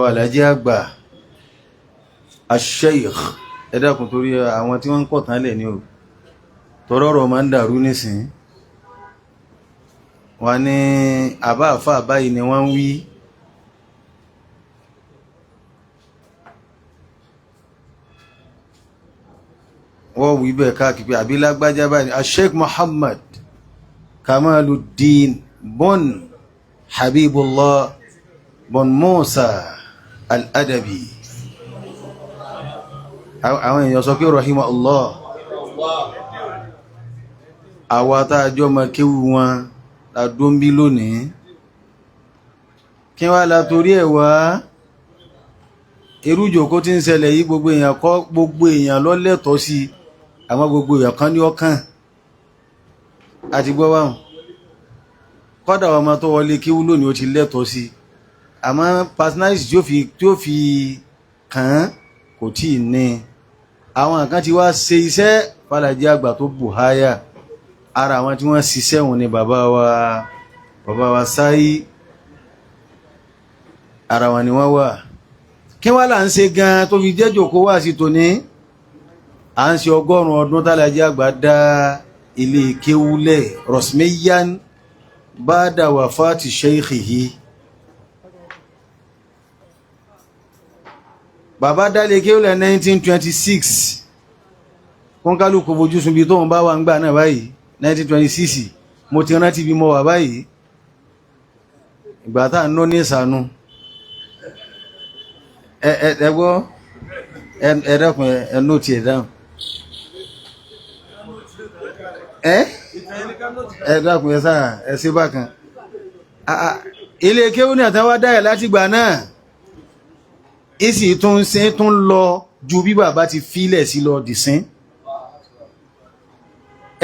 wà lájẹ́ àgbà Sheikh ẹ̀dàkùn torí àwọn tí wọ́n ń pọ̀ tán lẹ̀ ní o tọrọrọ ma ń dàrú nísìn wọ́n ní àbá àfà báyìí ni wọ́n ń wí wọ́n wí bẹ́ẹ̀ káàkiri àbí lágbájá báyìí Sheikh Muhammad Kamaluddin bon Habibullah bon Musa al-Adabi àwọn èèyàn sọ pé rahimahullah àwa tá a jọ ma kéwú wọn àdóńbí lónìí kí wá la torí ẹ̀ wá irújòkó tí ń ṣẹlẹ̀ yìí gbogbo èèyàn ló lẹ́tọ̀ọ́ sí àmọ́ gbogbo èèyàn kan ní ọkàn àti gbọ́ wáhùn kọ́dà ọmọ tó wọlé kéwú lónìí ó ti lẹ́tọ̀ọ́ sí àmọ́ personality tí ó fi kàn án kò tí ì ní àwọn kan ti wá ṣe iṣẹ́ fàlàjì àgbà tó buhaya ara àwọn tí wọ́n ṣiṣẹ́ wọn ni bàbá wa sáyí ara wọn ni wọ́n wà kí wá là ń ṣe gan tó fi jẹ́jò kó wá sí tòní à ń ṣe 100 ọdún tàlàjì àgbà dá ilé kéwúlẹ̀ rosmeyan bada wafati sheikhihi bàbá dálé kéwúlẹ̀ 1926 kún kálùkù bojú sun bí tó ń bá wà ń gbà náà báyìí 1926 mo ti rántí bí mo wà báyìí ìgbà tá ń ná ní ìsànú ẹgbọ́ ẹ̀dẹ́kùn ẹ̀nú ti ẹ̀dáhùn ẹ̀dẹ́kùn ẹ̀sá ẹ̀sí bákan ilé kéwúlẹ̀ àtàwà dáyẹ̀ láti gbà náà ìsì tún lọ ju bí bàbá ti fílẹ̀ sí lọ dìsín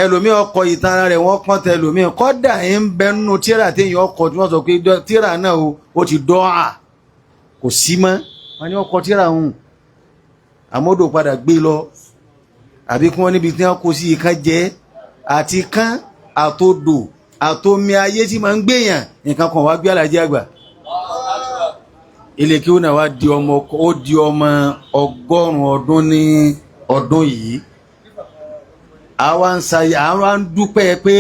ẹlòmí ọkọ̀ ìtara rẹ̀ wọ́n pọ́n tẹlòmí kọ́dà ń bẹnu tíra téèyàn ọkọ̀ tí wọ́n sọ pé tíra náà ó ti dọ́à kò sí mọ́ wọ́n ní ọkọ̀ tíra hùn àmọ́dò padà gbé lọ àbí kí wọ́n níbi tí wọ́n kó sí ìkan jẹ́ àti kán àtodò àtomi ayé tí máa ń gbéyàn nǹkan kan wá gbé Àlàjí àgbà ilé kí ó náà wá di ọmọ 100 ọdún ní ọdún yìí àwa ń sayé àwa ń dúpẹ́ pé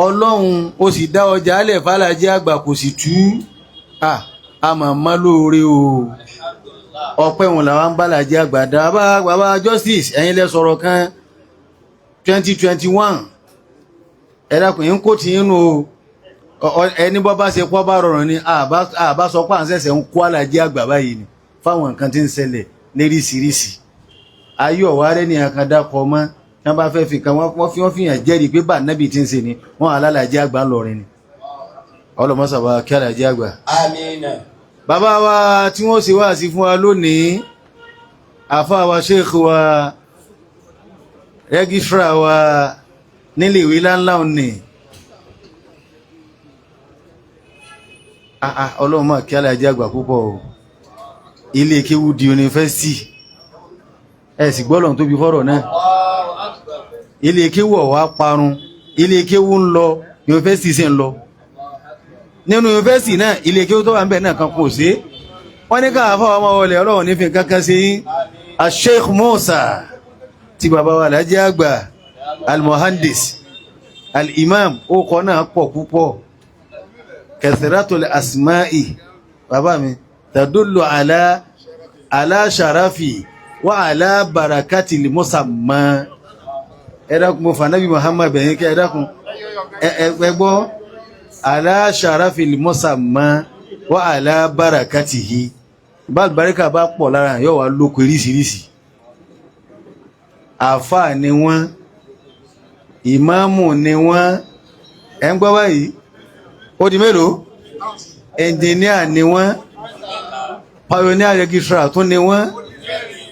Ọlọ́run ó sì dá ọjà alẹ̀ fàlàjì àgbà kò sì tú a mà má lóore o ọpẹ́ wọn làwọn ń bàlàjì àgbà dá bàbá justice ẹ̀yin lẹ sọ̀rọ̀ kan 2021 ẹ̀dàkùn yín kò tí inú ẹni bọ́ bá ṣe pọ́ bá rọrùn ni àbá sọ pé à ń ṣẹ̀ṣẹ̀ ń kó Àlàjí àgbà báyìí ni fáwọn nǹkan tí ń ṣẹlẹ̀ léríṣiríṣi ayé ọ̀wárẹ́ ní àkàn dákọ̀ mọ́ wọ́n bá fẹ́ fi kan wọ́n fi hàn jẹ́rìí pé bá nábì tí ń ṣe ni wọ́n Àlàjí àgbà ń lọrin ni ọlọ́mọ́sàbà kí Àlàjí àgbà. Àmín. bàbá wa tí wọ́n ṣe wá sí fún wa lónìí àfa wa sheikh wa rẹ́gísírà wa nílé ìwé láńlá òní ọlọ́run máa kí Àlàjí àgbà púpọ̀ o ilé kéwú di yunifásitì ẹ sì gbọ́lọ̀ tó bí fọ́rọ̀ náà ilé kéwú ọ̀wá parun ilé kéwú ń lọ yunifásitì sì ń lọ nínú yunifásitì náà ilé kéwú tó wà ń bẹ̀ náà kan kò sí wọ́n ní káà fọ́ ọmọ wọlé ọlọ́run nífin kankan sí Sheikh Musa ti bàbá wa Àlàjí àgbà al-Muhandis al-Imam ó kọ́ náà pọ̀ púpọ̀ kathratul asma'i bàbá mi tadullu ala sharafi wa ala barakati li musamma ẹ̀dàkùn mo fà nábì Muhammad bẹ̀yìn kẹ́ ẹ̀dàkùn ẹgbọ́ ala sharafi li musamma wa ala barakatihi bá albarika bá pọ̀ lára yóò wá lóko oríṣiríṣi àfáà ni wọ́n ìmáàmù ni wọ́n ẹ̀ ń gbọ́ báyìí ó di mélòó ẹnjìníà ni wọ́n pioneer registrar tún ni wọ́n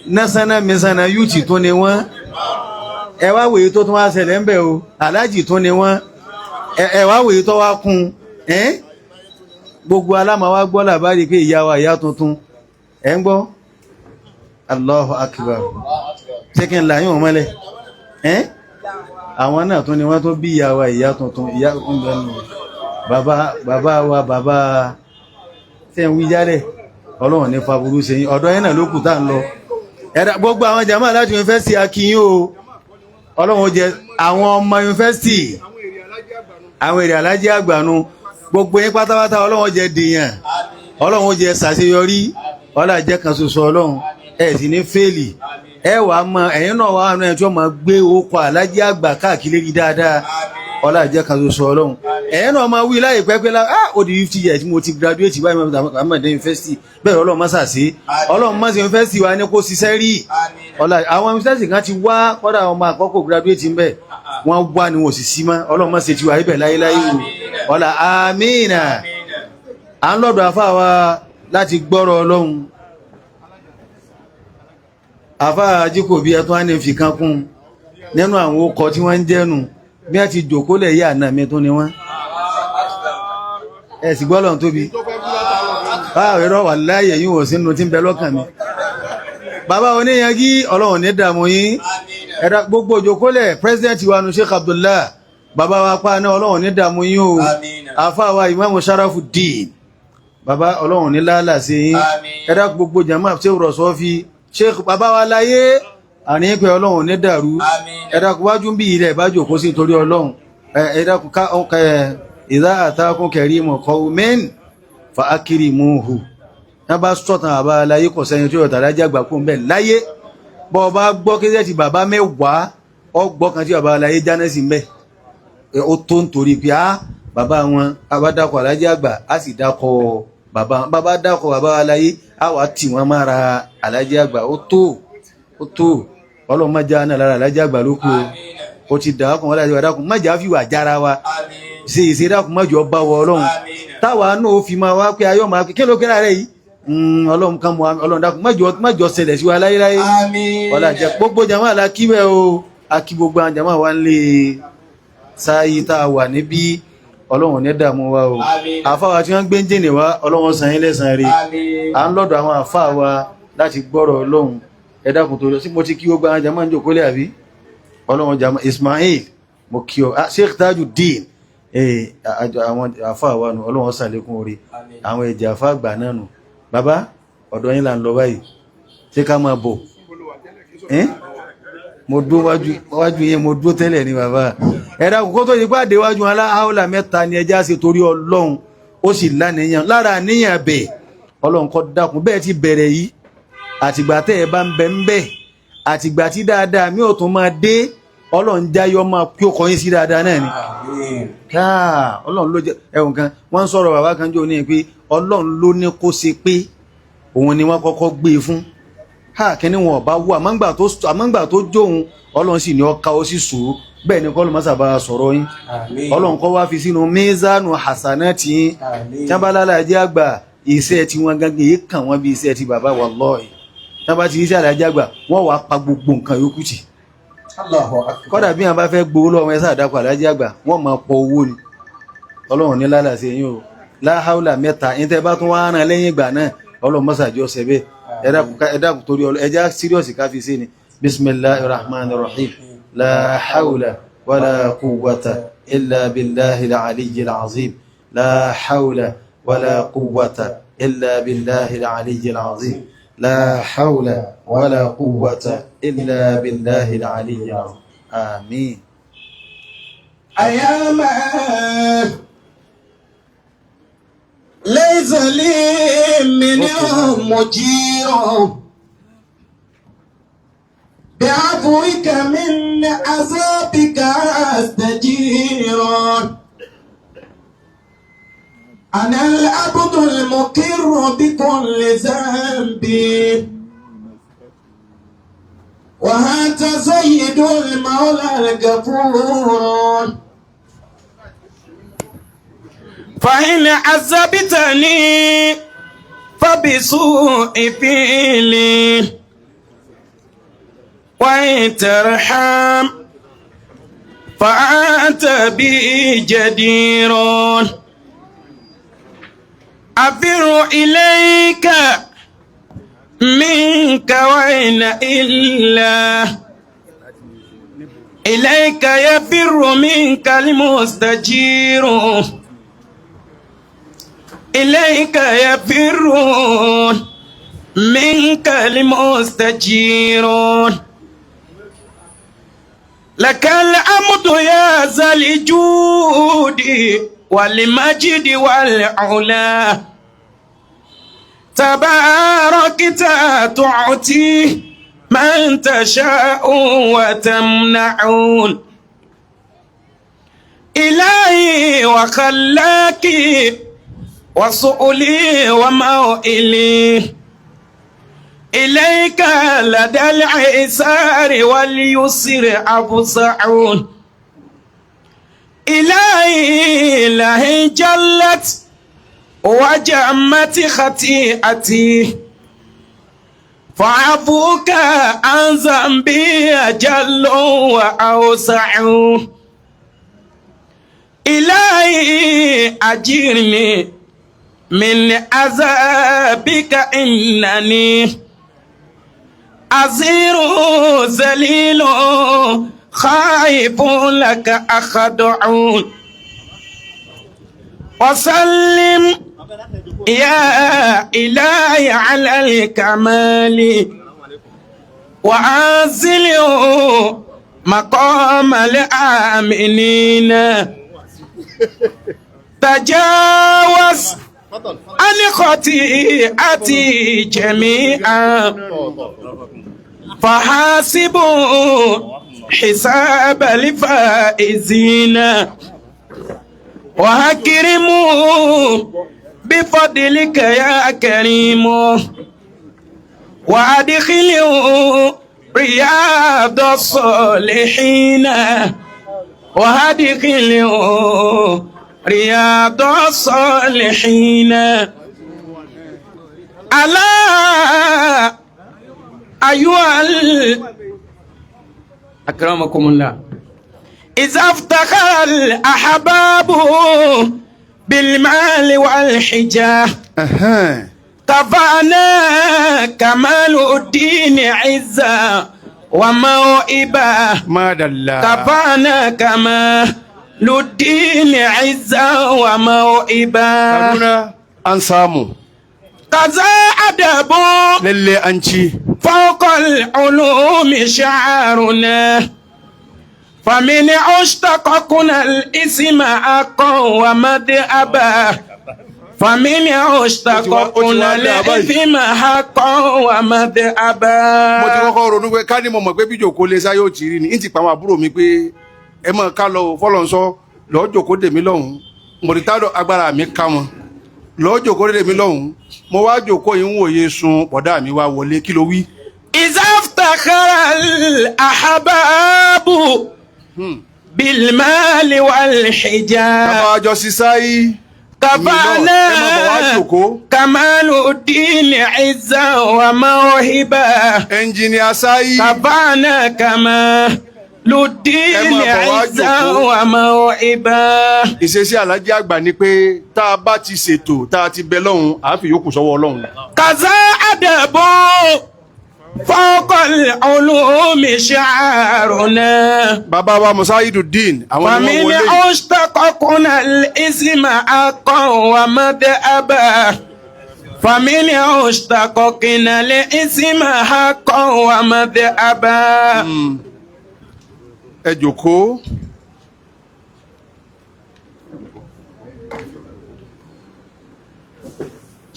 national misana youth tún ni wọ́n ẹ wá wòye tó tún wá ṣẹlẹ̀ ń bẹ̀ o aláàjì tún ni wọ́n ẹ wá wòye tó wá kún gbogbo aláma wá gbọ́ làbárí pé ìyá wa ìyá tuntun ẹ ń gbọ́ Allahu akbar second line wọn mọ́lẹ̀ àwọn náà tún ni wọ́n tó bí ìyá wa ìyá tuntun ìyá tuntun bàbá wa bàbá tẹ́ ń wí jálẹ̀ ọlọ́run ní faburú ṣe yín ọ̀dọ̀ yín náà ló kù tá ń lọ ẹ̀dá gbogbo àwọn jàmáà láti yunifásitì akínyìn o ọlọ́run ó jẹ àwọn ọmọ yunifásitì àwọn èrè alájí àgbànú gbogbo yín pátápátá ọlọ́run ó jẹ dèèyàn ọlọ́run ó jẹ ṣàṣeyọrí ọlá jẹ́ kan ṣoṣo ọlọ́run ẹ̀ sì ní fẹ́ẹ̀lì ẹ wà á mọ ẹ̀yin náà wà á nù ẹ̀ tí wọ́n máa gbé okọ̀ alájí àgbà káàkiri dáadáa ọlá jẹ́ kan ṣoṣo ọlọ́run ẹ̀yin náà máa wí láyé pẹ́pẹ́ lá ó di 50 years mo ti graduate báyìí Muhammad University bẹ́ẹ̀ ọlọ́run má ṣàṣe ọlọ́run má ṣe University wa ní kó ṣiṣẹ́ rí ọlá àwọn University kan ti wá kọ́dà ọmọ àkọ́kọ́ graduate ń bẹ̀ wọ́n wá ni wọ́n sì sí mọ́ ọlọ́run má ṣe ti wà ibẹ̀ láyéláyé o ọlá amínà à ń lọ́dọ̀ àfáà wa láti gbọ́rọ̀ ọlọ́run àfáà Ajíkòbí ẹ̀tún á ní fi kan kún nínú àwọn okọ̀ tí wọ́n ń jẹ́nu bí a ti jòkólẹ̀ yà náà mi tún ni wọ́n ẹ̀ sì gbọ́lọ̀ tóbi báwọn ẹ̀rọ wà láyé yíò wò sínú tí ń bẹ lọ́kàn mi bàbá oníyangí ọlọ́run ní dààmú yín ẹ̀dá gbogbo jòkólẹ̀ president wa nu Sheikh Abdullah bàbá wa pa náà ọlọ́run ní dààmú yín o àfáà wa Imam Sharafuddin bàbá ọlọ́run ní lálà sí yín ẹ̀dá gbogbo jama Sheikh Rọ̀sọ́fì Sheikh bàbá wa láyé àní pé ọlọ́run ní dàrú ẹ̀dàkù wájú bí ilẹ̀ bá jòkó sí torí ọlọ́run ẹ̀dàkù ká ọkẹ̀ ìdá àtàkùn karimu qawmin fa akrimuhu ní bá sọ́tàn àbá aláyé kọ̀ sẹ́yìn tí ó tàrájá gbà kún bẹ́ẹ̀ láyé bọ́ bá gbọ́ kéjẹ́ ti bàbá mẹ́wàá ọgbọ́ kan tí bàbá aláyé jáná sí mẹ́ ó tó ń torí pé bàbá wọn abádákọ̀ alájá àgbà á sì dákọ̀ bàbá dákọ̀ bàbá aláyé á wà tì wọ́n mára alájá àgbà ó tó ọlọ́run má já náà lára alájá àgbà ló kú o ti dàákùn wọ́n láti wàdákùn má já fi wà jára wa ṣe ìṣẹ́dákùn má jọ bá wọ ọlọ́run táwa náà fi máa wá pé ayọ́ máa kí ló kíra rẹ̀ yìí ọlọ́run kan mọ́ ọlọ́run dákùn má jọ ṣẹlẹ̀ sí wa láyéláyé ọlá jẹ gbogbo jama alákíwẹ̀ o akí gbogbo àwọn jama wa ń lè sáyé tá a wà níbí ọlọ́run ní dààmú wa o àfáwà tí wọ́n gbé ń jìnì wá ọlọ́run san yín lẹ́san rí à ń lọ́dọ̀ àwọn àfáwà láti gbọ́rọ̀ ọlọ́run ẹ̀dàkùn tó lọ sí mo ti kí ó gba àwọn jama ń jòkólẹ̀ àbí ọlọ́run jama Ismail mo kí ọ Sheikh Tajuddin àwọn àfáà wa nù ọlọ́run sàlékún orí àwọn ẹ̀jẹ̀ àfáà àgbà náà nù bàbá ọ̀dọ̀ yín là ń lọ báyìí ṣé ká máa bọ̀ mo dúró wájú yẹn mo dúró tẹ́lẹ̀ ní bàbá ẹ̀dàkùn kó tó yí pàdé wájú aláhàólà mẹ́ta ni ẹjá ṣe torí ọlọ́run ó sì lánìyàn lára níyàn bẹ̀ ọlọ́run kó dákun bẹ́ẹ̀ ti bẹ̀rẹ̀ yìí àtìgbà tẹ́ ẹ bá ń bẹ ń bẹ̀ àtìgbà tí dáadáa mi ò tún máa dé ọlọ́run jáyọ́ máa kí ó kọyín sí dáadáa náà ni káà ọlọ́run ló jẹ́ ẹ̀wọ̀n kan wọ́n ń sọ̀rọ̀ bàbá kan jò ní pé ọlọ́run ló ní kó ṣe pé òun ni wọ́n kọ́kọ́ gbé e fún kíní wọn ọba wú àmọ́ngbà tó jóun ọlọ́run sì ní ọka ó sì sùúrù bẹ́ẹ̀ ni kọ́lù mọ́sàbá sọ̀rọ̀ yín ọlọ́run kọ́ wá fi sínú mizanu hasanati yín tí wọ́n bá lálàájẹ́ àgbà iṣẹ́ tí wọ́n gángan yìí kàn wọ́n bí iṣẹ́ ti bàbá wallahi tí wọ́n bá ti iṣẹ́ àlàájẹ́ àgbà wọ́n wá pa gbogbo nǹkan yòókù tì kọ́dà bí wọ́n bá fẹ́ gbowó lọ́wọ́ ẹ̀sà àdàkọ̀ àlàájẹ́ àgbà wọ́n máa pọ̀ owó ni ọlọ́run ní lálàsí yín o láhàúlà mẹ́ta yín tẹ́ bá tún wá rán lẹ́yìn ìgbà náà ọlọ́run mọ́sàjọ́ sẹ́bẹ̀ ẹ̀dàkùn torí ẹjá síríọ̀sì ká fi sí ni bismillahir rahmanir rahim la hawla wala quwwata illa billahil aliyyil azim la hawla wala quwwata illa billahil aliyyil azim la hawla wala quwwata illa billahil aliyyil azim amin ayama ليس لي منهم مجير بعفوك من عذابك أستجير أنا العبد المقر بكل ذنب وأنت سيد المولى الغفور فإن عذبتني فبسوء فعلي وإن ترحم فأنت بي جدير أفر إليك منك وإن إلا إليك يفر منك المستجير إليك يفرون منك المستجير لك الحمد يا ذا الجود والمجد والعلا تباركت تعطي من تشاء وتمنعون إلهي وخلاكي وسؤلي وموئلي إليك لدى العسار واليسر أبصعون إلهي لهي جلت وجمت خطيئتي فعفوك عن ذنبي جل وأوسع إلهي أجرني من عذابك إنني أزير ذليل خائف لك أخضع وسلم يا إلهي على الكمال وأنزله مقام الآمنين تجاوز عن خطيئتي جميعا فحاسبوا حساب الفائزين وأكرموا بفضلك يا كريم وأدخلوا رياض الصالحين وأدخلوا رياض الصالحين ألا أيها أكرمكم الله إذا افتخر الأحباب بالمال والحجاه كفانا كمال الدين عزا وموئبة كفانا كمال الدين عزا وموئبة أنسامو كذا أدب للي أنشي فوق العلوم شعرنا فمن اشتققنا الاسم أقا ومذهبا فمن اشتققنا الاسم حقا ومذهبا. mo ti kọ́kọ́ ronú pé ká ní mo mọ̀ pé bí jòkó lè sáyé ò tí rí ni ń ti pa àwọn àbúrò mi pé ẹ mọ̀ ká lọ fọlọ́nsọ lọ́ọ́ jòkó dèmí lọ́hùn mo rí tádọ̀ agbára mi ká wọn lọ́ọ́ jòkó dèmí lọ́hùn mo wá jòkó yìí ń wòye sun bọ̀dá mi wá wọlé kí ló wí. إذا افتخر الأحباب بالمال والحجاب bàbá àjọ sísáyí كفانا كمال الدين عزا وموهبة ẹnjìnìà sáyí كفانا كمال الدين عزا وموهبة. ìṣesí alájí àgbà ni pé tá a bá ti ṣètò tá a ti bẹ lọ́hùn àá fi yòókù sọ́wọ́ Ọlọ́run. كذا أدب فوق العلوم شعارنا bàbá wa Musaiduddin àwọn ni wọ́n ومن wọlé. اشتققنا الاسم أقا ومذهبا فمن اشتققنا الاسم حقا ومذهبا. ẹ jókòó.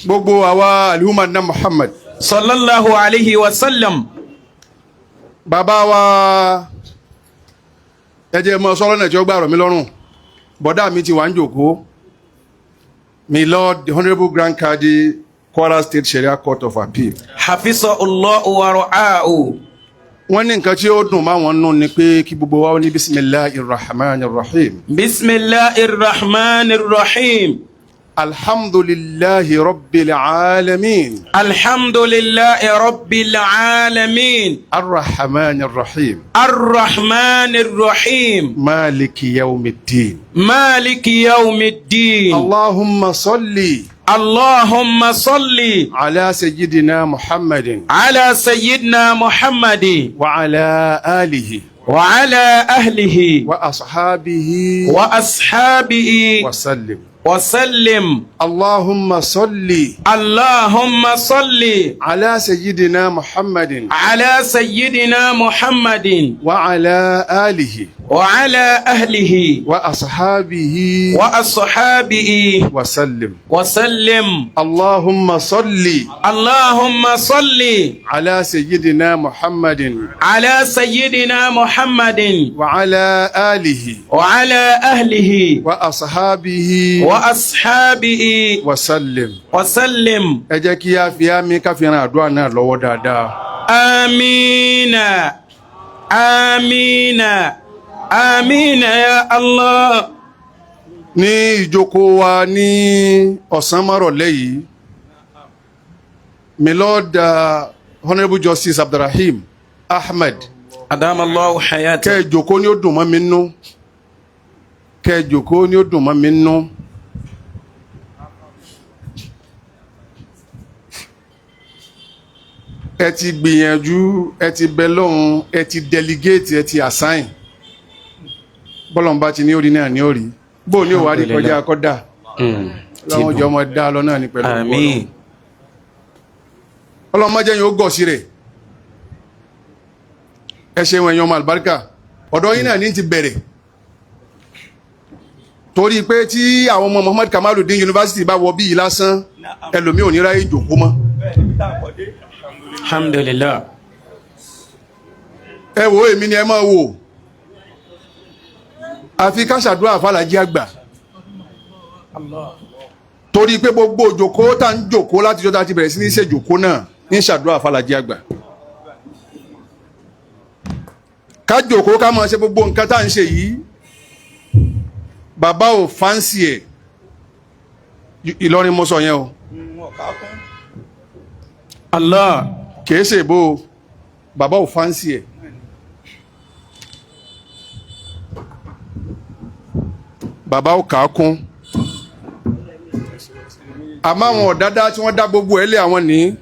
gbogbo àwa alihuma na Muhammad. صلى الله عليه وسلم. bàbá wa ẹ jẹ́ mọ́ sọ́rọ́ náà tí ó gbà rọ̀ mí lọ́rùn bọ́dá mi ti wà ń jókòó. My Lord, the Honorable Grand Qadi, Kwara State Sharia Court of Appeal. حفظه الله ورعاه. wọ́n ní nǹkan tí ó dùn máa wọn nù ni pé kí gbogbo wa ní bismillahir rahmanir rahim. بسم الله الرحمن الرحيم. alhamdulillahi rabbil alamin. الحمد لله رب العالمين. arrahmanir rahim. الرحمن الرحيم. maliki yawmiddin. مالك يوم الدين. allahumma salli اللهم صل ala sayyidina muhammadin على سيدنا محمد wa ala alihi وعلى أهله wa ashabihi وأصحابه wa sallim. وسلم اللهم صل اللهم صل على سيدنا محمد على سيدنا محمد وعلى آله وعلى أهله وأصحابه وأصحابه وسلم. وسلم اللهم صل اللهم صل على سيدنا محمد على سيدنا محمد وعلى آله وعلى أهله وأصحابه وأصحابه وسلم. وسلم. ẹ jẹ́ kí a fi àmì ká fi ran àdúrà náà lọ́wọ́ dáadáa. آمين آمين آمين يا الله. ní ìjókòó wa ní ọ̀sán márọ̀lẹ́ yìí, my Lord Honourable Justice Abdulrahim Ahmed, أدام الله حياته. kẹ́ ẹ jókòó ni ó dùn mọ́ mi nínú, kẹ́ ẹ jókòó ni ó dùn mọ́ mi nínú. ẹ ti gbìyànjú, ẹ ti bẹ lọ́hùn, ẹ ti delegate, ẹ ti assign. bọ́lọ̀mbá ti ní orí náà ní orí bó ní òwárí kọjá kọ́dà láwọn ọjọ́ ọmọ dá lọ náà ní pẹ̀lú àmín. ọlọ́mọ jẹ́ yóò gọ̀ sí rẹ̀. ẹ ṣeun ẹ̀yàn ọmọ àlùbáríkà, ọ̀dọ̀ yín náà ní ti bẹ̀rẹ̀, torí pé tí àwọn ọmọ Muhammad Kamaluddin University bá wọ bí i lásán ẹlòmí ò ní ráyè ìjòkó mọ́. alhamdulillah. ẹ wo èmi ni ẹ máa wò, àfi ká ṣàdúrà fàlàjì àgbà, torí pé gbogbo òjòkó tá ń jòkó láti jọ́ta ti bẹ̀rẹ̀ sí ní ṣe jòkó náà ní ṣàdúrà fàlàjì àgbà. ká jòkó ká máa ṣe gbogbo nǹkan tá ń ṣe yìí, bàbá ò fáǹsì ẹ̀. Ìlọrin mo sọ yẹn o, Allah. kìí ṣe ìbò, bàbá ò fáǹsì ẹ̀. bàbá ò kà á kún. àmọ́ àwọn ọ̀dádá tí wọ́n dá gbogbo ẹ̀ lé àwọn ní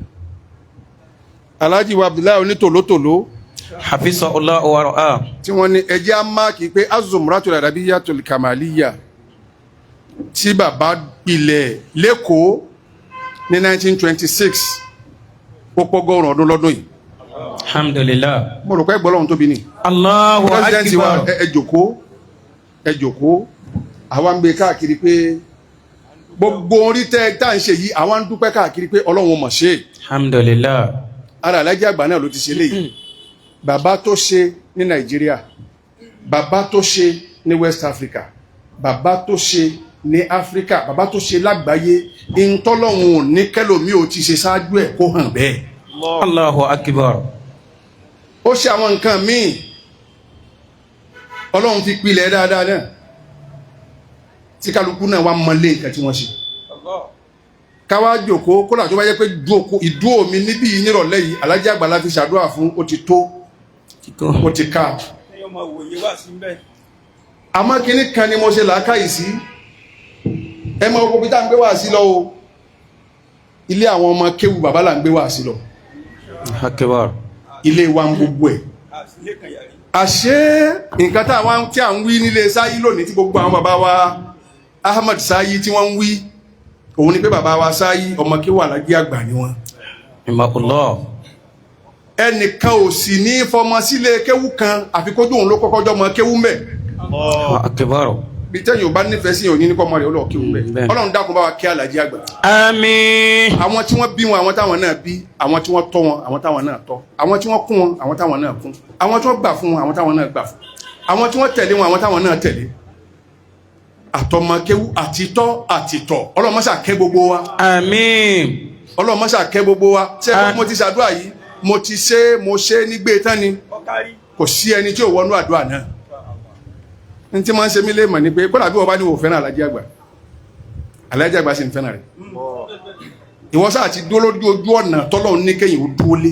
Alhaji wa Abdullahi onítòlótòló, hafizahullah wa ra'ah. tí wọ́n ní ẹjẹ́ á máàkì pé Az-Zumratul Arabiyyatul Kamaliyya tí bàbá ilẹ̀ lẹ́kọ̀ọ́ ní 1926 ó pọ́gọ́rùn ọdún lọ́dún yìí. alhamdulillah. mo rò pé gbọ́lọ́hun tóbi ni. Allahu President wa akbar. ẹ jòkó àwa ń gbé káàkiri pé gbogbo orí tẹ́ tá à ń ṣe yìí àwa ń dúpẹ́ káàkiri pé Ọlọ́run mọ̀ ṣe. alhamdulillah. ara Alhaji àgbà náà ló ti ṣe léyìí. bàbá tó ṣe ní Nàìjíríà, bàbá tó ṣe ní West Africa, bàbá tó ṣe ní Áfíríkà, bàbá tó ṣe lágbàáyé, ìntọ́lọ́hun ò ní kẹ́lòmí ò ti ṣe ṣáájú ẹ̀ kó hàn bẹ́ẹ̀. Allahu akbar. ó ṣe àwọn nǹkan míì Ọlọ́run fi pilẹ̀ dáadáa náà tí kálukú náà wá mọ́lé nǹkan tí wọ́n ṣe. káwá jòkó kódà tó bá jẹ́ pé ìdúró mi níbí nírọ̀lẹ́ yìí Alhaji àgbà la fi ṣàdúrà fún, ó ti tó, ó ti ká. àmọ́ kinní kan ni mo ṣe làákàyè sí, ẹ mọ gbogbo tá à ń gbé wá sí lọ o, ilé àwọn ọmọ kéwù bàbá là ń gbé wá sí lọ, akbar. ilé wa ń gbogbo ẹ̀. àṣé nǹkan tí à ń wí nílé Sáyí lónìí tí gbogbo àwọn bàbá wa Ahmad Sáyí tí wọ́n ń wí, òun ni pé bàbá wa Sáyí ọmọ kéwù Alhaji àgbà ni wọ́n. imamullah. ẹnìkan ò sì ní fọmọ sílé kéwù kan àfi kójú òun ló kọ́kọ́ jọ ọmọ kéwù mẹ́. akbar. bí tẹ́yìn ò bá nífẹ̀ẹ́ sí òní ní kọ́mọ rẹ̀ ó lọ kéwù mẹ́. Ọlọ́run dákun bá wa kí Alhaji àgbà. àmín. àwọn tí wọ́n bí wọn, àwọn táwọn náà bí, àwọn tí wọ́n tọ́ wọn, àwọn táwọn náà tọ́, àwọn tí wọ́n kún wọn, àwọn táwọn náà kún, àwọn tí wọ́n gbà fún wọn, àwọn táwọn náà gbà fún, àwọn tí wọ́n tẹ̀lé wọn, àwọn táwọn náà tẹ̀lé. àtọmọkéwú àtitọ́ àtitọ́ Ọlọ́run má ṣà kẹ́ gbogbo wa. àmín. Ọlọ́run má ṣà kẹ́ gbogbo wa. ṣé mo ti ṣàdúrà yìí, mo ti ṣe nígbé tán ni, kò sí ẹni tí ò wọnú àdúrà náà. n tí máa ń ṣe mí lé mọ̀ ni pé kódà bí wọ́n bá ní wò fẹ́ràn Alhaji àgbà, Alhaji àgbà sì ń fẹ́ràn rẹ̀. ìwọ sáà ti dúró lórí ojú ọ̀nà tọ́lọ́run ní kẹ́yìn ó dúró lé,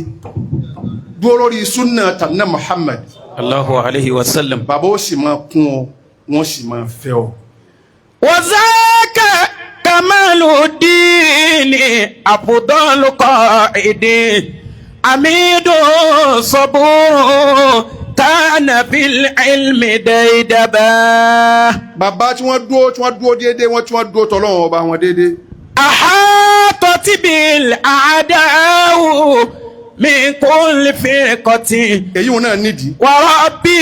dúró lórí súnà tànà Muhammad Allahu alayhi wa sallam. bàbá ó sì máa kún ọ, wọ́n sì máa fẹ́ ọ. وذاك كمال الدين أفضل قائد عميد صبور كان في العلم ديدبا bàbá tí wọ́n dúró déédéé wọ́n tí wọ́n dúró tọ́lọ́run ọba wọn déédéé. أحاطت بالأعداء من كل فرقة èyí wọn náà nídìí. وربي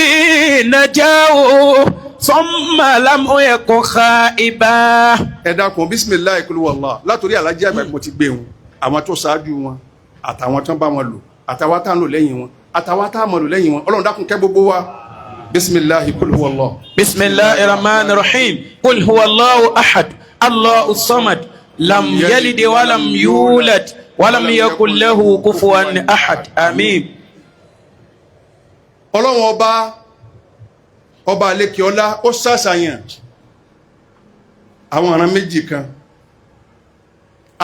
نجاه ثم لم يكن خائبا. ẹ dákun bisimilayi kulu wàllá látòrí alájí àgbà mo ti gbé wọn àwọn tó ṣáájú wọn àtàwọn tó ń bá wọn lò àtàwọn tá ń lò lẹ́yìn wọn àtàwọn tá ń mọ̀ lò lẹ́yìn wọn ọlọ́run dákun kẹ́ gbogbo wa bisimilayi kulu wàllá. بسم الله الرحمن الرحيم قل هو الله أحد الله الصمد لم يلد ولم يولد ولم يكن له كفوا أحد آمين. ọlọ́run ọba alekeola ó ṣàṣàyàn àwọn ọ̀ràn méjì kan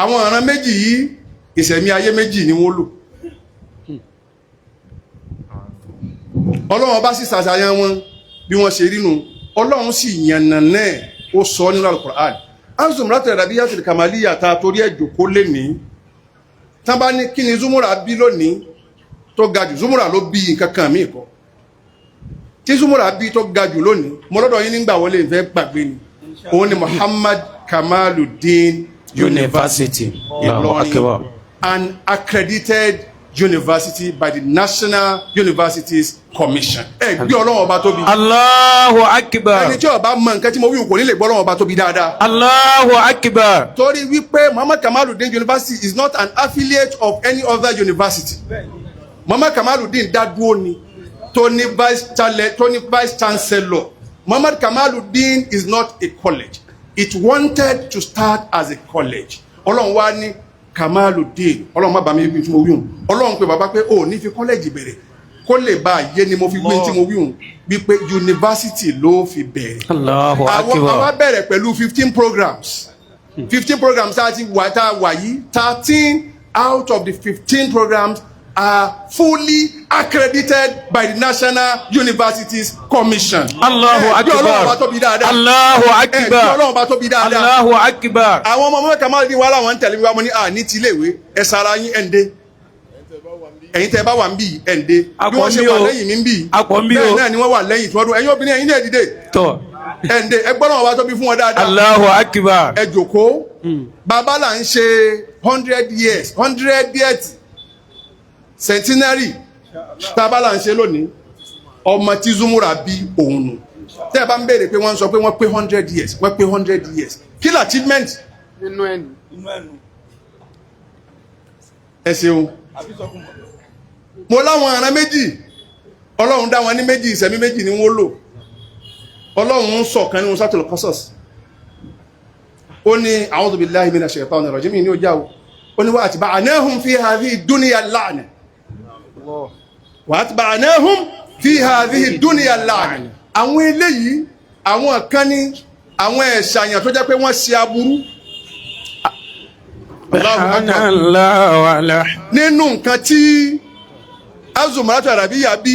àwọn ọ̀ràn méjì yìí ìṣẹ̀mí ayé méjì ni wọ́n lò ọlọ́run ọba sì ṣàṣàyàn wọn bí wọ́n ṣe rínú ọlọ́run sì yànnà náà ó sọ nínú Al-Qur'an anzum látọ̀ ìdàbí yàtọ̀ kàmàlíyà ta torí ẹ̀jọ̀ kó lè ní tán bá ní kí ni Zumura bí lónìí tó ga jù Zumura ló bí nǹkan kan míì kọ́ tí Zumura bí tó ga jù lónìí mo lọ́dọ̀ yín nígbà wọlé ìfẹ́ gbàgbé ni òun ni Muhammad Kamaluddin University. Ìlọrin, an accredited university by the National Universities Commission. ẹ gbé ọlọ́run ọba tóbi. Allahu Akbar. ẹni tí ó bá mọ nǹkan tí mo wí kò ní lè gbọ́ ọlọ́run ọba tóbi dáadáa. Allahu Akbar. torí wípé Muhammad Kamaluddin University is not an affiliate of any other university. Muhammad Kamaluddin dá dúró ni tó ní vice chancellor. Muhammad Kamaluddin is not a college. It wanted to start as a college. ọlọ́run wá ní Kamaluddin ọlọ́run má bàa mi bí tí mo wí hùn ọlọ́run pé bàbá pé ó ní fi college bẹ̀rẹ̀ kó lè bá yé ni mo fi gbé tí mo wí hùn wípé university ló fi bẹ̀rẹ̀. Allahu Akbar. àwa bẹ̀rẹ̀ pẹ̀lú 15 programs 15 programs tá a wà yìí 13 out of the 15 programs are fully accredited by the National Universities Commission. Allahu Akbar. ọlọ́run bá tóbi dáadáa. Allahu Akbar. ọlọ́run bá tóbi dáadáa. Allahu Akbar. àwọn ọmọ mẹ́ka máa ní wàhálà wọn ń tẹ̀lé wa mo ní ní ti iléèwé ẹ sara yín ẹ̀ǹdẹ́ ẹ̀yin tẹ́ bá wà ń bì ẹ̀ǹdẹ́ bí wọ́n ṣe wà lẹ́yìn mi ń bì bẹ́ẹ̀ náà ni wọ́n wà lẹ́yìn tí wọ́n dún ẹ̀yin obìnrin ẹ̀yin náà dìde ẹ̀ǹdẹ́ ẹ gbọ́dọ̀ wọn bá tóbi fún wọn dáadáa. Allahu Akbar. ẹ jókòó bàbá là ń ṣe 100 years 100th centenary bàbá là ń ṣe lónìí ọmọ tí Zumura bí òun nù tẹ́ ẹ bá ń béèrè pé wọ́n ń sọ pé wọ́n pé 100 years wọ́n pé 100 years kí ni achievement nínú ẹnu ẹ ṣeun mo láwọn ará méjì ọlọ́run dá wọn ní méjì ìṣẹ̀mí méjì ni wọ́n lò ọlọ́run ń sọ̀kan nínú Suratul Qasas ó ní a'udhu billahi minash shaitanir rajim ní ó já o ó ní wa atba'nahum fi hadhihi dunya la'na wa atba'nahum fi hadhihi dunya la'na àwọn eléyìí àwọn kan ní àwọn ẹ̀ṣàyàn tó jẹ́ pé wọ́n ṣe aburú nínú nǹkan tí Zumuratu Arabiya bí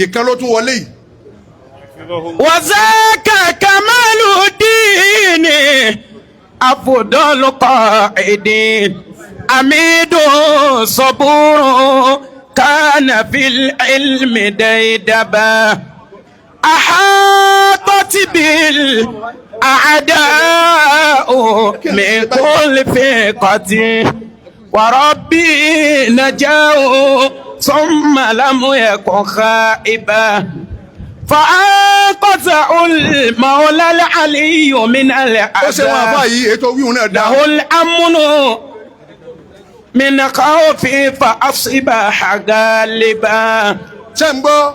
ìkan ló tún wọlé yìí. wazaka Kamaluddin afdalu qa'idin amidun saburun kana fil ilmi daydaba ahatat bil a'da'u min kulli fiqatin wa rabbi najahu ثم لم يكن خائبا فأنقذه المولى العلي من العذاب له الأمن من خوف فأصبح غالبا. سمبو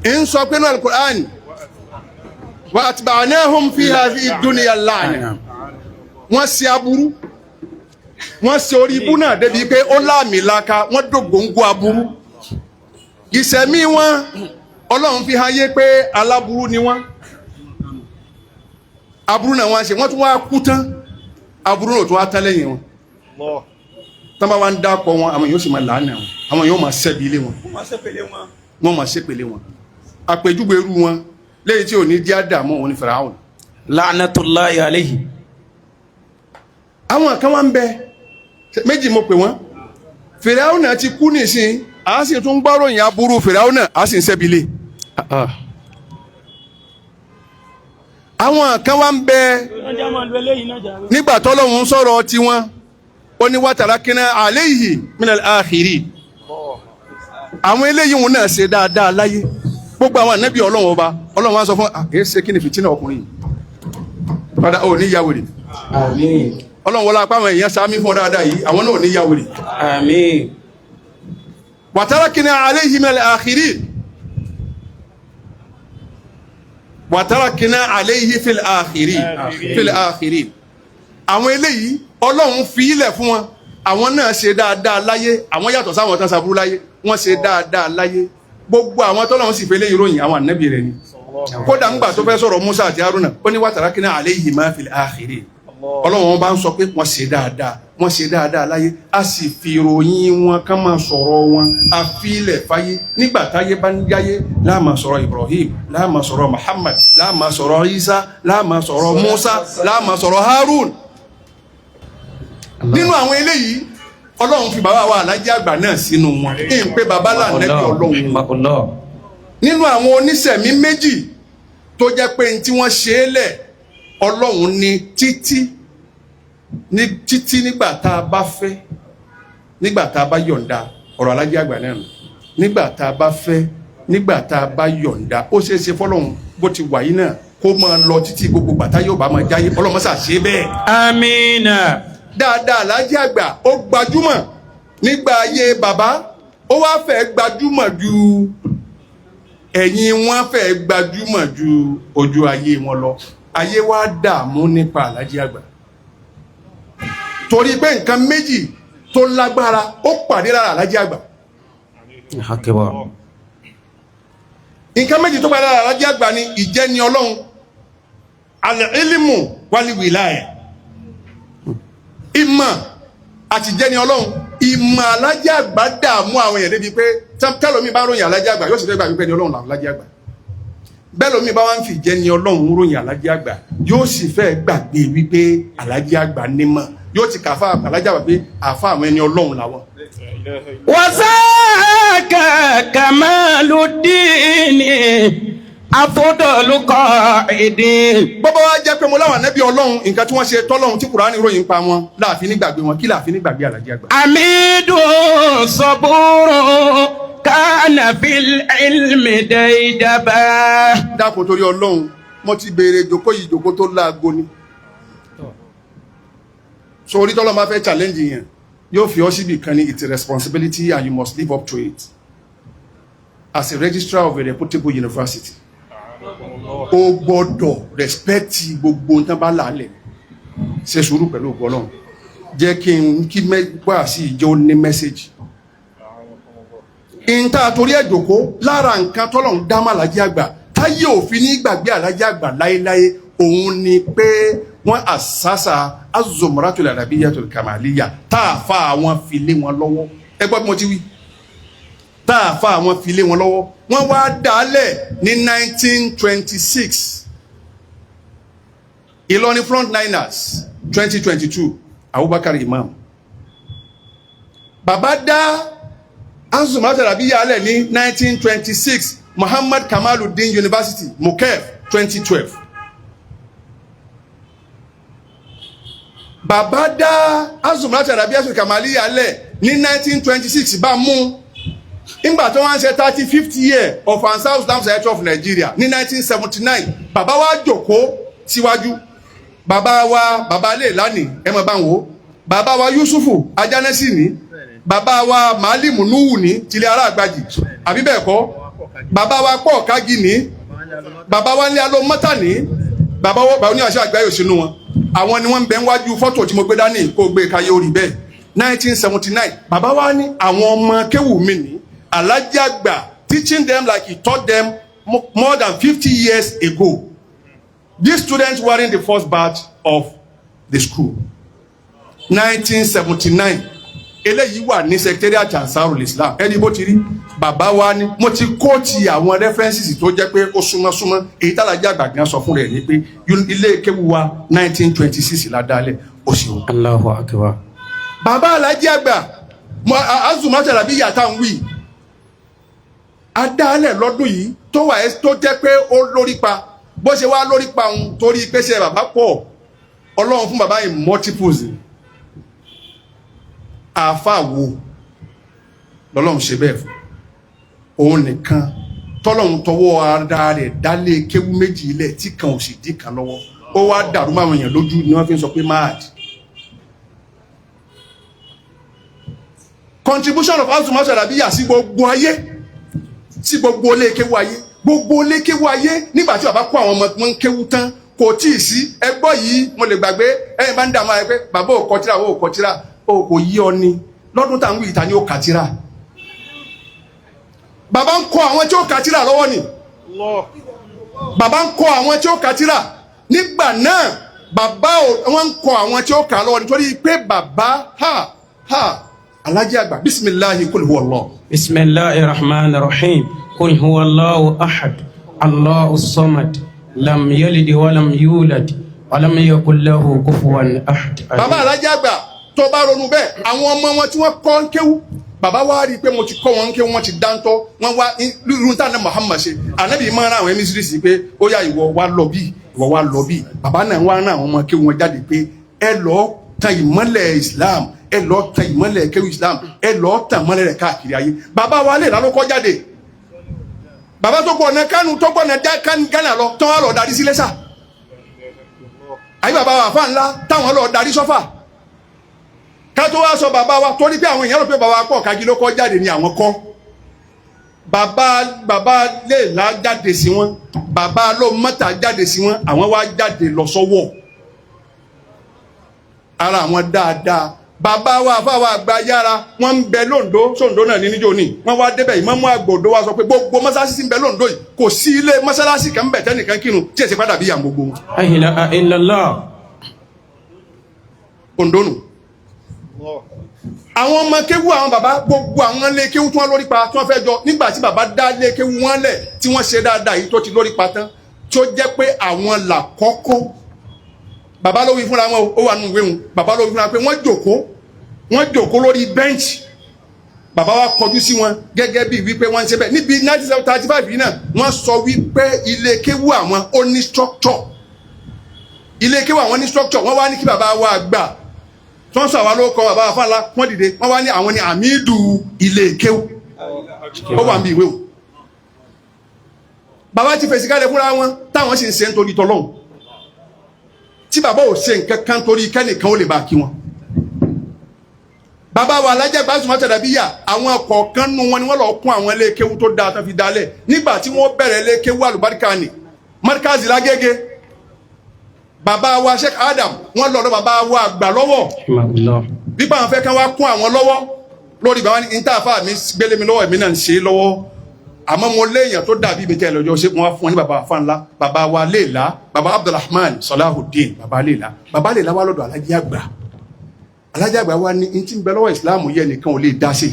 إن سوكنا القرآن وأتبعناهم في هذه الدنيا اللعنة وسيابرو wọ́n ṣe orí ibú náà débi pé ó láàmì laka wọ́n dògbòǹgbò aburú ìṣẹ̀mí wọn ọlọ́run fi hàn yé pé aláburú ni wọ́n aburú náà wọ́n ṣe wọ́n tún wá kú tán aburú náà tún wá tán lẹ́yìn wọn tán bá wá ń dápọ̀ wọn àwọn yóò sì máa làánà wọn àwọn yóò máa ṣẹ́bi ilé wọn wọ́n máa ṣépele wọn àpèjúwe irú wọn lẹ́yìn tí ò ní díá dààmú òun ní Fáráò la'natullahi alayhi. àwọn kan wá ń bẹ méjì mo pè wọ́n Fáráò náà ti kú nísìn a sì tún gbọ́ròyìn aburú Fìráúnà a sì ń sẹ́bílẹ̀. àwọn kan wá ń bẹ nígbà tọ́lọ́hun sọ̀rọ̀ tiwọn ó ní watarakina alayhi minal akhirin. àwọn eléyìí wọn náà ṣe dáadáa láyé gbogbo àwọn ànábì Ọlọ́run ọba Ọlọ́run wá sọ fún ṣe kí ni fìtínà ọkùnrin yìí padà ò ní yàwèrè. Àmín. Ọlọ́run wọlé apá àwọn èèyàn sáámi fún dáadáa yìí àwọn náà ò ní yàwèrè. Àmín. watarakina alayhi minal akhirin. watarakina alayhi fil akhirin. àwọn eléyìí Ọlọ́run fi ilẹ̀ fún wọn àwọn náà ṣe dáadáa láyé àwọn yàtọ̀ sáwọn tán saburú láyé wọ́n ṣe dáadáa láyé gbogbo àwọn tọ́lọ́run sì fẹ́ lé ìròyìn àwọn ànábì rẹ̀ ni kódà ńgbà tó fẹ́ sọ̀rọ̀ Musa àti Haruna ó ní watarakina alayhima fil akhirin. Ọlọ́run wọn bá ń sọ pé wọ́n ṣe dáadáa láyé a sì fi ìròyìn wọn ká máa sọ̀rọ̀ wọn a fi ilẹ̀ fáyé nígbà táyé bá ń yáyé la máa sọ̀rọ̀ Ibrahim la máa sọ̀rọ̀ Muhammad la máa sọ̀rọ̀ Isa la máa sọ̀rọ̀ Musa la máa sọ̀rọ̀ Harun. nínú àwọn eléyìí Ọlọ́run fi bàbá wa Alhaji Àgbà náà sínú wọn kí n pé bàbá lànàbí Ọlọ́run. nínú àwọn oníṣẹ̀mí méjì tó jẹ́ pé tí wọ́n ṣe é lẹ̀ Ọlọ́run ní títí nígbà tá a bá fẹ́ nígbà tá a bá yọ̀ǹda ọ̀rọ̀ Alhaji Àgbà náà nígbà tá a bá fẹ́ nígbà tá a bá yọ̀ǹda ó ṣeé ṣe fọ́lọ́run bó ti wà yìí náà kó máa lọ títí gbogbo bàtà yóò bá máa jáyé Ọlọ́run ṣá ṣe bẹ́ẹ̀. Àmín. dáadáa Alhaji Àgbà ó gbajúmọ̀ nígbà ayé bàbá ó wá fẹ́ gbajúmọ̀ ju ẹ̀yìn wọn fẹ́ gbajúmọ̀ ju ojú ayé wọn lọ ayé wa dààmú nípa Alhaji Àgbà torí pé nǹkan méjì tó lágbára ó pàdé lára Alhaji Àgbà. nǹkan méjì tó pàdé lára Alhaji Àgbà ni ìjẹni Ọlọ́run al-ilmu wal-wilaya ìmọ̀ àti ìjẹni Ọlọ́run ìmọ̀ Alhaji Àgbà dààmú àwọn èèyàn débi pé tẹ́lómi bá ròyìn Alhaji Àgbà yóò sì fẹ́ gbà wípé ní Ọlọ́run làwọn Alhaji Àgbà bẹ́ẹ̀ lómi bá wá ń fi ìjẹni Ọlọ́run ròyìn Alhaji Àgbà yóò sì fẹ́ gbàgbé wípé Alhaji Àgbà nímọ̀ yóò ti kàfà Alhaji Àgbà pé àfa àwọn ẹni Ọlọ́run làwọn. wazaka kamaluddini afdalu qaidi. bọ́bá wa jẹ́ pé mo láwọn ànábì Ọlọ́run nǹkan tí wọ́n ṣe tọ́lọ́run tí Kùránì ròyìn pa wọn láàfin nígbàgbé wọn kí láàfin nígbàgbé Alhaji Àgbà. amidu saburu kana fil ilmi daidaba. dákun torí Ọlọ́run mo ti béèrè ìjókòó yìí ìjókòó tó láago ni. so orí tọ́lọ́ máa fẹ́ challenge yẹn yóò fi ọ́ síbi kan ní it's a responsibility and you must live up to it as a registrar of a reputable university. o gbọ́dọ̀ respect gbogbo nǹkan bá lálẹ́ ṣe sùúrù pẹ̀lú ògbọ́ Ọlọ́run jẹ́ kí mẹ́gbà sí ìjọ ní mẹ́sẹ̀gì. ìta torí ẹ̀jọ̀kó lára nǹkan tọ́lọ́run dá mọ́ Alhaji Àgbà táyé òfin ní gbàgbé Alhaji Àgbà láéláé òun ni pé wọ́n àsásà az-Zumratul Arabiyyatul Kamaliyya táàfà àwọn fi lé wọn lọ́wọ́ ẹgbọ́n bí mo ti wí táàfà àwọn fi lé wọn lọ́wọ́ wọ́n wá dálẹ̀ ní 1926 Ìlọrin frontliners 2022 Abubakar Imam bàbá dá az-Zumratul Arabiyya lẹ̀ ní 1926 Muhammad Kamaluddin University Mukef 2012 bàbá dá az-Zumratul Arabiyyatul Kamaliyya lẹ̀ ní 1926 bá mú nígbà tó wọ́n ṣe 35th year of Ansar Islam Society of Nigeria ní 1979 bàbá wa jókòó síwájú bàbá lè lánìí ẹ mọ̀ bá ń wò bàbá wa Yusufu Ajánẹ́sì ní bàbá wa Màálìmù Núhù ní tilẹ̀ ará àgbàjì àbí bẹ́ẹ̀ kọ́ bàbá wa pọ̀ kági ní bàbá wa ní alómọ́tà ní bàbá ní àṣà àgbáyé òsínú wọn àwọn ni wọ́n ń bẹ níwájú fọ́tò tí mo gbé dání kó gbé káyé orí bẹ́ẹ̀ 1979 bàbá wa ní àwọn ọmọ kéwù mi ní Alhaji Àgbà teaching them like he taught them more than 50 years ago. These students were in the first batch of the school. 1979 eléyìí wà ní secretariat Ansarul Islam ẹni bó ti rí bàbá wa ni mo ti kóòtì àwọn references tó jẹ́ pé ó súnmọ́ èyí tí Alhaji Àgbà gan sọ fún rẹ̀ ni pé ilé kéwù wa 1926 la dálẹ̀ ó sì wọ́n. Allahu Akbar. bàbá Alhaji Àgbà az-Zumratul Arabiyya tá ń wí adálẹ̀ lọ́dún yìí tó wà ẹ́ tó jẹ́ pé ó lórí pa bó ṣe wá lórí pa òun torí pé ṣe bàbá pọ̀ ọlọ́run fún bàbá yìí multiples àáfàá wo lọ́lọ́run ṣe bẹ́ẹ̀ fún òun nìkan tọ́lọ́run tọwọ́ ara rẹ̀ dálé kéwú méjì ilẹ̀ tí kan ò sì dí kan lọ́wọ́ ó wá dàrú máwọn èèyàn lójú ni wọ́n fi ń sọ pé mad. Contribution of Al Sunnah Arabiya sí gbogbo ayé sí gbogbo ilé kéwú ayé gbogbo ilé kéwú ayé nígbà tí bàbá kó àwọn ọmọ wọn kéwú tán kò tí ì sí ẹgbọ́ yìí mo lè gbàgbé ẹ̀yin bá ń dààmú ayé pé bàbá ò kọ tírà ò kọ tírà ò kò yí ọ ni lọ́dún tá à ń wí ìta ni ó kà tírà bàbá ń kọ àwọn tí ó kà tírà lọ́wọ́ ni bàbá ń kọ àwọn tí ó kà tírà nígbà náà bàbá wọn ń kọ àwọn tí ó kà lọ́wọ́ nítorí pé bàbá Alhaji Àgbà bisimilahi kul huwa Allah. Bismillahi rahmani rahim. Kul huwa Allahu ahad. Allahu samad. Lam yalid walam yulad. Walam yakul lahu kufuwan ahad. Bàbá Alhaji Àgbà tó bá ronú bẹ́ẹ̀ àwọn ọmọ wọn tí wọ́n kọ́ ń kéwú bàbá wa rí i pé mo ti kọ́ wọn ń kéwú wọn ti dáńtọ́ wọn wá irun tá ní Muhammad ṣe ànábì máa ń ra àwọn emisiri sí pé ó yá ìwọ wá lọ bí ìwọ wá lọ bí bàbá náà wá rán àwọn ọmọ kéwú wọn jáde pé ẹ lọ tan ìmọ́lẹ̀ Islam ẹ lọ tan ìmọ́lẹ̀ kéwú Islam ẹ lọ tan ìmọ́lẹ̀ rẹ̀ káàkiri ayé bàbá wa lè lálọ́kọ́ jáde bàbá tó gbọ́ ọ̀nà kánú tó gbọ́ ọ̀nà Gánà lọ tán wá lọ darí sí Iléṣà àyè bàbá wa àfa ńlá táwọn lọ darí sọ́fà ká tó wá sọ bàbá wa torí pé àwọn èèyàn rò pé bàbá pọ̀ kájí ló kọ́ jáde ní àwọn kọ́ bàbá lè lá jáde sí wọn bàbá ló mọ́ta jáde sí wọn àwọn wá jáde lọ sọ́wọ́ ara àwọn dáadáa bàbá wa àfáwà àgbà yára wọn ń bẹ lóńdó sóńdó náà ní níjó ní wọn wá débẹ̀ ìmáàmù àgbòdo wa sọ pé gbogbo mọ́sálásí ń bẹ lóńdó yìí kò sí ilé mọ́sálásí kan bẹ̀ tẹ́nìkan kírun tí èsì padà bí yà gbogbo wọn. Ahila illallah. Ondonu àwọn ọmọ kéwú àwọn bàbá gbogbo àwọn ilé kéwú tí wọ́n lórí pa tí wọ́n fẹ́ jọ nígbà tí bàbá dá ilé kéwú wọn lẹ̀ tí wọ́n ṣe dáadáa yìí tó ti lórí pa tán tí ó jẹ́ pé àwọn là kọ́kọ́ bàbá ló wí fúnra wọn ó wà nù ìwé wọn bàbá ló wí fúnra pé wọ́n jòkó lórí bẹ́ǹchì bàbá wa kọjú sí wọn gẹ́gẹ́ bí wípé wọ́n ń ṣe bẹ́ẹ̀ níbi 1935 yìí náà wọ́n sọ wípé ilé kéwú àwọn ó ní structure ilé kéwú àwọn ní structure wọ́n wá ní kí bàbá wa gbà tí wọ́n sọ àwọn ló kọ bàbá wa fáńlá wọ́n dìde wọ́n wá ní àwọn ní àmìdù ilé kéwú ó wà níbi ìwé wọn bàbá ti fèsì kalẹ̀ fúnra wọn táwọn sì ń ṣe nítorí tọlọ́hun tí bàbá ò ṣe nǹkan kan torí kẹ́nìkan ó lè bá kí wọn bàbá wa Alhaji Àgbà Sunnah Arabiya àwọn kọ̀ọ̀kan nù wọn ni wọ́n lọ kún àwọn ilé kéwú tó dáa tó fi dálẹ̀ nígbà tí wọ́n bẹ̀rẹ̀ ilé kéwú àlùbáríkà ní Markazi Lágége bàbá wa Sheikh Adam wọ́n lọ́dọ̀ bàbá wa àgbà lọ́wọ́ bí báwọn fẹ́ kán wá kún àwọn lọ́wọ́ lórí bàbá ní ìntàfà mi gbélé mi lọ́wọ́ èmi náà ń ṣe lọ́wọ́ àmọ́ mo léèyàn tó dàbí mi tẹ́ lọ́jọ́ ṣe wọ́n fún wọn ní bàbá fáńlá bàbá wa Léèlá bàbá Abdulrahman Salahuddin bàbá Léèlá wà lọ́dọ̀ Alhaji Àgbà Alhaji Àgbà wa ní tí ń bẹ lọ́wọ́ ìsìláàmù yẹ nìkan ò lè dá sí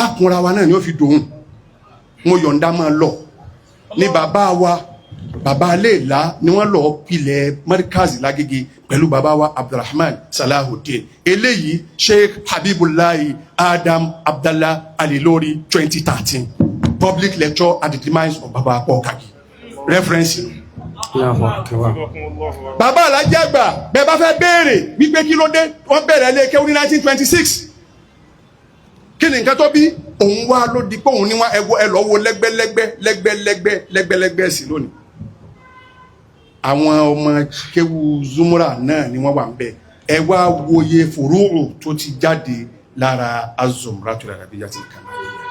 àkúnra wa náà ni ó fi dòun mo yọ̀ǹda máa lọ ní bàbá Léèlá ni wọ́n lọ pilẹ̀ Markazi Lágége pẹ̀lú bàbá wa Abdulrahman Salahuddin eléyìí Sheikh Habibullahi Adam Abdallah Alilori 2013 public lecture at the demise of Baba Akpokagi reference. Bàbá Alhaji Àgbà bẹ́ẹ̀ bá fẹ́ béèrè wípé kí ló dé wọ́n bẹ̀rẹ̀ ilé kéwú ní 1926 kí ni nǹkan tó bí òun wá ló di pé òun ní wọn ẹ lọ wo lẹ́gbẹ́lẹ́gbẹ́ sí lónìí àwọn ọmọ kéwú Zumura náà ni wọ́n wà ń bẹ̀ ẹ wá wòye fòrúurù tó ti jáde lára Az-Zumratul Arabiyyatil Kamaliyya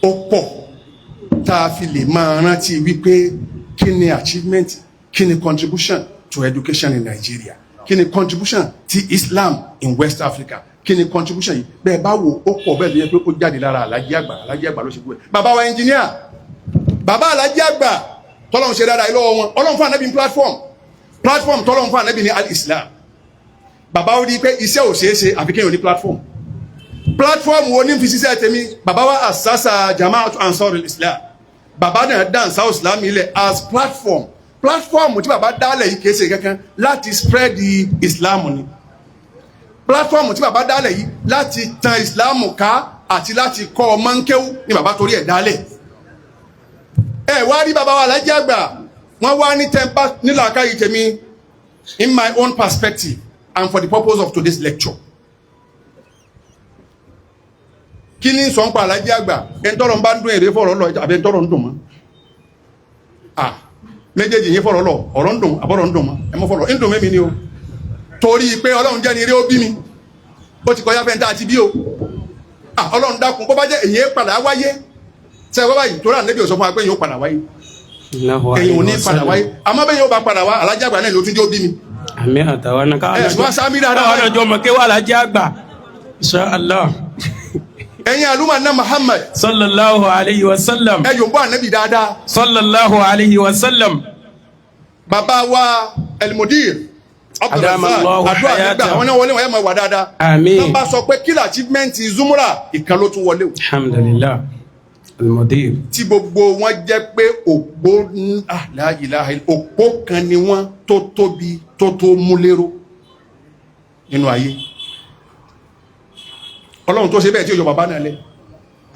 ó pọ̀ tá a fi lè máa rántí wípé kí ni achievement kí ni contribution to education in Nigeria kí ni contribution ti Islam in West Africa kí ni contribution yìí bẹ́ẹ̀ bá wo ó pọ̀ bẹ́ẹ̀ tó yẹ pé ó jáde lára Alhaji Àgbà ló ṣe gbé bàbá wa engineer bàbá Alhaji Àgbà tọ́lọ́run ṣe dáadáa ilé wọn ọlọ́run fún ànábì platform tọ́lọ́run fún ànábì ní al-Islam bàbá ó rí pé iṣẹ́ ò ṣeé ṣe àfi kéèyàn ní platform wo ní fi ṣiṣẹ́ tèmi bàbá wa asasa Jama'atu Ansarul Islam bàbá náà dáǹsá Islam ilẹ̀ as platform tí bàbá dálẹ̀ yìí kìí ṣe kankan láti spread the Islam ni platform tí bàbá dálẹ̀ yìí láti tan Islam ká àti láti kọ́ ọmọ ń kéwú ni bàbá torí ẹ̀ dálẹ̀. Ẹ wá rí bàbá wa Alhaji àgbà wọ́n wá ní tẹ́ńpá nílàáká yìí tèmi in my own perspective and for the purpose of today's lecture. Kí ni sọ ń pa Alhaji àgbà ẹ̀ ń tọrọ ń bá ń dún èrè fọ̀rọ̀ lọ àbí ẹ̀ ń tọrọ ń dùn mọ́. Méjèèjì yín fọ̀rọ̀ lọ ọ̀rọ̀ ń dùn àbọ̀rọ̀ ń dùn mọ́ ẹ mọ́ fọ̀rọ̀ ń dùn mẹ́mi ni o torí pé Ọlọ́run jẹ́ ni eré ó bí mi ó ti kọjá fẹ́ntà àti bí o Ọlọ́run dákun bó bá jẹ́ èyí padà wáyé ṣe wá báyìí tó rà níbi òsọ fún wa pé èyí ó padà wáyé èyí ò ní padà wáyé àmọ́ bẹ́ẹ̀ yóò bá padà wá Alhaji àgbà náà ló tún jẹ́ ó bí mi. àmì àtàwọn náà káwọn ọjọ́ mọ̀ kí wà Alhaji àgbà insha Allah. ẹ̀yin àlùmọ̀ náà Muhammad sallallahu alayhi wa sallam. ẹ yòó bọ́ ànábì dáadáa. sallallahu alayhi wa sallam. bàbá wa elmudir adamallahu hayata àwọn náà wọlé wọn yẹ máa wà dáadáa. àmín. wọ́n bá sọ pé kílà achievement Zumura ìkan ló tún wọlé o. alhamdulillah elmudir. tí gbogbo wọn jẹ́ pé òpó la ilaha illa òpó kan ni wọ́n tó tóbi tó múlẹ́rọ nínú ayé. Ọlọ́run tó ṣe bẹ́ẹ̀ tí ó yọ bàbá náà lẹ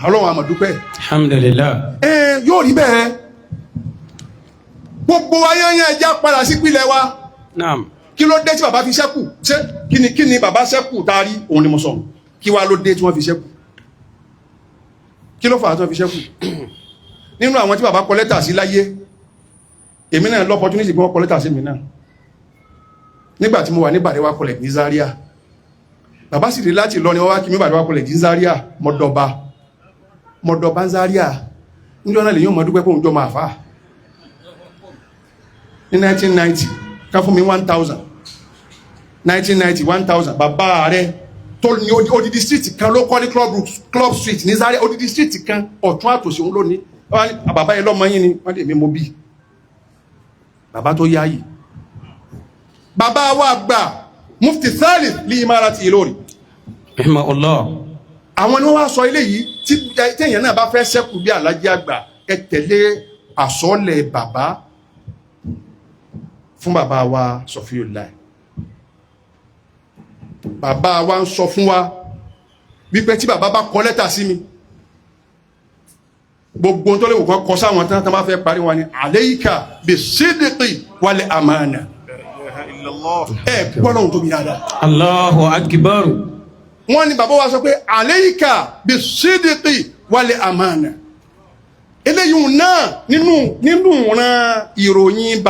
Ọlọ́run àmọ̀dúpẹ́. alhamdulillah. Yóò rí bẹ́ẹ̀ gbogbo ayẹyẹ ẹja padà sí pìlẹ̀ wa. naam. Kí ló dé tí bàbá fi ṣẹ́kù ṣé kí ni bàbá ṣẹ́kù tá a rí òun ni mo sọ kí wá ló dé tí wọ́n fi ṣẹ́kù kí ló fà á tí wọ́n fi ṣẹ́kù. Nínú àwọn tí bàbá kọ lẹ́tà sí láyé èmi náà lọ́pọ̀túnìtì bí wọ́n kọ lẹ́tà sí mi náà nígbà tí mo wà ní Bàrẹ́wà College ní Zaria. Bàbá sì rí láti lọ ní ọwá kí mi Bàrẹ́wà College ní Zaria mọ̀dọ̀bá Zaria níjọ́ náà lè yíò mọ̀ dúpẹ́ fún òjò máa fà ní 1990 ká fún mi 1000 1990 1000 bàbá rẹ̀ tó ní odidi street kan ló kọ́ ní Club Street ní Zaria odidi street kan ọ̀tún àtòsí òun lónìí bàbá yẹn lọ́mọ yín ni wọ́n lè mi mo bí bàbá tó yáyì bàbá wa gbà Mufti Thalith li Imarati Ìlọrin. rahimahullah. Àwọn ni wọ́n wá sọ ilé yìí tí èèyàn náà bá fẹ́ ṣẹ́kù bí Alhaji àgbà ẹ tẹ̀lé àsọ́lẹ̀ bàbá fún bàbá wa Sọfíùláì. Bàbá wa ń sọ fún wa wípé tí bàbá bá kọ lẹ́tà sí mi gbogbo tó lè wò kọ́ sáwọn tán tán bá fẹ́ parí wa ni alayka bis-sidqi wal-amana. Ẹ gbọ́dọ̀ tó bí dáadáa. Allahu akbar. Wọ́n ní bàbá wa sọ pé alayka bis-sidqi wal-amana. Eléyìí náà nínú ìran ìròyìn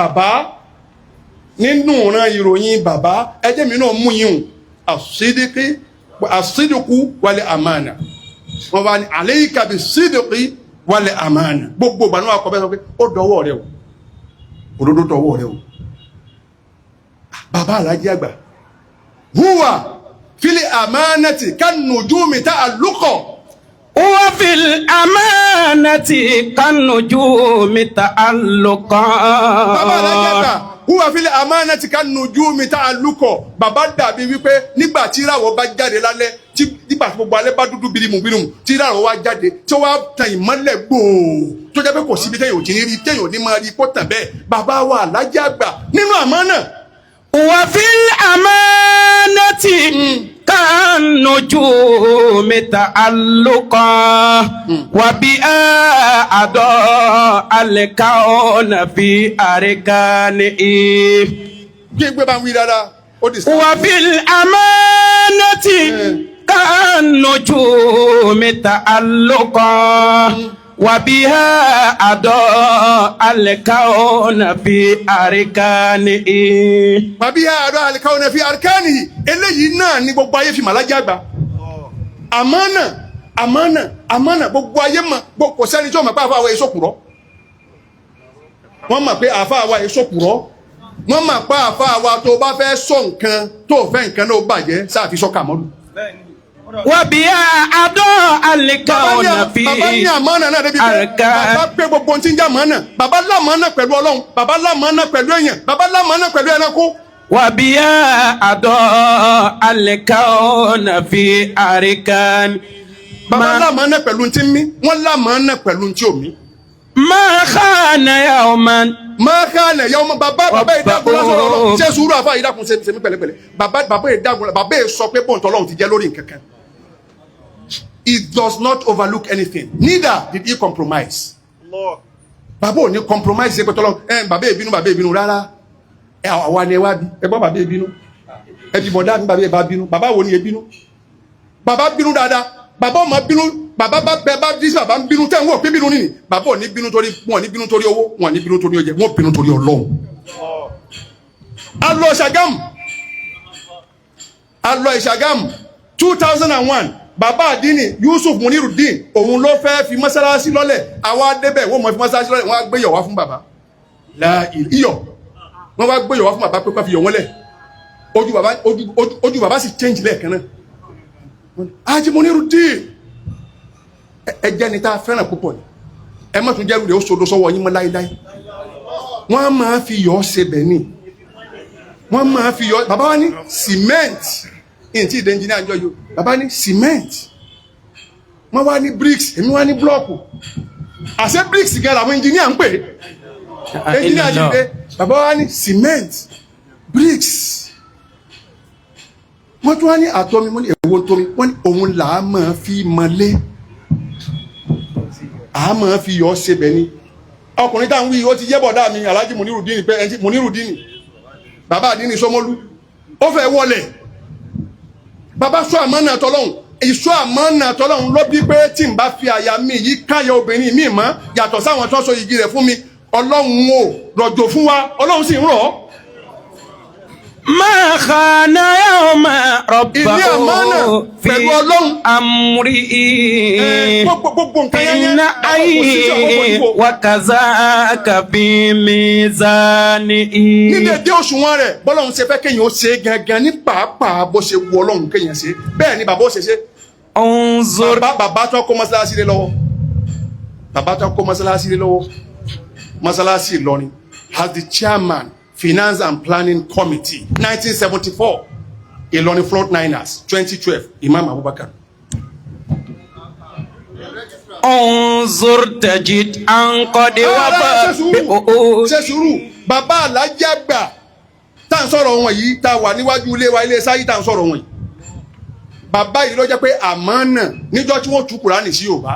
bàbá ẹjẹ́ mi náà mú yín as-sidqu wal-amana. Wọ́n wá ní alayka bis-sidqi wal-amana. Gbogbo ìgbà náà kọ́ bẹ́ẹ̀ sọ pé ó dọwọ́ rẹ o òdodo dọwọ́ rẹ o. Bàbá Alhaji àgbà huwa fil amanati kan nujumi ta'alluqa. Huwa fil amanati kan nujumi ta'alluqa. Bàbá Alhaji àgbà huwa fil amanati kan nujumi ta'alluqa. Bàbá dàbí wípé nígbà tí ìràwọ̀ bá jáde lálẹ́ tí nígbà tí gbogbo alẹ́ bá dúdú birimu tí ìràwọ̀ wá jáde tí wọ́n tan ìmọ́lẹ̀ gbòò tó jẹ́ pé kò síbi téèyàn ò ti ní rí téèyàn ò ní máa rí kó tàn bẹ́ẹ̀. Bàbá wa Alhaji àgbà nínú àmánà. وفي الأمانة كالنجوم تعلقا وبها أضاء الكون في أركانه. وفي الأمانة كالنجوم تعلقا وبها أضاء الكون في أركانه. وبها أضاء الكون في أركانه. Eléyìí náà ni gbogbo ayé fi Alhaji àgbà. Àmánà gbogbo ayé mọ̀ kò sẹ́ni tí ó mọ̀ pé àfáà wa èso kùrọ́. Wọ́n mọ̀ pé àfáà wa èso kùrọ́. Wọ́n mọ̀ pé àfáà wa tó bá fẹ́ sọ nǹkan tó fẹ́ nǹkan náà bàjẹ́ sáà fi sọ Kàmọ́lù. وبها أضاء الكون في أركانه. Bàbá pé gbogbo tí ń jẹ́ àmánà. Bàbá lámánà pẹ̀lú Ọlọ́run. Bàbá lámánà pẹ̀lú èèyàn. Bàbá lámánà pẹ̀lú ẹranko. وبها أضاء الكون في أركانه. Bàbá lámánà pẹ̀lú tí ń mí. Wọ́n lámánà pẹ̀lú tí ò mí. ما خان يوما. Máa ká nà yà ọmọ bàbá ìdágun lásán lọ́wọ́ ṣé sùúrù àfa ìdágun ṣe mí pẹ̀lẹ́pẹ̀lẹ́ bàbá ìdágun bàbá yìí sọ pé bọ́ǹtọ́ Ọlọ́run ti jẹ́ lórí nǹkan kan he does not overlook anything, neither did he compromise. Bàbá ò ní compromise ṣe pé tọ́lọ́ bàbá ìbínú rárá àwa ni ẹ wá bí ẹ gbọ́ bàbá ìbínú ẹ bí bọ̀dá mi bàbá ìbá bínú bàbá wo ni ìbínú bàbá bínú dáadáa bàbá ò máa bínú bàbá bá bẹ bá dísí bàbá ń bínú tẹ́ ń wò pé bínú nìyí bàbá ò ní bínú torí wọn ní bínú torí owó wọn ní bínú torí ọjẹ wọn bínú torí Ọlọ́run. A lọ Ṣàgámù 2001 bàbá àdínì Yusuf Munirudeen òun ló fẹ́ fi mọ́sálásí lọ́lẹ̀ àwa débẹ̀ wọ́n mọ̀ fi mọ́sálásí lọ́lẹ̀ wọ́n á gbé yọ̀ wá fún bàbá iyọ̀ wọ́n wá gbé yọ̀ wá fún bàbá pé ká fi yọ̀ wọ́n lẹ̀ ojú bàbá sì change lẹ́ẹ̀kan náà Haji Munirudeen ẹjẹ́ ni tá a fẹ́ràn púpọ̀ ni ẹ má tún jẹ́rù rẹ̀ ó sodo sọ́wọ́ yín mọ́ láíláí wọ́n máa fi yọ̀ ṣe bẹ̀ ni wọ́n máa fi yọ̀ bàbá wa ní cement ìntì ìdè engineer àjọ yìí bàbá ní cement wọ́n wá ní bricks èmi wá ní blọ́ọ̀kù àṣẹ bricks gan làwọn engineer ń pè engineer yìí dé bàbá wa ní cement bricks wọ́n tún wá ní àtọ́mi wọ́n ní èwo tómi wọ́n ní òun là á máa fi mọ́lé a máa fi yọ ṣe bẹ̀ ni ọkùnrin tá à ń wí ó ti yé bọ̀dá mi Alhaji Munirudeen pé ẹni Munirudeen bàbá àdínní Sọmọlú ó fẹ́ wọlé bàbá sọ àmánà tọlọ́hún ìsọ àmánà tọlọ́hún ló bí pé tí n bá fi àyà mi yìí káyà obìnrin mi mọ́ yàtọ̀ sáwọn tó so igi rẹ̀ fún mi Ọlọ́run ò rọ̀jò fún wa Ọlọ́run sì ń rọ̀ ọ́. ما خان يوم ربه في أمره إن أيه وكذاك بميزانه. ní dédé òṣùwọ̀n rẹ̀ bọ́lọ́run ṣe fẹ́ kéèyàn ó ṣe gangan ní pàápàá bó ṣe wù Ọlọ́run kéèyàn ṣe bẹ́ẹ̀ ni bàbá ó ṣe ṣe. انظر bàbá tó kó mọ́sálásí lé lọ́wọ́ bàbá tó kó mọ́sálásí lé lọ́wọ́ mọ́sálásí Ìlọrin as the chairman Finance and Planning Committee 1974 Ìlọrin Frontliners 2012 Imam Abubakar. انظر تجد أن قد وفى ṣe sùúrù bàbá Alhaji àgbà tá à ń sọ̀rọ̀ wọn yìí tá a wà níwájú ilé wa ilé sáyé tá à ń sọ̀rọ̀ wọn yìí bàbá yìí ló jẹ́ pé àmánà níjọ́ tí wọ́n tú Kùránì sí Yorùbá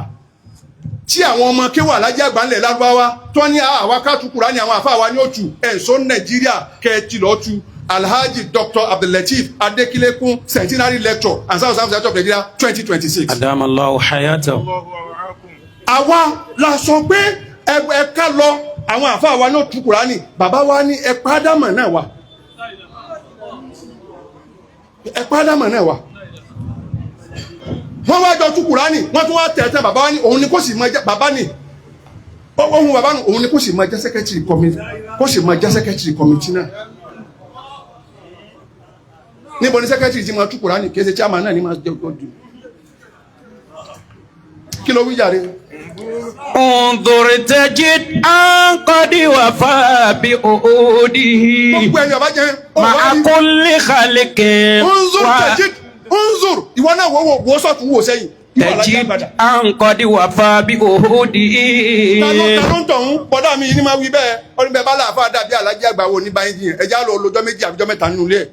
tí àwọn ọmọ kéwà Alhaji àgbà ńlẹ̀ Lárúbáwá tó ní àwa ká tú Kùránì àwọn àfáà wa ní òtù ẹ̀sọ́ Nàìjíríà kẹ́ẹ̀tì lọ́ọ́ tu Alhaji Dr. Abdulateef Adekilekun Centenary Lecture and South Africa of Nigeria 2026. أدام الله حياته. àwa la sọ pé ẹ ká lọ àwọn àfáà wa ní òtù Kùránì bàbá wa ní ẹ pàdámọ̀ náà wà ẹ pàdámọ̀ náà wà wọ́n wá jọ tú Kùránì wọ́n tún wá tẹ̀ẹ̀tẹ̀ bàbá wa ní òun ni kó sì máa jẹ́ bàbá ní ohun bàbá ní òun ni kó sì máa jẹ́ secretary committee kó sì máa jẹ́ secretary committee náà níbo ni secretary ti máa tú Kùránì kí ẹ ṣe chairman náà ní máa jẹ́ ọdún kí ló wí jàre. انظر تجد أن قد وفى بعهده gbogbo ẹni ọba jẹ مع كل خلق unzur ìwọ náà wo sọ́tún wò sẹ́yìn تجد أن قد وفى بعهده. ta ló ń tọ̀hún bọ́dá mi ní máa wí bẹ́ẹ̀ ọdún bẹ́ẹ̀ bá láàfáà dàbí Alhaji àgbà wo ní báyìí jiyàn ẹja lọ lọ́jọ́ méjì àbíjọ́ mẹ́ta nínú ilé ẹ̀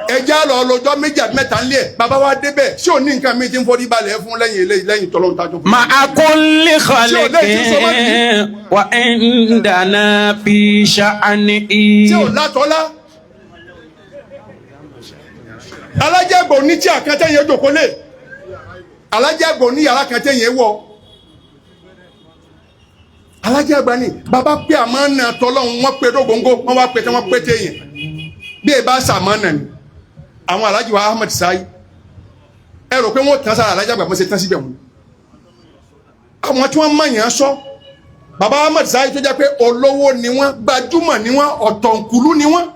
ẹja lọ lọ́jọ́ méjì àbí mẹ́ta nílé ẹ̀ bàbá wa débẹ̀ ṣé ò ní nǹkan mi ti ń forí balẹ̀ fún lẹ́yìn tọ́lọ́run tájọ́ fún. مع كل خلق وعندنا في شأنه. tí ò látọ́lá Alhaji àgbà ní tí àkàtẹ́ yẹn jòkó lé Alhaji àgbà ní yàrá kan tẹ́yìn wọ̀ Alhaji àgbà ní bàbá pé àmánà tọ́lọ́run wọ́n pé dógóńgó wọ́n wá pé tí wọ́n pé téèyàn bí ẹ bá sàmánà ni àwọn Alhaji wa Ahmed Sayi ẹ rò pé wọ́n tán sára Alhaji àgbà mọ́ ṣe tán síbẹ̀ wọn àwọn tí wọ́n mọ̀yàn sọ bàbá Ahmed Sayi tó jẹ́ pé olówó ni wọ́n gbajúmọ̀ ni wọ́n ọ̀tọ̀nkùlú ni wọ́n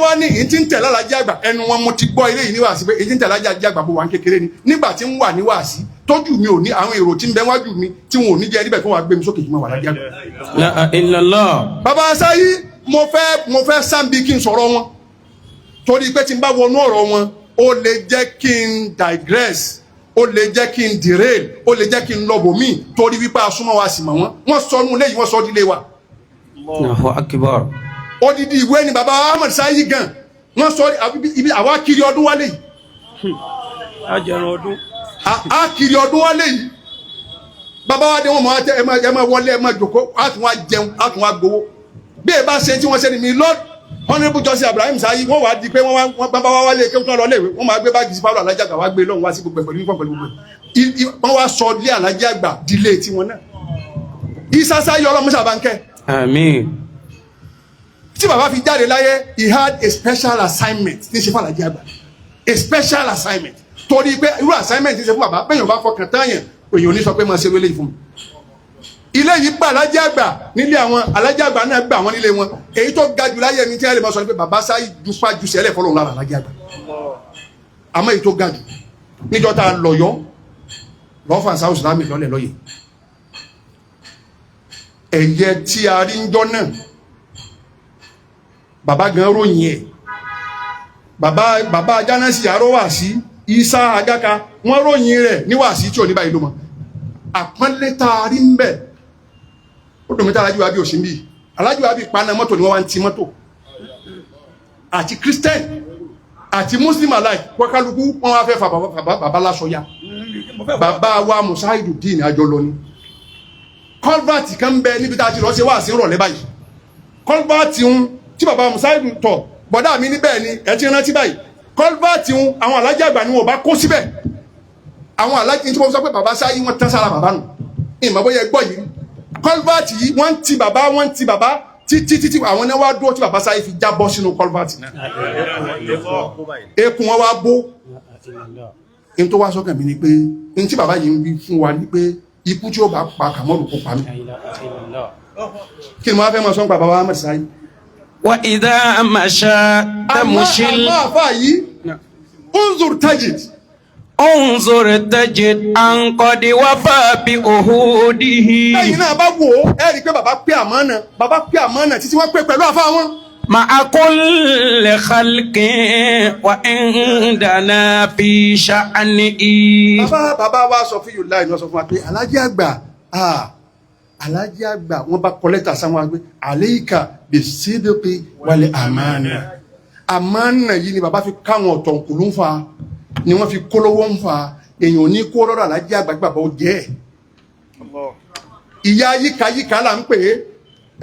wá ní ìyí tí ń tẹ̀lé Alhaji àgbà ẹnu wọn mo ti gbọ́ ilé yìí níwàásí pé ìyí tí ń tẹ̀lé Alhaji àgbà bó wà ń kékeré ni nígbà tí ń wà níwàásí tójú mi ò ní àwọn èrò tí ń bẹ wájú mi tí wọn ò ní jẹ́ níbẹ̀ kí wọ́n wá gbé mi sókè jùmọ̀ wà Alhaji àgbà. La illallah. bàbá Sayi mo fẹ́ sáǹbì kí n sọ̀rọ̀ wọn torí pé tí n bá wọnú ọ̀rọ̀ wọn ó lè jẹ́ kí n digress ó lè jẹ́ kí n derail ó lè jẹ́ kí n lọ bòmí torí wípé asúnmọ́ wa sì mọ̀ wọ́n sọ nù lẹ́yìn wọ́n sọ dílé wa. Allahu akbar. odidi ìwé ni bàbá Ahmed Sayi gan wọ́n sọ ibi àwa kiri ọdún wálé yìí. ajẹrun ọdún. a kiri ọdún wa lé yìí bàbá wa dé wọn máa tẹ ẹ máa wọlé ẹ máa jòkó a tún wá jẹun a tún wá gbowó bí ẹ bá ṣe tí wọ́n ṣe ni mi Lord Honourable Justice Ibrahim Sayi wọ́n wá di pé wọ́n bàbá wa wálé kéwọ́n tán lọ léèwé wọ́n máa gbé báàgì sí Pablo Alhaji Àgbà wá gbé lọ́hùn wá sí gbogbo pẹ̀lú nípa pẹ̀lú gbogbo wọ́n wá sọ ilé Alhaji Àgbà dílé tiwọn náà Isa Sayi ọlọ́mọṣà bá ń kẹ́. Àmín. Tí bàbá fi jáde láyé he had a special assignment ní ṣe fún Alhaji Àgbà a special assignment torí pé irú assignment ní ṣe fún bàbá bẹ́ẹ̀ yóò bá fọkàn tán yẹn èyàn ò ní sọ pé máa ṣe wọlé yìí fún mi. Ilé yìí gba Alhaji Àgbà nílé àwọn Alhaji Àgbà náà gbà wọ́n nílé wọn èyí tó ga jù láyé ẹni tí wọ́n lè máa sọ pé bàbá Sayi jufa ju sẹ́lẹ̀ fọlọ́run lára Alhaji Àgbà àmọ́ èyí tó ga jù níjọ́ tá a lọ̀yọ́ lọ́fà sáwùsì lámì lọ́lẹ̀ lọ́yẹ̀ ẹ̀yẹ tí a rí ń jọ náà bàbá gan ròyìn ẹ̀ bàbá Ajánásì Arówàsí Isa Agaka wọ́n ròyìn rẹ̀ níwàásí tí ò ní báyìí ló mọ̀ àpọ́nlé tá a rí ń bẹ̀ ó dùn mí tá Alhaji Wahabi ò sí bí Alhaji Wahabi paná mọ́tò ni wọ́n wá ń ti mọ́tò àti Christian àti Muslim alike wọ́kálukú wọ́n wá fẹ́ fa bàbá láṣọ ya bàbá wa Musaiduddin àjọ lọ ni kọlbàtì kan bẹ níbi tá a ti lọ ṣe wá sí rọ̀lẹ́ báyìí kọlbàtì ń tí bàbá Musaidu tọ̀ bọ̀dá mi níbẹ̀ ni ẹ ti rántí báyìí kọlbàtì ń àwọn Alhaji Àgbà ni wọn bá kó síbẹ̀ àwọn Alhaji tí wọ́n sọ pé bàbá Sayi wọ́n tán sára bàbá nù ìmọ̀ bóyá ẹgbọ́ yìí kọlbàtì yìí wọ́n ti bàbá títí àwọn náà wá dúró tí bàbá Sayi fi jábọ́ sínú kọlbàtì náà ekun wọn wá bó n tó wá sọ́kàn mi ni pé n tí bàbá yìí ń wí fún wa ni pé ikú tí ó bá pa Kàmọ́lù kó pa mí kí ni mo wá fẹ́ mọ̀ sọ́n pa bàbá Ahmed Sayi. Wa idha masha tamushil. àmọ́ àfà yìí unzur tajid. Unzur tajid an qad wafa bi uhudihi. lẹ́yìn náà bá wò ó ẹ rí i pé bàbá pé àmánà títí wọ́n pé pẹ̀lú àfà wọn. Ma'a kulli khalqin wa indana fi sha'nihi. bàbá wa sọ fún yòó láì ní wọ́n sọ fún wa pé Alhaji Àgbà Alhaji Àgbà wọ́n bá kọ lẹ́tà sáwọn àgbẹ̀ alayka bis-sidqi wal amana àmánà yìí ni bàbá fi káwọn ọ̀tọ̀nkùlú ń fa ni wọ́n fi kólówó ń fa èèyàn ní kó lọ́dọ̀ Alhaji Àgbà gbàgbọ́ ó jẹ́ ẹ̀ ìyá yíkayíka là ń pè é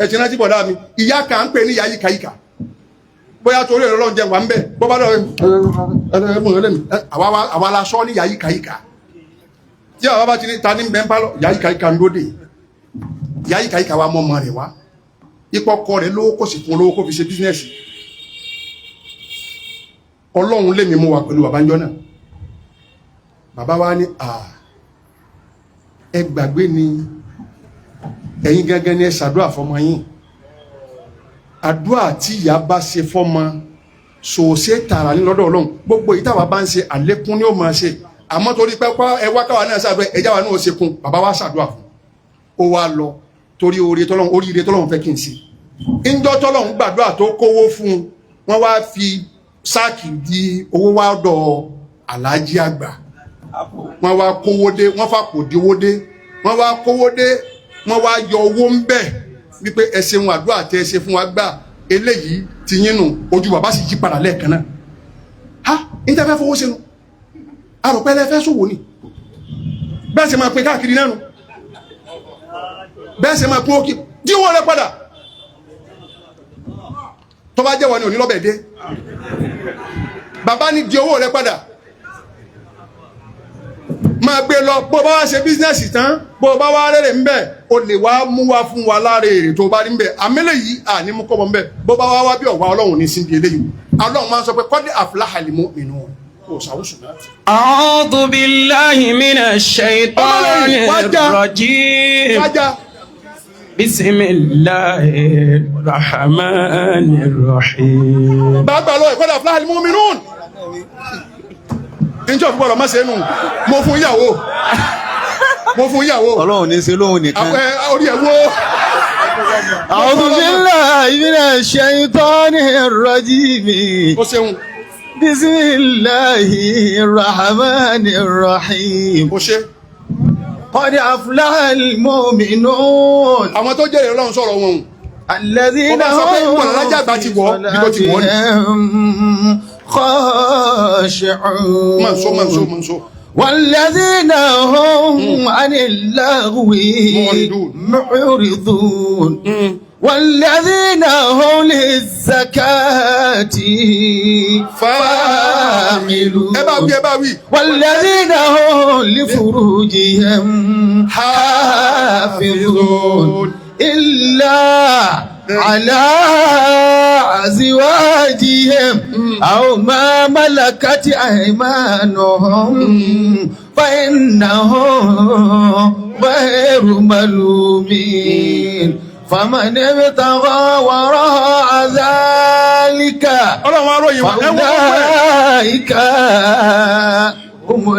ẹ̀tì náà ti bọ̀dá mi ìyá kan ń pè ní ìyá yíkayíka bóyá torí ẹ̀rọ lọ́njẹ wà ń bẹ̀ bó bá dọ̀ àwa la sọ ní ìyá yíkayíka tí àwọn bá ti ní ta ní bẹ́ẹ̀ ń pálọ̀ ìyá yíkayíka ń lóde ìyá yíkayíka wa mọ́ ọmọ rẹ̀ wá ipò ọkọ rẹ̀ lówó kò sì fún olówó kó fi ṣe bísínẹ́sì Ọlọ́run lèmi mú wa pẹ̀lú bàbá ń jọ náà bàbá wa ní ẹ gbàgbé ni ẹ̀yin gẹ́gẹ́ ní ẹ ṣàdúrà fọmọ yín àdúrà tí ìyá bá ṣe fọmọ sòṣe tààrà ní lọ́dọ̀ Ọlọ́run gbogbo yìí táwa bá ń ṣe àlékún ni ó máa ṣe àmọ́ torí pé ẹ wá káwa náà ṣàdúrà ẹjá wa náà ó ṣe kún bàbá wa ṣàdúrà fún ó wá lọ torí oríire tọ́lọ́run fẹ́ kí n ṣe ńjọ́ tọ́lọ́run gbàdúrà tó kówó fún wọn wá fi sáàkì di owó wá dọ̀ Alhaji Àgbà wọn wá kówó dé wọn fà kò díwó dé wọn wá kówó dé wọn wá yọ owó ń bẹ wípé ẹ ṣeun àdúrà tẹ ẹ ṣe fún wa gbà eléyìí ti yín nù ojú bàbá sì jí padà lẹ́ẹ̀kan náà ha ní tẹ́ fẹ́ fowó ṣe nu àròpẹ́lẹ́ fẹ́ sòwò ni bẹ́ẹ̀ ṣe máa pín káàkiri náà nù bẹ́ẹ̀ ṣe máa pín ókè dí owó rẹ padà tó bá jẹ́wọ́ ni òní lọ́bẹ̀ dé bàbá ní di owó rẹ padà máa gbé lọ bó bá wá ṣe bísínẹ́sì tán bó bá wá rèrè ń bẹ̀ o lè wá mú wá fún wa láre èrè tó bá rí ń bẹ̀ àmẹ́lẹ̀ yìí àní mú kọ́bọ̀ ń bẹ̀ bó bá wá bí ọ̀wá Ọlọ́run ní sí eléyìí Ọlọ́run máa ń sọ pé qad aflaha al-mu'minun kò ṣàwùsùn náà. A'udhu billahi minash shaitanir rajim. Bismillahir rahmanir rahim. Bàbá lọ qad aflaha al-mu'minun. Ìjọ fún ọ̀rọ̀ mọ́sẹ̀ nù mo fún ìyàwó Ọlọ́run ní ṣe lóhun nìkan orí ẹ̀wọ́ A'udhu billahi minash shaitanir rajim ó ṣeun Bismillahir rahmanir rahim ó ṣe qad aflahal mu'minun àwọn tó jẹ́rìí Ọlọ́run sọ̀rọ̀ wọn alladhina khashi'un والذين هم عن اللغو معرضون والذين هم للزكاة فاعلون والذين هم لفروجهم حافظون إلا على أزواجهم أو ما ملكت أيمانهم فإنهم غير ملومين فمن ابتغى وراء ذلك فأولئك هم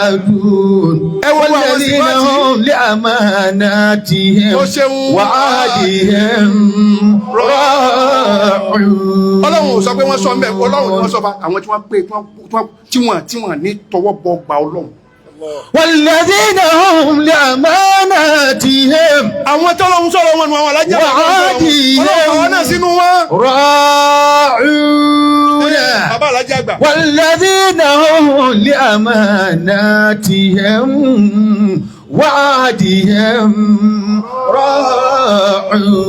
العادون والذين هم لأماناتهم وعهدهم راعون. Ọlọ́run sọ pé wọ́n sọ mbẹ́ Ọlọ́run wọ́n sọ fún àwọn tí wọ́n pé tí wọ́n ní tọwọ́ bọ gba Ọlọ́run. والذين هم لأماناتهم àwọn tọ́lọ́run sọ̀rọ̀ wọn ni àwọn alájà Ọlọ́run náà sínú wọn. راعون. bàbá alájà àgbà. والذين هم لأماناتهم وعهدهم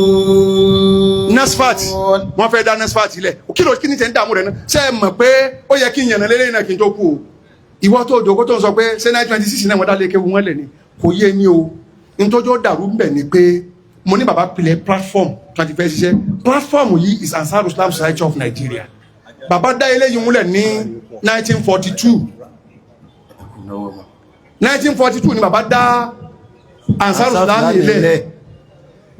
راعون. NASFAT wọ́n fẹ́ dá NASFAT ilẹ̀ kí ni tẹ̀ ń dààmú rẹ̀ náà ṣe é mọ̀ pé ó yẹ kí n yànnà lélẹ́yìn náà kí n tó kú o ìwọ tó jòkó tó ń sọ pé ṣé 1926 náà wọ́n dá lé kéwu wọn lẹ̀ ni kò yé ni o nítọ́jọ́ dàrú ń bẹ̀ ni pé mo ní bàbá pilẹ̀ platform 21st ṣiṣẹ́ platform yìí is Ansar Islam Society of Nigeria bàbá dá eléyìí múlẹ̀ ní 1942 1942 ni bàbá dá Ansar Islam ilẹ̀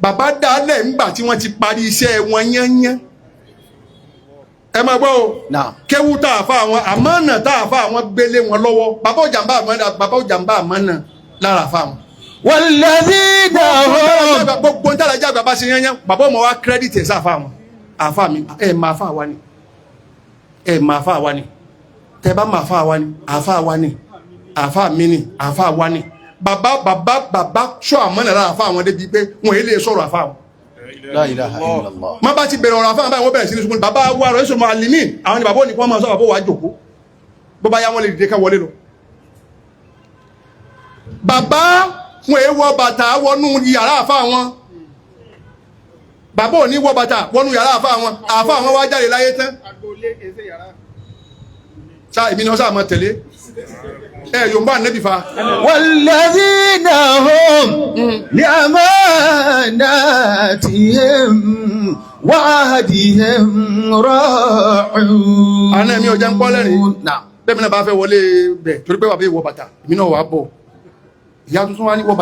bàbá dá lẹ̀ ńgbà tí wọ́n ti parí iṣẹ́ wọn yányán ẹ máa gbọ́ o kéwú tá a fa àwọn àmánà tá a fa àwọn gbélé wọn lọ́wọ́ bàbá òjàmbá àmánà lára fa wọn. والذين هم gbogbo ń tàlàjà àgbà bá ṣe yányán bàbá ọmọ wa kírẹ́dìtì ẹ̀ sáfà wọn àfa mi ẹ̀ máa fa wa ni ẹ̀ máa fa wa ni tẹ bá máa fa wa ni àfa wa ni àfa mi ni àfa wa ni bàbá sọ àmánà lára fa wọn débi pé wọn èlé sọ̀rọ̀ àfa wọn. La ilaha illallah. má bá ti bẹ̀rẹ̀ ọ̀rọ̀ àfáà báyìí wọ́n bẹ̀rẹ̀ sí ní sukùn bàbá wa rẹ̀ sọ̀rọ̀ àlìmí àwọn ni bàbá òní kí wọ́n máa sọ bàbá wa jòkó bó bá yá wọn lè dìde ká wọlé lọ. bàbá wọn èé wọ bàtà wọnú yàrá àfáà wọn bàbá òní wọ bàtà wọnú yàrá àfáà wọn wá jáde láyé tán. ṣá èmi ni wọ́n sáà máa tẹ̀lé yorùbá nẹ́bí fa. والذين هم لأماناتهم وعهدهم راعون. àná mi ò jẹ́ ń pọ́ lẹ́rìn bẹ́ẹ̀ mi náà bá fẹ́ wọlé bẹ̀ torí pé wà bẹ́ẹ̀ wọ bàtà èmi náà wà á bọ̀ ìyá tuntun wa ní wọ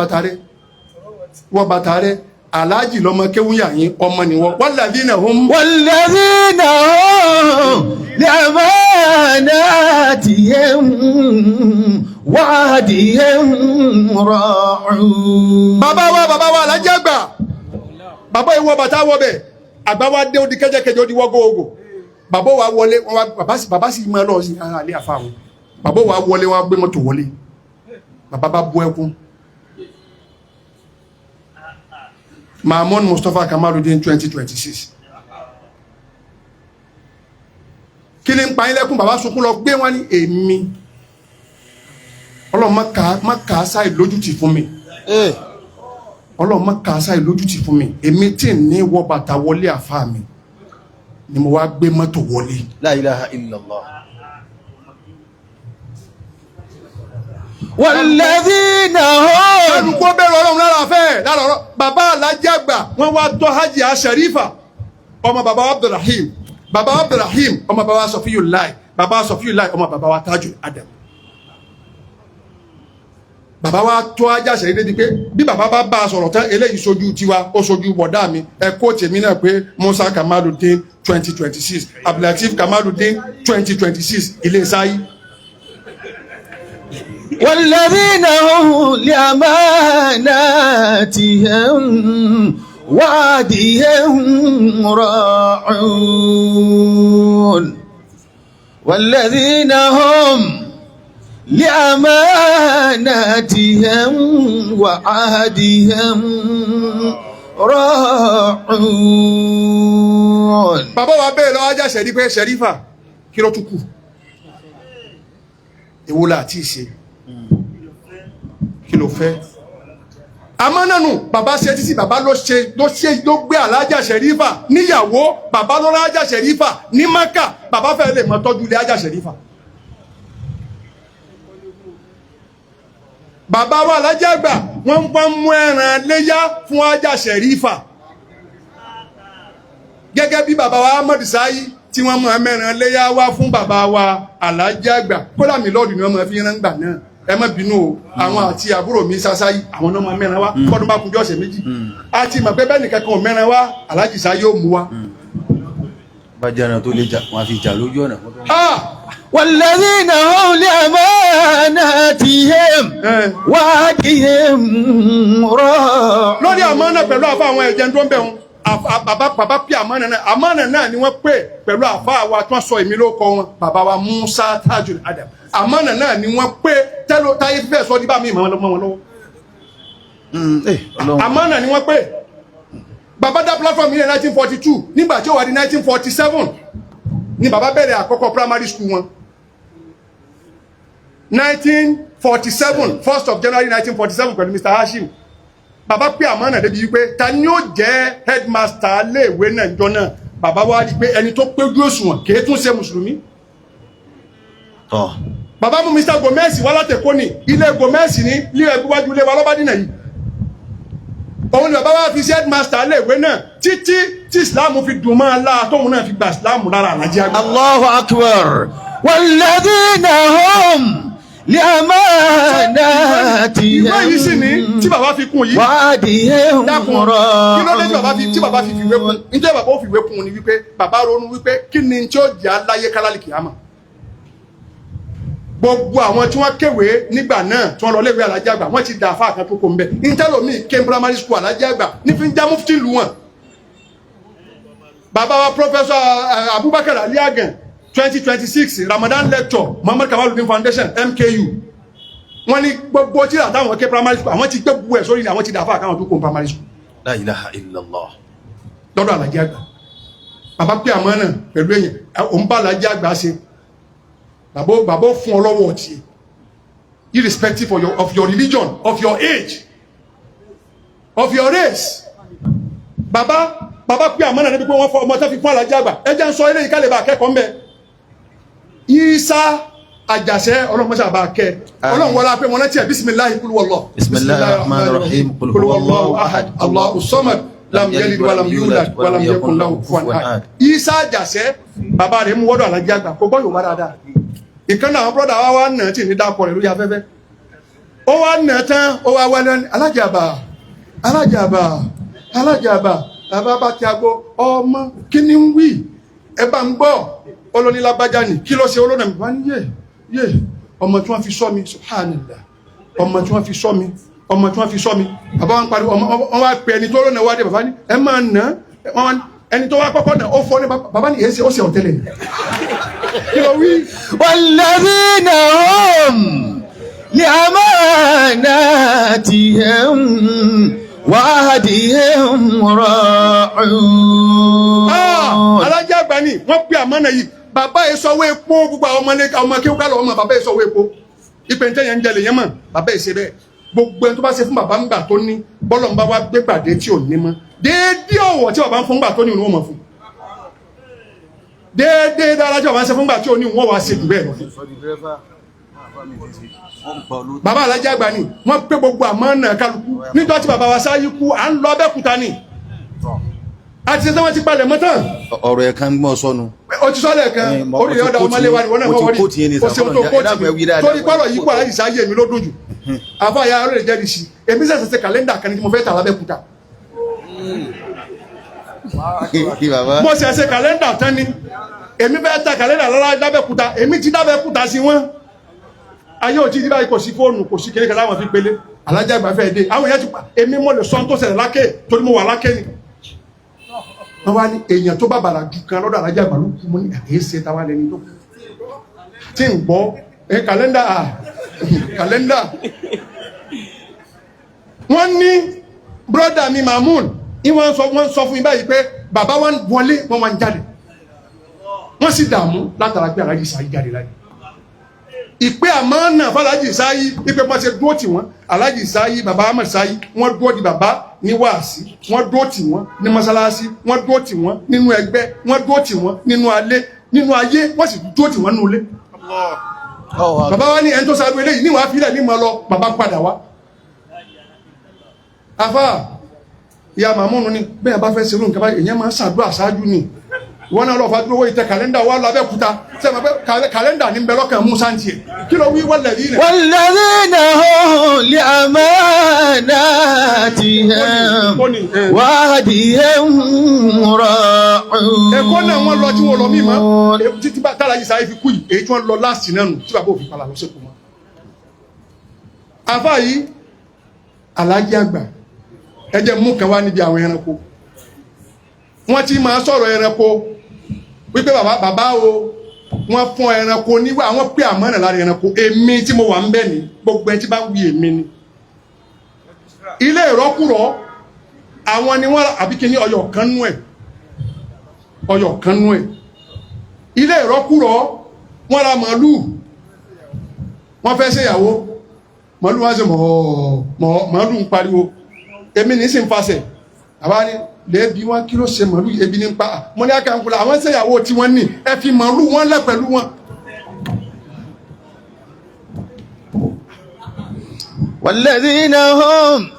bàtà rẹ aláàjì lọmọ kéwúyà yín ọmọ nìwọ والذين هم لأماناتهم وعهدهم راعون. bàbá wa aláàjì àgbà bàbá ìwọ bàtà wọ bẹ àgbà wa dé odi kẹjẹkẹjẹ odi wọgọwọgọ bàbá wa wọlé bàbá sì máa lọ sí alẹ́ àfa wọn bàbá wa wọlé wa gbé mọ́tò wọlé bàbá bá bú ẹkún. Mahmoud Mustapha Kamaludin 2026 kí ni ń pa yín lẹ́kún bàbá sunkún lọ gbé wọn ní èmi Ọlọ́run má kà á sáì lójútì fún mi Ọlọ́run má kà á sáì lójútì fún mi èmi tí ń ní wọ bàtà wọlé àfa mi ni mo wá gbé mọ́tò wọlé. La ilaha illallah. والذين هم ẹnukó bẹ̀rù Ọlọ́run lára fẹ́ lára ọ̀rọ̀ bàbá alájí àgbà wọ́n wá tọ́ hajj Sharifa ọmọ bàbá Abdulrahim ọmọ bàbá Sofiyulayi ọmọ bàbá wa Tajul Adam bàbá wa tọ́ hajj Sharifa di pé bí bàbá bá a sọ̀rọ̀ tán eléyìí sojú tiwa ó sojú bọ̀dá mi ẹ kó tèmi náà pé Musa Kamaludin 2026 Abdulateef Kamaludin 2026 ilé sáyé. والذين هم لأماناتهم وعهدهم راعون. والذين هم لأماناتهم وعهدهم راعون. bàbá wa bẹ́ẹ̀ lọ ajá Sharifa kí ló tún kù èwo la ti ṣe kí ló fẹ́ amánànù bàbá ṣe títí bàbá ló gbé alájà Sherifa níyàwó bàbá ló rájà Sherifa ní Maka bàbá fẹ́ lè mọ tọ́jú ilé alájà Sherifa bàbá wa alájà àgbà wọ́n ń pa mú ẹran léyà fún alájà Sherifa gẹ́gẹ́ bí bàbá wa Ahmad Sayi tí wọ́n mú ẹran léyà wá fún bàbá wa alájà àgbà kódà mi lọ́ọ̀dù ni wọ́n mọ fi rán gbà náà ẹ má bínú o àwọn àti àbúrò mi Sásáyì àwọn náà máa mẹ́ran wá kọ́dún bá kúnjọ́ ọ̀sẹ̀ méjì àti ìmọ̀ pé bẹ́ẹ̀ nìkan kan ò mẹ́ran wá Aláàjì Sáyì yóò mú wa. bájá náà tó lè jà wọn àfi jà lójú ọ̀nà. والذين هم لأماناتهم وعهدهم راعون. lórí àmánà pẹ̀lú àfa àwọn ẹ̀jẹ̀ tó ń bẹ̀ wọn bàbá pé àmánà náà ni wọ́n pè pẹ̀lú àfa wa tí wọ́n sọ èmi ló kọ wọn bàbá wa Musa Tajul Adam àmánà náà ni wọ́n pè tẹ́lọ táyé fẹ́ sọ díbà mí mọ́ wọn lọ́wọ́ àmánà ni wọ́n pè bàbá dá platform ní 1942 nígbà tí ó wà ní 1947 ni bàbá bẹ̀rẹ̀ àkọ́kọ́ primary school wọn 1947 1st of January 1947 pẹ̀lú Mr. Hashim bàbá pé àmánà débi wípé ta ni ó jẹ́ headmaster léèwé náà jọ náà bàbá wa rí pé ẹni tó péjú òṣùwọ̀n kìí tún ṣe mùsùlùmí bàbá mú Mr. Gomez wá látẹ̀kọ́ ní ilé Gomez ní ilé ẹgbẹ́wájú ilé wa lọ́bàdínà yìí òun ni bàbá wa fi sí headmaster léèwé náà títí tí Islam fi dùn máa láà tóun náà fi gba Islam lára Alhaji Àgbà. Allahu akbar walladhina hum liamanatihim. ìwé yìí sì ní tí bàbá fi kún yìí. wa'adihim ra'un. kí ló dé tí bàbá fi fìwé kún níjẹ́ bàbá ó fìwé kún ni wípé bàbá ronú wípé kí ni tí ó jẹ́ aláyé kálálì kìámà. gbogbo àwọn tí wọ́n kéwé nígbà náà tí wọ́n lọ léwé Alhaji Àgbà wọ́n ti dà àfa kan tó kó ń bẹ̀. intellomi ké primary school Alhaji Àgbà ní fi ń já mufti lu wọn. bàbá wa Professor Abubakar Ali Agan 2026 Ramadan lecture Muhammad Kamaluddin Foundation MKU wọ́n ní gbogbo tí àtàwọn ké primary school àwọn ti gbé gbogbo ẹ̀ sórí àwọn ti dà àfa kan tó kó ń primary school. La ilaha illallah. lọ́dọ̀ Alhaji Àgbà bàbá pé àmọ́ náà pẹ̀lú èyàn òun bá Alhaji Àgbà ṣe bàbá fún ọ lọ́wọ́ ọ̀tí irrespective of your religion of your age of your race bàbá pé àmọ́ náà níbi pé wọ́n fọ ọmọ tó fi fún Alhaji Àgbà ẹjẹ́ ń sọ ilé ìkálẹ̀ bá akẹ́kọ̀ọ́ mbẹ́ Isa Àjàṣẹ́ ọlọ́mọṣà bá kẹ́ ọlọ́run wọlá pé wọn láti ẹ̀ bisimilahi kul huwallahu bismillahir rahmanir rahim kul huwallahu ahad Allahu samad lam yalid walam yulad walam yakun lahu kufuwan ahad. Isa Àjàṣẹ́ bàbá rẹ̀ mú wọ́dọ̀ Alhaji Àgbà kò gbọ́ Yorùbá dáadáa ìkan náà brọ́dà wa nà tí ní dákọ̀ rẹ̀ lórí afẹ́fẹ́ ó wá nà tán ó wá wálé ní Alhaji Àgbà bàbá bá ti agbó ọmọ kí ni ń wí ẹ bá ń gbọ́ olónílágbájá ni kí ló ṣe olónà mi wá ní yé ọmọ tí wọ́n fi sọ mi subhanallah ọmọ tí wọ́n fi sọ mi bàbá wọn pariwo wọn wá pè ẹni tó lónà wá dé bàbá ní ẹ máa nà ẹni tó wá kọ́kọ́ náà ó fọ́ ní bàbá ní èsì ó sì ọ̀tẹ́lẹ̀ kí ló wí. walladhina hum liamanatihim wa'adihim ra'un. Alhaji Àgbà ni wọ́n pè àmánà yìí bàbá yìí sọ̀wọ́ epo gbogbo àwọn ọmọ kí ó kálọ̀ ọmọ bàbá yìí sọ̀wọ́ epo ìpèntẹ́ yẹn ń jẹlẹ̀ yẹn mọ̀ bàbá yìí ṣe bẹ́ẹ̀ gbogbo ẹni tó bá ṣe fún bàbá ńgbà tó ní bọ́lọ̀ ń bá wá gbé gbàdé tí ò ní mọ́ déédéé ọ̀wọ̀ tí bàbá ń fún ńgbà tó ní òun mọ̀ fún déédéé dára tí bàbá ń ṣe fún ńgbà tí ò ní òun wá ṣe jù bẹ́ẹ̀ lọ. bàbá Alhaji Àgbà ni wọ́n pé gbogbo àmánà kálukú níjọ́ tí bàbá wa Sáyí kú à ń lọ Abẹ́òkúta ni àti ṣe sẹ́wọ́n ti palẹ̀ mọ́tàn. ọ̀rọ̀ ẹ̀ kan gbọ́ sọnù. o ti sọ́lẹ̀ kan orí ọ̀dà ọmọlé wa ni wọ́n náà wọ́n wọ́n rí o ṣe tó kóòtù mi torí pọ́lọ̀ yìí kó Alhaji Sáyí èmi ló dùn jù àfa ya ọ̀rẹ́ jẹ́rìí sí èmi ṣẹ̀ṣẹ̀ ṣe kàlẹ́ndà kan ní tí mo fẹ́ tà l'Abẹ́òkúta. mo ṣẹ̀ ṣe kàlẹ́ndà tán ni èmi fẹ́ ta kàlẹ́ndà l'Abẹ́òkúta èmi ti d'Abẹ́òkúta sí wọn ayé òtí ìdíbà kò sí fóònù kò sí kéré kan láwọn fi pélé Alhaji Àgbà fẹ́ dé àwọn èèyàn ti pa èmi mo lè sọ tó ṣẹlẹ̀ lákè torí mo wà lákè ni wọ́n wá ní èèyàn tó bá bàrà jù kan lọ́dọ̀ Alhaji Àgbà ló kú mọ́ ní àkíyèsí táwa lẹni tó tí ń gbọ́ kàlẹ́ndà wọ́n ní brọ́dà mi Mamun wọ́n sọ fún mi báyìí pé bàbá wọn wọlé wọ́n wá ń jáde wọ́n sì dààmú látara pé Alhaji Sáyí jáde láyé ìpè àmánà fàlájì sáyí ìpè pàṣẹ dúró tì wọ́n alájì sáyí bàbá ahmed sáyí wọ́n dúró di bàbá ní wáàsí wọ́n dúró tì wọ́n ní mọ́sálásí wọ́n dúró tì wọ́n nínú ẹgbẹ́ wọ́n dúró tì wọ́n nínú ayé wọ́n sì dúró tì wọ́n nínú ilé. bàbá wa ní ẹni tó sáré eléyìí níwọ̀n àfilẹ̀ ní mọ́ lọ bàbá padà wá. afa ìyá màmúnu ni bẹ́ẹ̀ bá fẹ́ serú nǹkan báyìí èèyàn máa ń ṣàdúrà ṣáájú ni wọn náà lọ fà dúró ìtẹ kàlẹ́ndà wà lábẹ́kúta sẹ́mi pé kàlẹ́ndà ní bẹ lọ́kàn musa ń tiẹ̀ kí ló wí walladhina. walladhina hum li amanatihim wa ahdihim ra'un. ẹ̀kọ́ náà wọ́n lọ tí wọ́n lọ mí mọ́ títí bá tára yìí sáyé fi kú yìí èyí tí wọ́n lọ láàsì náà nù tí bàbá òfin palà lọ sẹ́kù mọ́. àfa yìí alájí àgbà ẹ jẹ́ mú kan wá níbi àwọn ẹranko wọ́n ti máa sọ̀rọ̀ ẹranko wípé bàbá o wọ́n fún ẹranko níwá wọ́n pé àmọ́nà lára ẹranko èmi tí mo wà ń bẹ̀ ní gbogbo ẹ tí bá wí èmi ni ilé ìrọ́kùrọ̀ àwọn ni wọ́n àbí kí ní ọyọ̀ kan nú ẹ̀ ilé ìrọ́kùrọ̀ wọ́n ra màálù wọ́n fẹ́ ṣèyàwó màálù wọ́n ṣe màálù ń pariwo èmi ní sì ń fasẹ̀ àbá ní lẹ́ẹ̀bí wọn kí ló ṣe màálù ebi ní pa mo ní àkànkùlà àwọn ṣèyàwó tí wọ́n ní ẹ fi màálù wọn lẹ̀ pẹ̀lú wọn. والذين هم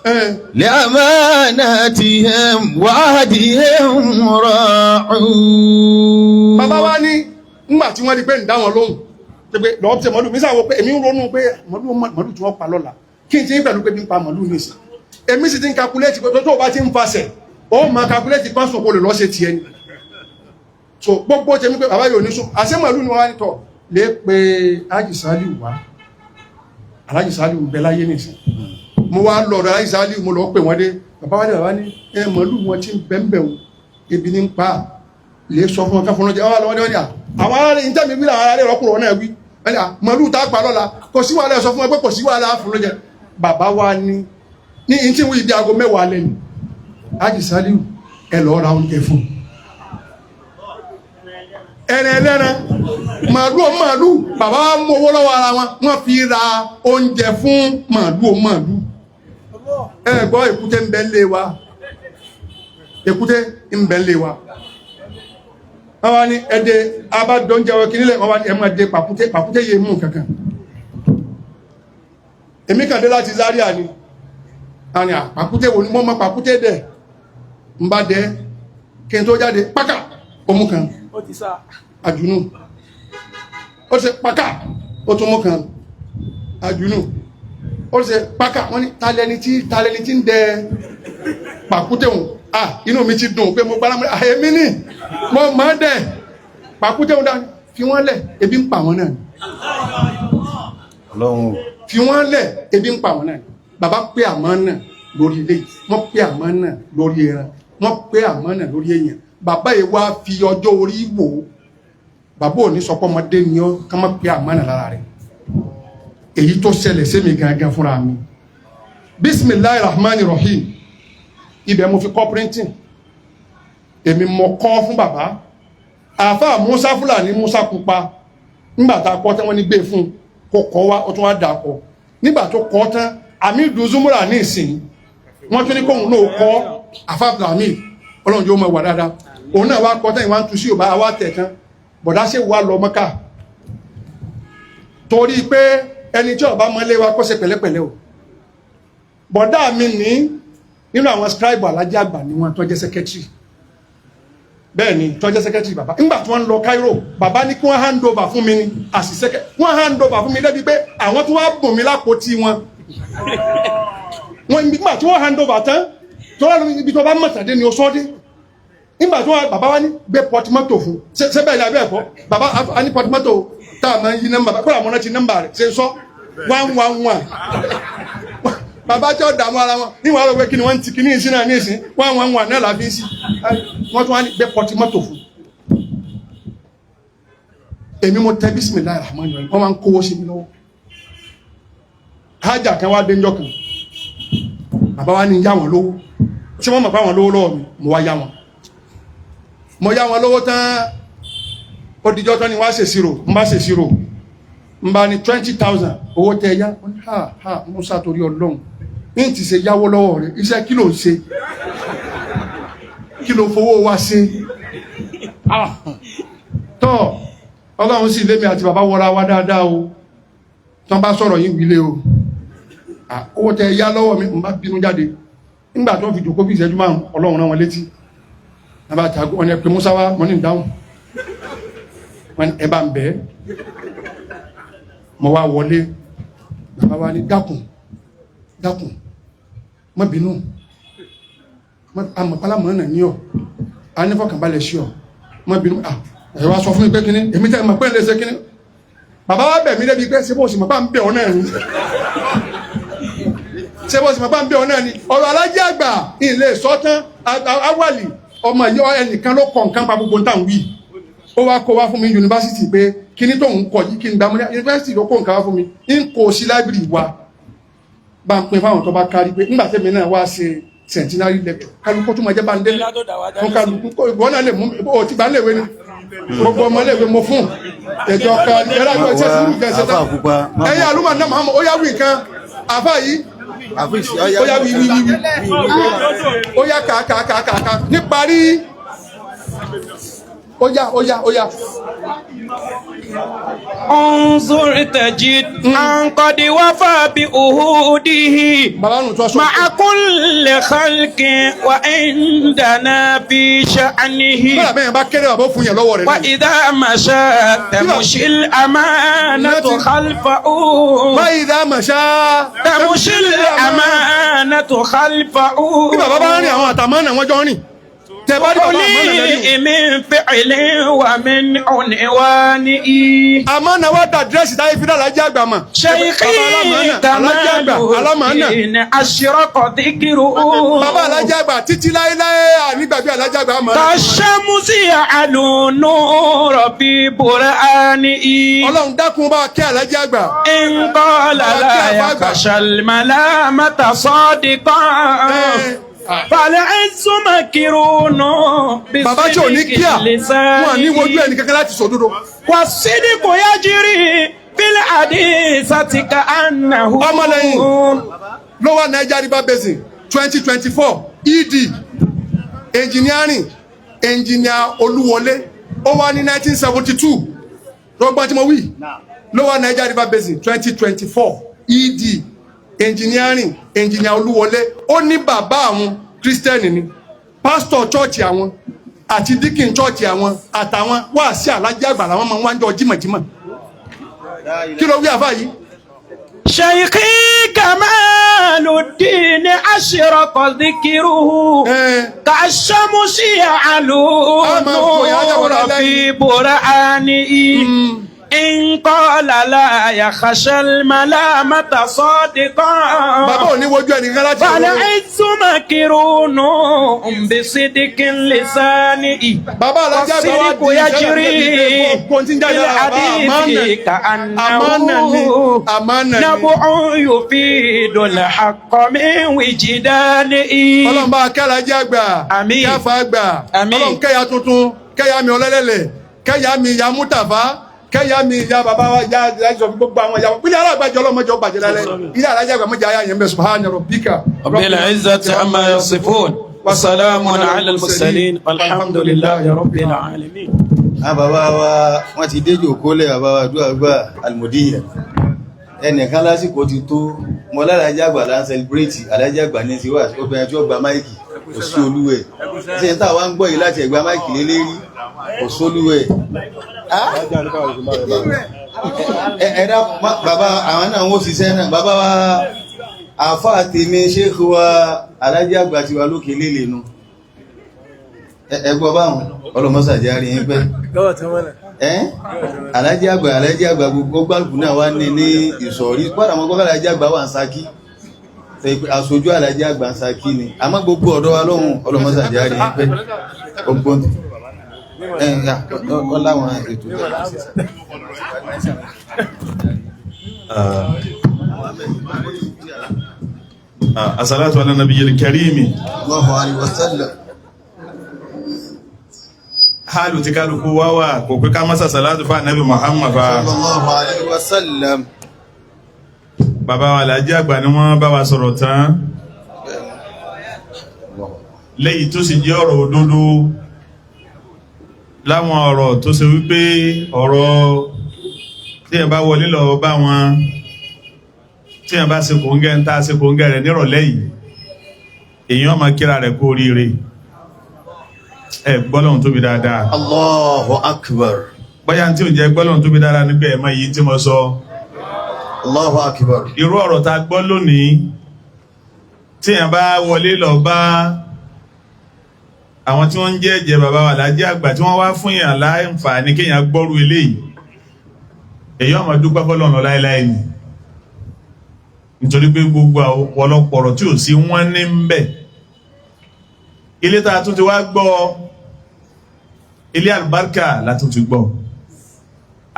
لأماناتهم وعهدهم راعون. bàbá wa ní ńgbà tí wọ́n rí pé ń dá wọn lóhùn pé lọ́ọ́ tẹ màálù mi sáwọ́ pé èmi ń ronú pé màálù tí wọ́n pa lọ́la kí n ti ń pẹ̀lú pé bí ń pa màálù ní ìsìn èmi sì ti ń kakuléètì pé tó bá ti ń fasẹ̀ ó máa kakuléètì pásọ̀ kó lè lọ́ ṣe tiẹ̀ ni so gbogbo tèmi pé bàbá yóò ní sùn àṣẹ màálù ni wọ́n á ní tọ̀ lè pe Alhaji Saliu wá Alhaji Saliu bẹ láyé nìsín mo wá lọ́dọ̀ Alhaji Saliu mo lọ pè wọ́n dé bàbá wa ní ẹ màálù wọn ti ń bẹ́ńbẹ̀ wọn ebi ní ń pa lè sọ fún wọn ká fún wọn jẹ àwọn àlọ́ wọn ni àwọn ará ní tẹ́mi wí làwọn ará rọ́kùnrin náà wí màálù tá a pa lọ́la kò sí wàhálà sọ fún wọn pé kò sí wàhálà fún wọn jẹ bàbá wa ní tí wọ́n ibi aago mẹ́wàá lẹ́nu Alhaji Saliu ẹ lọ ra oúnjẹ fún ẹ̀rẹ̀ ẹlẹ́ran màálù bàbá wa mú owó lọ́wọ́ ara wọn wọ́n fi ra oúnjẹ fún màálù ẹ gbọ́ èkúté ń bẹ ń lé wa èkúté ń bẹ ń lé wa wọ́n wá ní ẹ̀dẹ̀ abádọ́njẹ wọn kìíní lẹ̀ wọ́n wá ní ẹ̀mọ́ ẹ̀dẹ̀ pàkúté yé mú kankan èmi kàn dé láti Zaria ni àní pàkúté wo ni mo mọ pàkúté dẹ̀ ń bá dẹ́ kí n tó jáde pákà òmù kan àjùnú ó ṣe pákà ó tún mú kan àjùnú ó ṣe pákà wọ́n ní talẹ́ni tí ń dẹ pàkúté wọn inú mi ti dùn pé mo gbára mọ́ èmi ní mo máa dẹ̀ pàkúté wọn dá fi wọ́n lẹ̀ ebi ń pa wọn náà fi wọ́n lẹ̀ ebi ń pa wọn náà bàbá pé àmánà lórí ilé wọ́n pé àmánà lórí ẹran wọ́n pé àmánà lórí èèyàn bàbá yìí wá fi ọjọ́ orí wò ó bàbá ò ní sọ pé ọmọdé ni ọ́ ká má pé àmánà lára rẹ̀ èyí tó ṣẹlẹ̀ sí mi gangan fúnra mi bisimilahi rahmani rahim ibẹ̀ mo fi kọ́ printing èmi mo kọ́ fún bàbá àfa Musa Fúlàní Musa Pupa nígbà tá a kọ́ tán wọ́n ní gbé fún kó kọ́ wá ó tún wá dà kọ́ nígbà tó kọ́ tán Amidu Zumura ní ìsìn wọ́n tún ní kóhun náà kọ́ àfa Abdulhamid ọlọ́run yóò mọ̀ wà dáadáa òun náà wá kọ́ tán ìwà ń tu sí òbá wa tẹ̀ tán bọ̀dá ṣe wà lọ Mọ́kà torí pé ẹni tí ọba mọ́lé wa kó ṣe pẹ̀lẹ́pẹ̀lẹ́ o bọ̀dá mi ní nínú àwọn scribe alájẹ́ àgbà ni wọ́n tó jẹ́ secretary bẹ́ẹ̀ ni tó jẹ́ secretary bàbá nígbà tí wọ́n lọ Cairo bàbá ní kí wọ́n hand over fún mi ní àṣìṣe wọ́n hand over fún mi débi pé àwọn tí wọ́n bùn mí lápótí wọn nígbà tí wọ́n hand over tán tó wà lórí ibi tó bá mọ̀tàdé ni ó sọ́ dé nígbà tí wọ́n bàbá wa ní gbé pọtimọ́tò fún ṣé bẹ́ẹ̀ ni abẹ́ ẹ̀kọ́ bàbá a ní pọtimọ́tò tá a máa ń yí nọ́mbà kó làwọn náà ti nọ́mbà rẹ̀ ṣe sọ 111 bàbá tí ó dààmú ara wọn níwọ̀n àwọn pé kí ni wọ́n ti kí ní ìsìn náà ní ìsìn 111 náà láfi sí wọ́n tún wá ní gbé pọtimọ́tò fún èmi mo tẹ bisimilayi rahman rahim wọ́n máa ń kówó sí mi lọ́wọ́ hajj kan wá dé njọ́ kan bàbá wa ní yá wọn lówó tí wọ́n mọ̀ pé àwọn lówó lọ́wọ́ mi mo wá yá wọn lówó tán ó dijọ́ tán ni wọ́n á ṣèṣirò ń bá ṣèṣirò n bá ní 20,000 owó tẹ yá ha Musa torí Ọlọ́run ní ti ṣe yáwó lọ́wọ́ rẹ̀ iṣẹ́ kí ló ń ṣe kí ló fowó wa ṣe tọ́ Ọlọ́run sì lémi àti bàbá wọra wa dáadáa o tán bá sọ̀rọ̀ yín wílé o owó tẹ yá lọ́wọ́ mi n bá bínú jáde nígbà tó fi jòkó bí ìṣẹ́jú márùn Ọlọ́run rán wọn létí nàbà tàgó wọn ni pé Musa wa mọ́ ní ìdáhùn wọn ẹ bá ń bẹ́ẹ̀ mo wá wọlé bàbá wa ní dákun má bínú àmọ̀pálá mọ̀ náà ní ọ̀ a ní fọkànbalẹ̀ sí ọ má bínú ẹ̀ wá sọ fún mi pé kíní èmi tẹ́ mọ̀ pé ń lè ṣe kíní bàbá wa bẹ̀ mí débi pé ṣé bó sì mọ̀ bá ń bẹ̀ ọ́ náà ni ṣé bó sì mọ̀ bá ń bẹ̀ ọ́ náà ni ọ̀rọ̀ Aláàjì Àgbà ilé sọ́tán awàlì ọmọ ìyọ ẹnìkan ló kọ̀ nǹkan pa gbogbo ń tàn wí ó wá kó wá fún mi yunifásitì pé kíní tó ń kọ yìí kí n gbà mọ́ ní yunifásitì ló kó nǹkan wá fún mi ń kó sí láìbírì wa bá ń pín fáwọn tó bá kárí pé nígbà tẹ́mi náà wá ṣe centenary lecture kálukú tó máa jẹ́ bá ń dé fún kálukú ìwọ náà lè mú ó ti bá léwe ni gbogbo ọmọ léwe mo fún ẹjọ́ kan ẹ̀rọ àgbẹ̀ ẹ̀ṣẹ̀ sùúrù kẹsẹ̀ tán ẹ̀yìn àlùmọ̀ náà Muhammad ó yá wí nǹkan àfà yìí ó yá wí ó yá kàkàkàkà níparí ó yá. انظر تجد أن قد وفى بأهوده مع كل خلق وعندنا في شأنه وإذا مشى تمشي الأمانة خلفه تمشي الأمانة خلفه من فعل ومن عنوانه àmánà wá dá dírẹ́sì táyé fi dá Aláàjì Àgbà mọ̀. شيخي كمال أشرق ذكره bàbá Aláàjì Àgbà títí láéláé ànígbàgbé Aláàjì Àgbà mọ̀. كالشمس يعلو نور في برهانه Ọlọ́run dákun bá kẹ́ Aláàjì Àgbà. إن قال لا يخشى الملامة صادقا فالعز مكرون bàbá tí ò ní kíá wọn ní wojú ẹnì kankan láti sòdodo. والصدق يجري في الحديثة كأنه ọmọlẹ́yìn Lower Niger River Basin 2024 ED engineer Olúwọlé ó wá ní 1972 rọgbọ́n tí mo wí Lower Niger River Basin 2024 ED engineer Olúwọlé ó ní bàbá àwọn Kírísítẹ́nì ni pásítọ̀ chọ́ọ̀chì àwọn àti díkìn chọ́ọ̀chì àwọn àtàwọn wá sí Aláàjì Àgbà làwọn máa ń wájọ jímọ̀jímọ̀ kí ló wí àfà yìí. شيخي كمال الدين أشرق ذكره كالشمس يعلو نور في برهانه إن قال لا يخشى الملامة صادقا فالعز مكرون بصدق لسانه والصدق يجري بالحديث كأنه نبع يفيد الحق من وجدانه. Ọlọ́run bá kẹ́ Aláàjì Àgbà kẹ́ Àfà Àgbà Ọlọ́run kẹ́yà tuntun kẹ́yà mi ọlẹ́lẹ́lẹ̀ kẹ́yà mi ya Mùtàfá kẹ́yà mi ya bàbá wa ya ìjọ gbogbo àwọn ìyàwó pínlẹ̀ alágbàjọ ọlọ́mọjọ bàjẹ́ lálẹ́ ilé Aláàjì Àgbà mọ́jà ayá yẹn bẹ̀ subhana rabbika rabbil izzati amma yasifun wa salamun ala al-mursalin walhamdulillahi rabbil alamin. Bàbá wa wọ́n ti dé jòkólẹ̀ bàbá wa dúà gbà almudiya ẹnìkan lásìkò ti tó mọ́ Aláàjì Àgbà là ń sẹlẹ̀bírẹ́tì Aláàjì Àgbà ní ti wá obìnrin tí ó gba máìkì kò sí olúwẹ̀ tí ń tàwa ń gbọ́ yìí láti ẹ̀gbà máìkì lélẹ́rí kò sólúwẹ̀ ẹ̀dá bàbá àwọn náà wọ́n ṣiṣẹ́ náà bàbá wa àfáà tèmi Sheikh wa Aláàjì Àgbà ti wà lókè lélẹ̀ nu ẹgbọ́ báwọn ọlọ́mọ́sàjárí yín pẹ́ Aláàjì Àgbà gbogbo gbàlùkù náà wá ní ìsọ̀rí pàdà mọ́ gbọ́gbà Aláàjì Àgbà wà ń Ṣakí aṣojú Aláàjì Àgbà ń Ṣakí ni àmọ́ gbogbo ọ̀dọ́ wa lọ́hùn ọlọ́mọ́sàjárí yín pẹ́ gbogbo láwọn ètò As-salatu ala nabiyyil karim Allahu alaihi wasallam. hálù tí kálukú wá wà kò pé ká má sàṣàlátù fún ànábì Muhammad fa sallallahu alaihi wasallam. bàbá wa Alhaji àgbà ni wọ́n bá wa sọ̀rọ̀ tán lẹ́yìn tó sì jẹ́ ọ̀rọ̀ òdodo láwọn ọ̀rọ̀ tó ṣe wípé ọ̀rọ̀ tí ẹ bá wọlé lọ bá wọn tí ẹ bá ṣe kòńgẹ́ ń tá ṣe kòńgẹ́ rẹ̀ nírọ̀lẹ́ yìí èèyàn máa kíra rẹ̀ kú oríire ẹ gbọ́lọ́hun tóbi dáadáa Allahu akbar. bóyá tí ò jẹ́ gbọ́lọ́hun tóbi dáadáa nígbà ẹ̀mọ́ yìí tí mo sọ Allahu akbar. irú ọ̀rọ̀ tá gbọ́ lónìí tí ẹ bá wọlé lọ bá àwọn tí wọ́n ń jẹ́ ẹ̀jẹ̀ bàbá wa Alhaji àgbà tí wọ́n wá fún yàn láǹfààní kéèyàn gbọ́rú eléyìí èèyàn máa dúpẹ́ fọ́lọ́run láéláé ni nítorí pé gbogbo ọ̀pọ̀lọpọ̀ tí ò sí wọ́n ní ń bẹ̀ ilé tá a tún ti wá gbọ́ ilé àlùbáríkà la tún ti gbọ́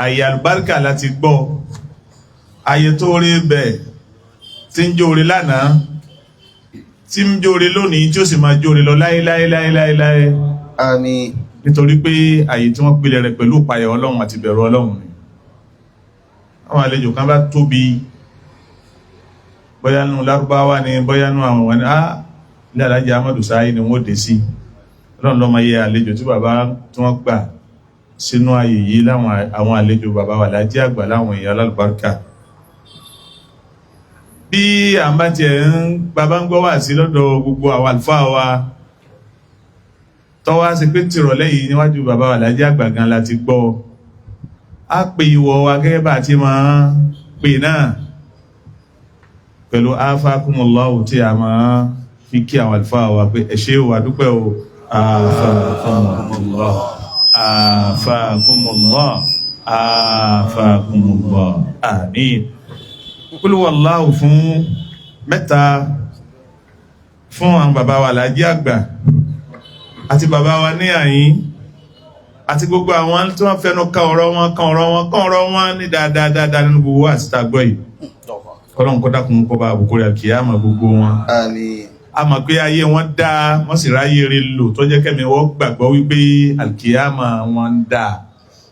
àyè àlùbáríkà la ti gbọ́ àyè tó rí bẹ̀ tí ń jóore lánàá tí ń jóore lónìí tí ó sì máa jóore lọ láéláéláéláé Àmín. nítorí pé àyè tí wọ́n pilẹ̀ rẹ̀ pẹ̀lú ìpayà Ọlọ́run àti ìbẹ̀rù Ọlọ́run ni àwọn àlejò kan bá tóbi bóyánú Lárúbáwá ni bóyánú àwọn wọn ni ilé Alhaji Ahmadu Sáyé ni wọ́n dé sí Ọlọ́run ló máa yẹ àlejò tí bàbá tí wọ́n gbà sínú ààyè yìí láwọn àwọn àlejò bàbá wa Alhaji àgbà láwọn èèyàn alálùbáríkà bí à ń bá tiẹ̀ bàbá ń gbọ́ wá sí lọ́dọ̀ gbogbo àwọn àlùfáà wa tọ́wá sí pé tìrọ̀lẹ́ yìí níwájú bàbá wa Alhaji àgbà gan la ti gbọ́ a pè ìwọ̀ wa gẹ́gẹ́ bá ti máa pè náà pẹ̀lú afakumullahu tí a máa fi kí àwọn àlùfáà wa pé ẹ ṣé o àdúpẹ́ o afakumullahu afakumullahu afakumullahu àmín Qul huwallahu fún mẹ́ta fún àwọn bàbá wa Alhaji àgbà àti bàbá wa ní àyín àti gbogbo àwọn tí wọ́n fẹ́nu ká ọ̀rọ̀ wọn ní dáadáa nínú gbogbo àti tàgbọ́ yìí Ọlọ́run kó dákun kó bá àbùkù rẹ̀ kìí àmà gbogbo wọn Àmín. a mọ̀ pé ayé wọn dáa wọ́n sì ráyé rí lò tó jẹ́ kẹ́mi wọ́n gbàgbọ́ wípé alkiyama wọn dáa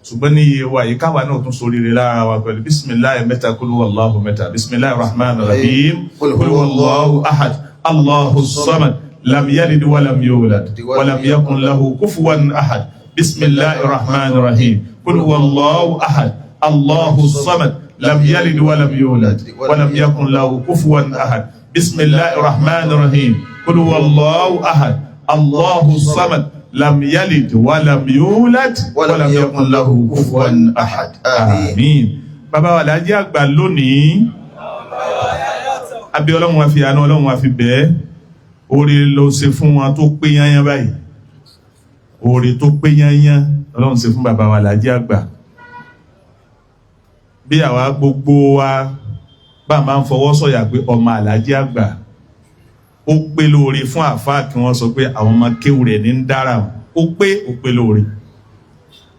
ṣùgbọ́n ní iye wa yìí káwa náà tún sórí rẹ̀ lára wa pẹ̀lú bisimilahi mẹ́ta qul huwallahu mẹ́ta bisimilahi rahman rahim qul huwallahu ahad allahu samad lam yalid walam yulad walam yakun lahu kufuwan ahad bisimilahi rahman rahim qul huwallahu ahad allahu samad lam yalid walam yulad walam yakun lahu kufuwan ahad bisimilahi rahman rahim qul huwallahu ahad allahu samad lam yalid walam yulad walam yakun lahu kufuwan ahad àmín bàbá wa Alhaji àgbà lónìí àbí Ọlọ́run wa fi àánú Ọlọ́run wa fi bẹ́ẹ̀ oore ló ṣe fún wọn tó pé yányán báyìí oore tó pé yányán Ọlọ́run ṣe fún bàbá wa Alhaji àgbà bí àwa gbogbo wa bá máa ń fọwọ́ sọ̀yà pé ọmọ Alhaji àgbà ó pé lóore fún àfáà kí wọ́n sọ pé àwọn ọmọ kéwù rẹ̀ ní ń dára ó pé lóore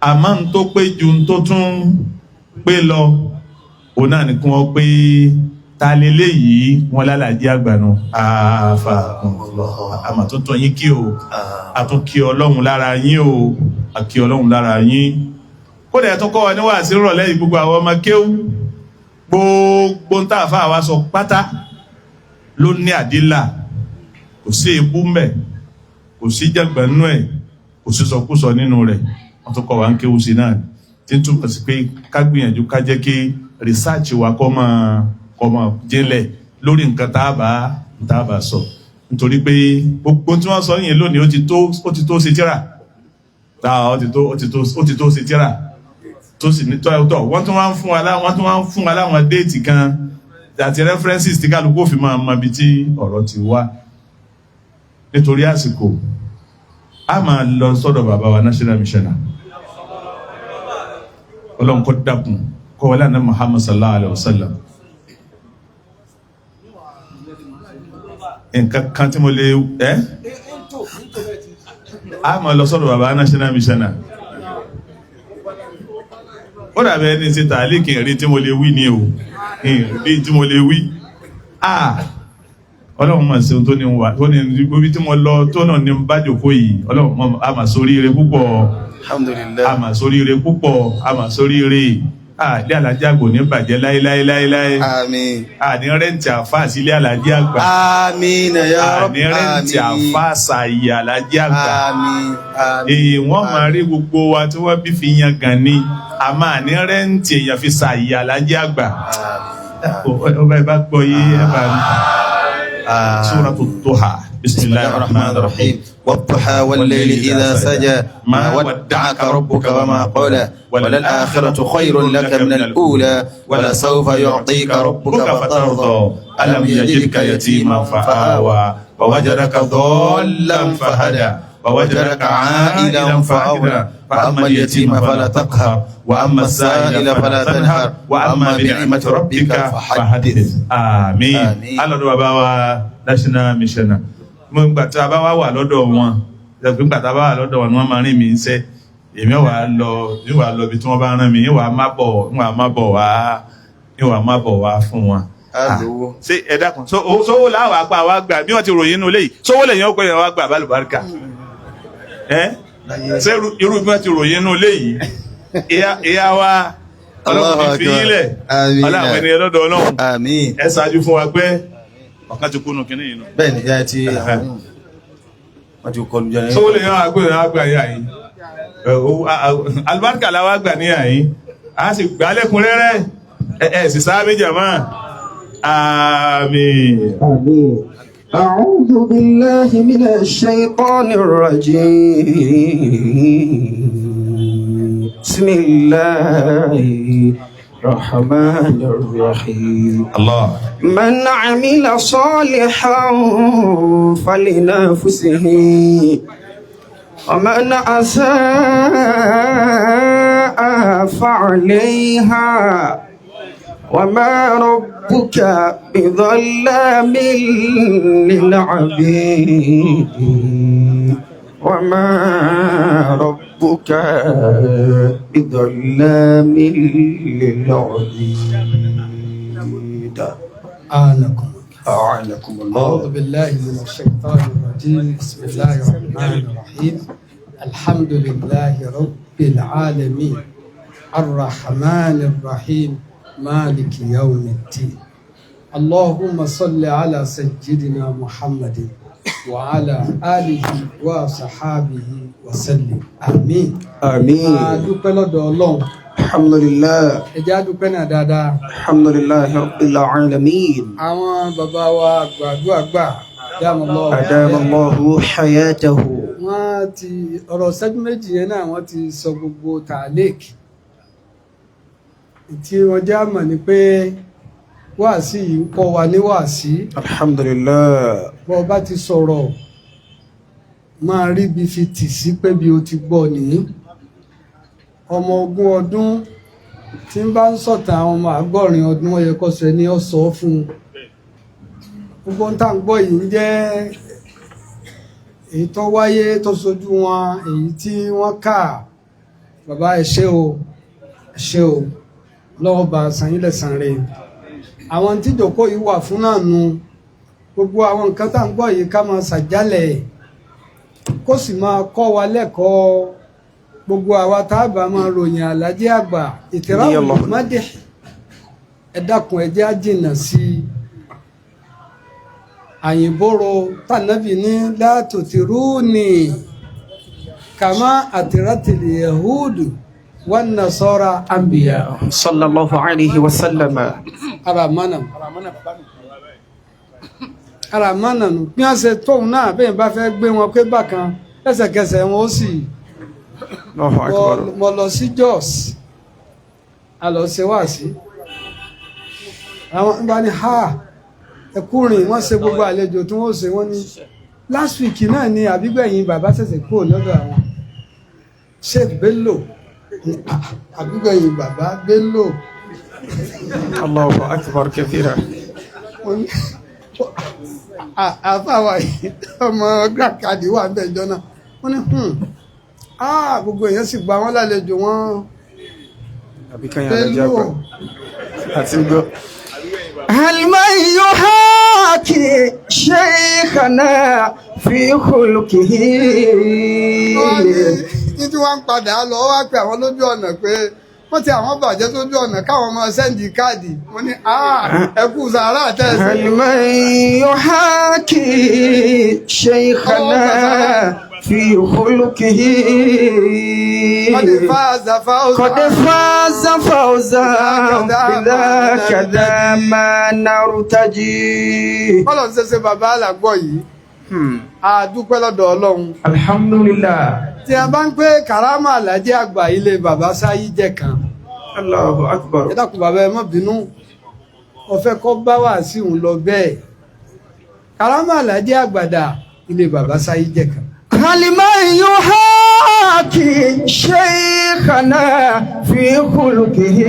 àmọ́ ń tó pé ju ń tó tún pé lọ òun náà ni kí wọ́n pé ta lélẹ̀ yìí wọ́n lálàjì àgbà nù àfà àmọ́ tó tọ́ yín kí o àtúnkí Ọlọ́run lára yín o àkí Ọlọ́run lára yín kódà ẹ̀ tó kọ́ wa níwà sí rọ̀lẹ́ yìí gbogbo àwọn ọmọ kéwù gbogbo ń tàfà wa sọ pátá ló ní àdílà kò sí ebú mbẹ kò sí jàgbánú ẹ kò sí sọkúsọ nínú rẹ̀ wọ́n tó kọ́ wa ń kéwú sí náà tí ń túmọ̀ sí pé ká gbìyànjú ká jẹ́ kí rìsáàcì wa kó máa jẹ́lẹ̀ lórí nǹkan tá a bá sọ nítorí pé gbogbo tí wọ́n sọ yẹn lónìí ó ti tó ṣe tíra ó ti tó ṣe tíra tó sì ní tọ́ wọ́n tún wá ń fún wa láwọn déètì kan àti references tí kálukú fi máa mọ ibi tí ọ̀rọ̀ ti wá nítorí àsìkò a máa lọ sọ́dọ̀ bàbá wa national missioner Ọlọ́run kó dákun kó wọlé àná Muhammad sallallahu alaihi wasallam nǹkan kan tí mo lè a máa lọ sọ́dọ̀ bàbá national missioner ó dàbí ẹni tí tààlì kìí tí mo lè wí ní o bí tí mo lè wí Ọlọ́run máa ṣe tó ní wà tó ní ibi tí mo lọ tó náà ní bá jòkó yìí Ọlọ́run a máa sórí rẹ púpọ̀ alhamdulillah. àmà sóríire púpọ̀ àmà sóríire ilé alájí àgbà ò ní bàjẹ́ láéláéláé àmín àní rẹ́ǹtì àfáà sí ilé alájí àgbà àmín ya àní rẹ́ǹtì àfáà sàyè alájí àgbà àmín èyí wọ́n máa rí gbogbo wa tí wọ́n bí fi yan gan ni àmà àní rẹ́ǹtì èèyàn fi sàyè alájí àgbà ọba ìbá gbọ́ yé ẹ̀bà Suratu Duha. بسم الله الرحمن الرحيم والضحى والليل إذا سجى ما ودعك ربك وما قلى وللآخرة خير لك من الأولى ولسوف يعطيك ربك فترضى ألم يجدك يتيما فآوى ووجدك ضالا فهدى ووجدك عائلا فأغنى فأما اليتيم فلا تقهر وأما السائل فلا تنهر وأما بنعمة ربك فحدث آمين الله دعوا national missioner mo gbà tá a bá wà lọ́dọ̀ wọn ẹgbẹ́ gbà tá a bá wà lọ́dọ̀ wọn ni wọ́n máa rìn mí ń sẹ́ èmi wà lọ bí tí wọ́n bá rán mi ìwà má bọ̀ wá fún wọn. ṣé ẹ dákun sówó láwà apá wa gbà bí wọ́n ti ròyìn inú léyìí sówó lẹ́yìn ọkọ̀ yẹn wá gbà bálùbáríkà ṣé irú bí wọ́n ti ròyìn inú léyìí ìyá wa ọlọ́run fi yín lẹ̀ ọlọ́run ẹni ẹlọ́dọ̀ ọlọ́run ẹ ṣáájú fún wa pé ọ̀kan ti kúnnù kìíní yìí nù. bẹ́ẹ̀ni ya ti wọ́n ti kọlu jẹ́ sówó lè yán àgbà yà yìí alibarika la wá gbà ní àyín a sì gbà lẹ́kùnrẹ́rẹ́ sì sáábé jàmá àmín. أعوذ بالله من الشيطان الرجيم بسم الله الرحمن الرحيم الله من عمل صالحا فلنفسه ومن أساء فعليها وما ربك بظلام للعبيد وما ربك بظلام للعبيد أعانكم الله. أعوذ بالله من الشيطان الرجيم بسم الله الرحمن الرحيم الحمد لله رب العالمين الرحمن الرحيم مالك يوم الدين اللهم صل على سيدنا محمد وعلى آله وصحابه وسلم آمين آمين. adúpẹ́ lọ́dọ̀ Ọlọ́run الحمد لله. ẹ jẹ́ adúpẹ́ náà dáadáa. الحمد لله رب العالمين. àwọn bàbá wa àgbàdúgbà أدام الله حياته. wọ́n ti ọ̀rọ̀ ṣẹ́jú méjì yẹn náà wọ́n ti sọ gbogbo tàlík tí wọ́n já mọ̀ ní pé wáàsí yìí ń kọ́ wa ní wáàsí. الحمد لله. bọ́ ọ bá ti sọ̀rọ̀ máa rí bí fi tì sí pé bí o ti gbọ́ nìyí. ọmọ 20 ọdún tí ń bá ń sọ̀tàn àwọn ọmọ 100 ọdún ó yẹ kó ṣe ní ó sọ fún un. gbogbo ń tà ń gbọ́ yìí ń jẹ́ èyí tó wáyé tó sojú wọn èyí tí wọ́n kà bàbá ẹ ṣé o lọ́wọ́ bá sanyílẹ̀ sanre àwọn tí ìjòkó yìí wà fún náà nu gbogbo àwọn nǹkan tá à ń gbọ́ yìí ká máa ṣàjálẹ̀ kó sì máa kọ́ wa lẹ́kọ̀ọ́ gbogbo àwa tá a bá máa ròyìn àlájẹ́ àgbà ìtìráwò mádé ẹ dákun ẹ jẹ́ á jìnnà sí i àyìnbóró tànàbì ní látòtìrúnì kàmá àtìrátìlì yahudu wan nasara anbiya. sallallahu alayhi wa sallam. ara mánà nù bí wọ́n ṣe tóun náà bẹ́ẹ̀ bá fẹ́ gbé wọn pé bákan lẹ́sẹ̀kẹsẹ̀ wọn ó sì mo lọ sí Jos a lọ ṣe wáàsí àwọn bá ní ẹkùnrin wọ́n ṣe gbogbo àlejò tí wọ́n ṣe wọ́n ní last week náà ni àbígbẹ̀yìn bàbá ṣẹ̀ṣẹ̀ kúrò lọ́dọ̀ àwọn Sheikh Bello àbígbẹ̀yìn bàbá Bello. Allahu akbar kathira. àfàwà yìí ọmọ gàkadì wà bẹ́ẹ̀ jọ náà wọ́n ní gbogbo èèyàn sì gba wọn lálejò wọn Bello àti gbọ́. هل من يحاكي شيخنا في خلقه ní tí wọ́n ń padà lọ wá pé àwọn lójú ọ̀nà pé wọ́n ti àwọn bàjẹ́ lójú ọ̀nà káwọn ọmọ sẹ́ndì káàdì wọ́n ní ẹ kú sàárà tẹ̀sí. من يحاكي شيخنا في خلقه قد فاز فوزا بذاك ذا ما نرتجي. Ọlọ́run ṣẹṣẹ bàbá àlàgbọ́ yìí a dúpẹ́ lọ́dọ̀ Ọlọ́run. Alhamdulillah. Tí a bá ń pé karama Alhaji àgbà ilé bàbá sáyí jẹ́ kan. Allahu akbar. Ẹ dákun bàbá ẹ má bínú ó fẹ́ kó bá wà sí òun lọ bẹ́ẹ̀. Karama Alhaji àgbàdà ilé bàbá sáyí jẹ́ kan. لمن يحاكي شيخنا في خلقه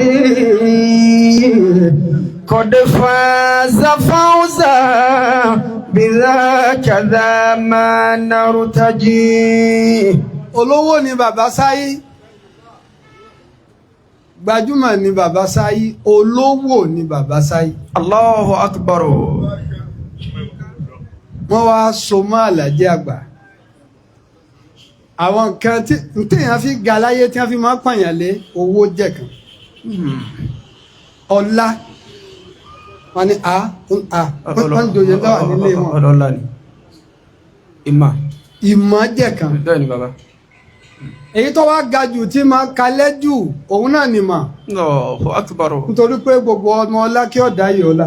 قد فاز فوزا بذاك ذا ما نرتجي. Olówó ni bàbá sáyí, gbajúmọ̀ ni bàbá sáyí, olówó ni bàbá sáyí. Allahu akbar. Wọ́n wá so mọ́ Alhaji àgbà. Àwọn nǹkan tí èèyàn fi ga láyé tí wọ́n fi máa ń pààyàn lé owó jẹ́ kan. Ọlá wọn ni wọ́n ń joyè lọ́wọ́ nílé wọn. Ọlọ́lá ni. Ìmọ̀ jẹ́ kan. Bẹ́ẹ̀ ni bàbá. Èyí tó wá ga jù tí máa kalẹ́ jù òun náà ni mà. Allahu akbar. Nítorí pé gbogbo ọmọ ọlá kí ọ̀dà yìí ọlá.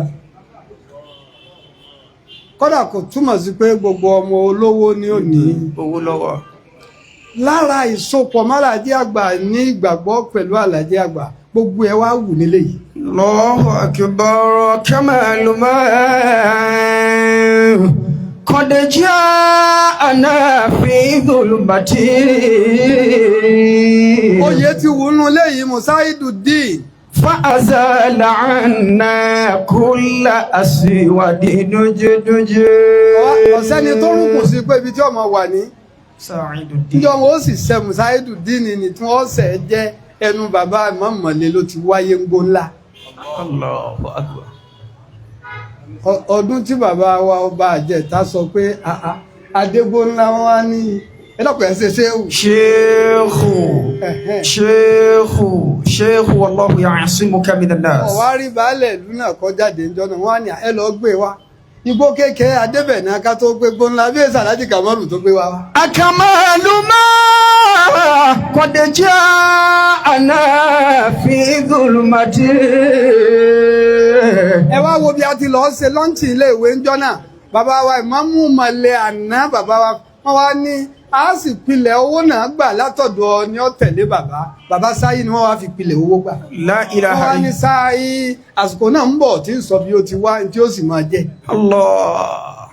Kódà kò túmọ̀ sí pé gbogbo ọmọ olówó ni ó ní owó lọ́wọ́. Lára ìsopọ̀ málàjí àgbà ní ìgbàgbọ́ pẹ̀lú Alhaji àgbà gbogbo ẹ wá wù nílé yìí. Allahu akbar kamalu ma qad ja'ana fi dhulmati. Oyè ti wù nú léyìí Musaiduddin. Fa'azala anna kulla aswadi dujuduju. Ọ̀sẹ́ni tó rúkù sí pé ibi tí ọmọ wà ní. Sa'iduddin. Ìjọ wọn ó sì ṣe Musaiduddin ni tí wọ́n ṣẹ̀ jẹ́ ẹnu bàbá mọ̀mọ́lé ló ti wáyé ń gbó ńlá. Allahu akbar. Ọdún tí bàbá wa ọba àjẹta sọ pé adégbó ńlá wọn wá ní ẹlọ́pàá ẹ̀ṣẹ̀ Sheikhu wallahu ya'simuka minan nas. Ọ̀wárí baálẹ̀ ìlú náà kọjáde ń jọ́nà wọ́n á ní ẹ lọ gbé wa. Igbó kékeré adébẹ̀ ní aká tó gbé gbóńlá bí èsì Alhaji Kamalu tó gbé wa. Akamalu ma qad ja'ana fi dhulmati. Ẹ wá wo bí a ti lọ ṣe lọ́ǹtì ilé ìwé ń jọ́nà. Bàbá wa ìmáàmù mọ̀lẹ́ àná bàbá wa wọ́n wá ní a sì pilẹ̀ owó náà gbà látọ̀dọ̀ ni ó tẹ̀lé bàbá sáyí ni wọ́n wá fi pilẹ̀ owó gbà. La ilaha wọ́n wá ní sáyí àsìkò náà ń bọ̀ tí ń sọ bí ó ti wá tí ó sì máa jẹ́. Allah.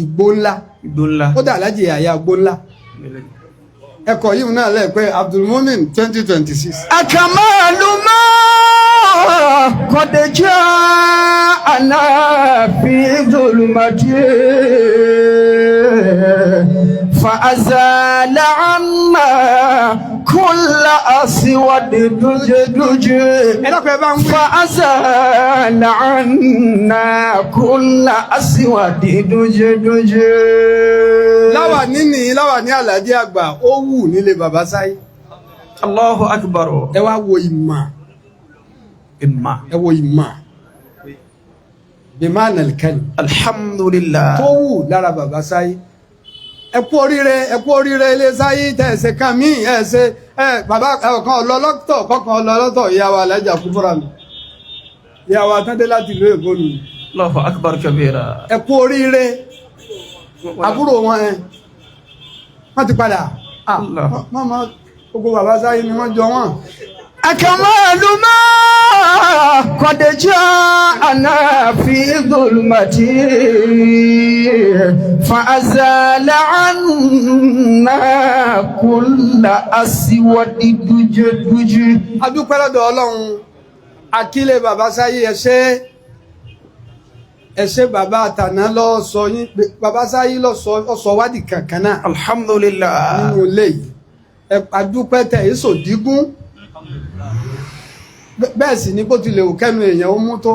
Igbó ńlá ó dà Alhaji Yahya igbó ńlá ẹ̀kọ́ yìí náà lẹ́ẹ̀pẹ́ Abdulmumin 2026. Akamalu ma qad ja'ana fi dhulmati fa'azala amma kulla aswadi dujuduju. Fa'azala anna kulla aswadi dujuduju. Láwà ní Alhaji àgbà ó wù nílé bàbá sáyí. Allahu akbar. Ẹ wá wo ìmà. Ẹ wo ìmà. Bimana al-kalim. Alhamdulillah. Tó wù lára bàbá sáyí. Ẹ kú oríire ilé sáyí tẹ̀ẹ̀sẹ̀ kan mí ẹ̀ẹ́sẹ̀ bàbá ọ̀kan ọlọ́lọ́tọ̀ kọ́kan ọlọ́lọ́tọ̀ ìyàwó Alhaji Kúbúrà mi. Ìyàwó Àtàndé láti ìlú Èkó nù. Allahu akbar kabira. Ẹ kú oríire. Àbúrò wọn wọ́n ti padà. Mọ́mọ́ gbogbo bàbá sáyé ni wọ́n jọ wọ́n. Akamalu ma qad ja'ana fi dhulmati fa'azala anna kulla aswadi dujuduju. A dúpẹ́ lọ́dọ̀ Ọlọ́run akílẹ̀ bàbá sáyé ẹ̀ṣẹ́ bàbá àtàná lọ sọ yín bàbá sáyé lọ sọ wádìí kankan náà. Alhamdulillah. Nínú ilé yìí adúpẹ́ tẹ̀ èso dígún bẹ́ẹ̀ sì ni bó tilẹ̀ òkẹ́nu èèyàn ó mú tó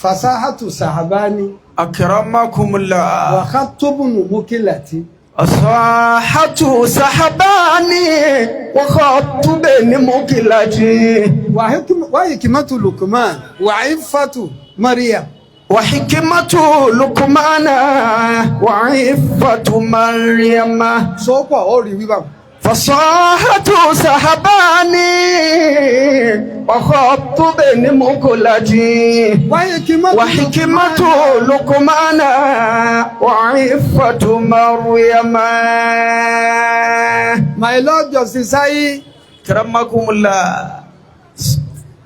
fasahatu sahabani akramakumullah wa khatubun mukilati صاحت سحباني وخطب مكلتي وحكمة لقمان وعفة مريم وحكمة لقمان وعفة مريم sọ́pọ̀ ó rí wíwá فصاحت سحباني وخطب مكلتي وحكمة لقمان وعفة مريم. My Lord Justice Sayi كرمكم الله.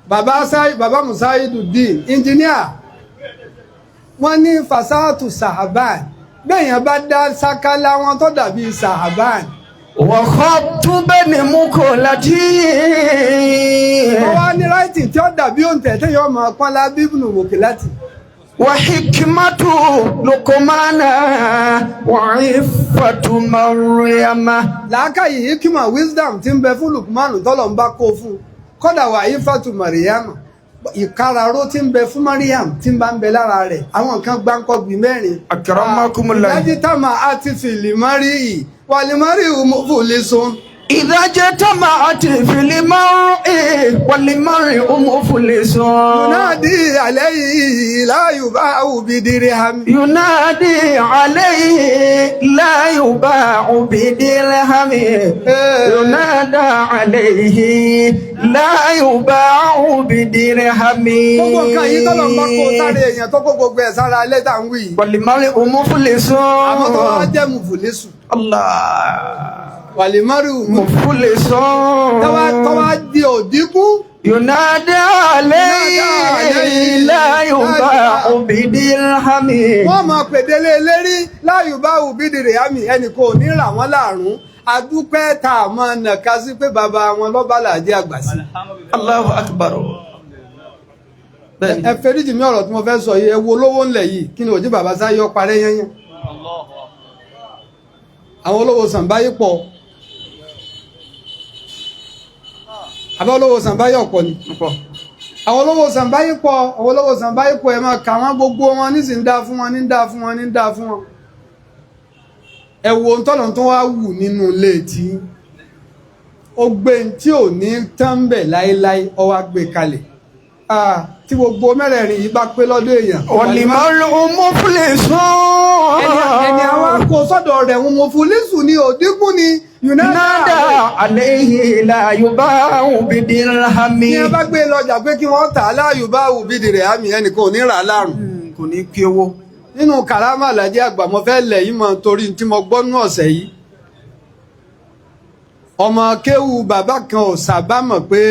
Baba Musaiduddin engineer wọ́n ní fasahatu sahaban bẹ́ẹ̀yàn bá dá sákálá wọn tó dàbí sahaban. وخطب مكلتي. wọ́n wá ní ráìtì tí ó dàbí òǹtẹ̀ tí yóò máa pọ́n lábí ibùnú mùkìláti. وحكمة لقمان وعفة مريم. làákàyè hikima wisdom tí ń bẹ fún Lukman tọ́lọ̀ ń bá kó fún kódà wà ifatu Mariam ìkararó tí ń bẹ fún Mariam tí ń bá ń bẹ lára rẹ̀ àwọn nǹkan gbáǹkọ́gbì mẹ́rin. akramakumullah. ìdájí táwọn àti fìlímọ́rì yìí wàlímọ́rì muflisun. إذا اجتمعت في المرء والمرء مفلس. ينادي عليه لا يباع بدرهم. ينادي عليه لا يباع بدرهم. ينادى عليه لا يباع بدرهم. gbogbo nǹkan yìí tọ́lọ̀ ń bá kó sáré èèyàn tó kó gbogbo ẹ̀ sára alẹ́ tá à ń wí. والمرء مفلس. àmọ́ tó wá jẹ́ muflisu. Allah. wàlímọ́rì muflisun. tọ́wá di òdínkù. ينادى عليه لا يباع بدرهم. wọ́n máa pèdélé lérí la yuba'u bidirhami ẹnì kò ní rà wọ́n láàrún adúpẹ́ tá a máa nàka sí pé bàbá wọn lọ́ba làjẹ́ àgbà sí. Allahu akbar. ẹ fẹ́ríjì mi ọ̀rọ̀ tí mo fẹ́ sọ yìí ẹ wo olówó ńlẹ̀ yìí kí ni òjì bàbá sáyé ọparẹ́ yẹnyẹn. àwọn olówó sàǹbáyé pọ̀ àbá olówó sàǹbáyé ọ̀pọ̀ ni àwọn olówó sàǹbáyé pọ̀ ẹ máa kà wọ́n gbogbo wọn ní sì ń dá fún wọn ní ń dá fún wọn ní ń dá fún wọn. ẹ wo ntọ́nà tó wá wù nínú ilé tí ó gbé tí ò ní tán bẹ̀ láéláé ó wá gbé kalẹ̀ tí gbogbo mẹ́rẹ̀ẹ̀rin yìí bá pé lọ́dọ̀ èèyàn. والمرء مفلس. ẹni àwọn akó sọ́dọ̀ rẹ̀ wọn mo fún lẹ́sù ni òdínkù ni ينادى عليه لا يباع بدرهم. ní ẹ bá gbé lọ́jà pé kí wọ́n tà á láàyò bá wù bídìí rẹ̀ àmì ẹnìkan ò ní rà á láàrùn. kò ní kí owó. nínú kàrámà Àlàjí àgbà mo fẹ́ lẹ̀ yìí mọ̀ torí tí mo gbọ́ nú ọ̀sẹ̀ yìí. ọmọ kéwù bàbá kan ò sábà mọ̀ pé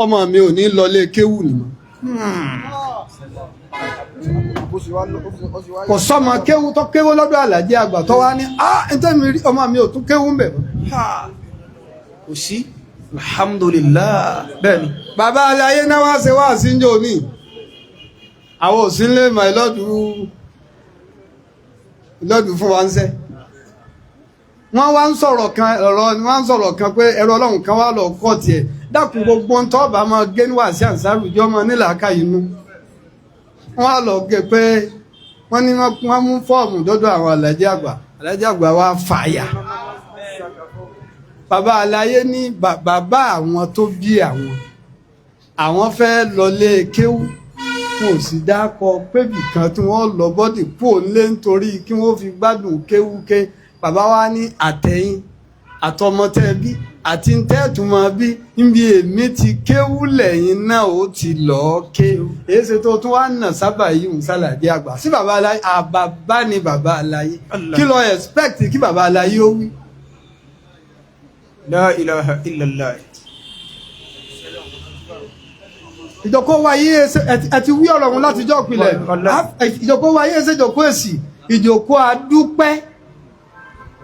ọmọ mi ò ní lọlé kéwù nìmọ̀. kò sọmọ kéwù tó kéwù lọ́dọ̀ Àlàjí àgbà tó wá ní ẹ̀ńtẹ́ mi rí ọmọ mi ò tún kéwù ń bẹ̀. kò sí alhamdulillah. bẹ́ẹ̀ni. bàbá aláyé náà wá ṣe wá sí njó ní àwọn òsínlé mọ̀ lọ́dún fún wa ń sẹ́. wọ́n wá ń sọ̀rọ̀ kan pé ẹ̀rọ ọlọ́run kan wá lọ kọ́ tiẹ̀ dákun gbogbo ń tọ́ bá máa gé níwà sí àǹsárù jọ ọmọ nílàáká inú. wọ́n á lọ gé pé wọ́n ní wọ́n mú fọ́ọ̀mù dọ́dọ̀ àwọn Àlàjí àgbà wá fàyà. bàbá aláyé ní bàbá àwọn tó bí àwọn fẹ́ lọlé kéwú kò sì dákọ pébì kan tí wọ́n lọ bọ́dì pò lé nítorí kí wọ́n fi gbádùn kéwúké. bàbá wa ní àtẹ̀yìn àtọmọtẹ́bí àti ntẹ́tùmọ̀ bí níbi èmi ti kéwú lẹ́yìn náà ó ti lọ́ọ́ ké èsì tó tún wá nà sábà yìí ń Àlàjí àgbà sí bàbá aláyé àbàbá ni bàbá aláyé kí ló expect kí bàbá aláyé ó wí. la ilaha illallah. ìjọkọ́ wáyé ẹ̀tí wí ọ̀rọ̀ wọn láti jọ́ ìpìlẹ̀ ìjọkọ́ wáyé ẹsẹ̀ ìjọkọ́ èsì ìjọkọ́ adúpẹ́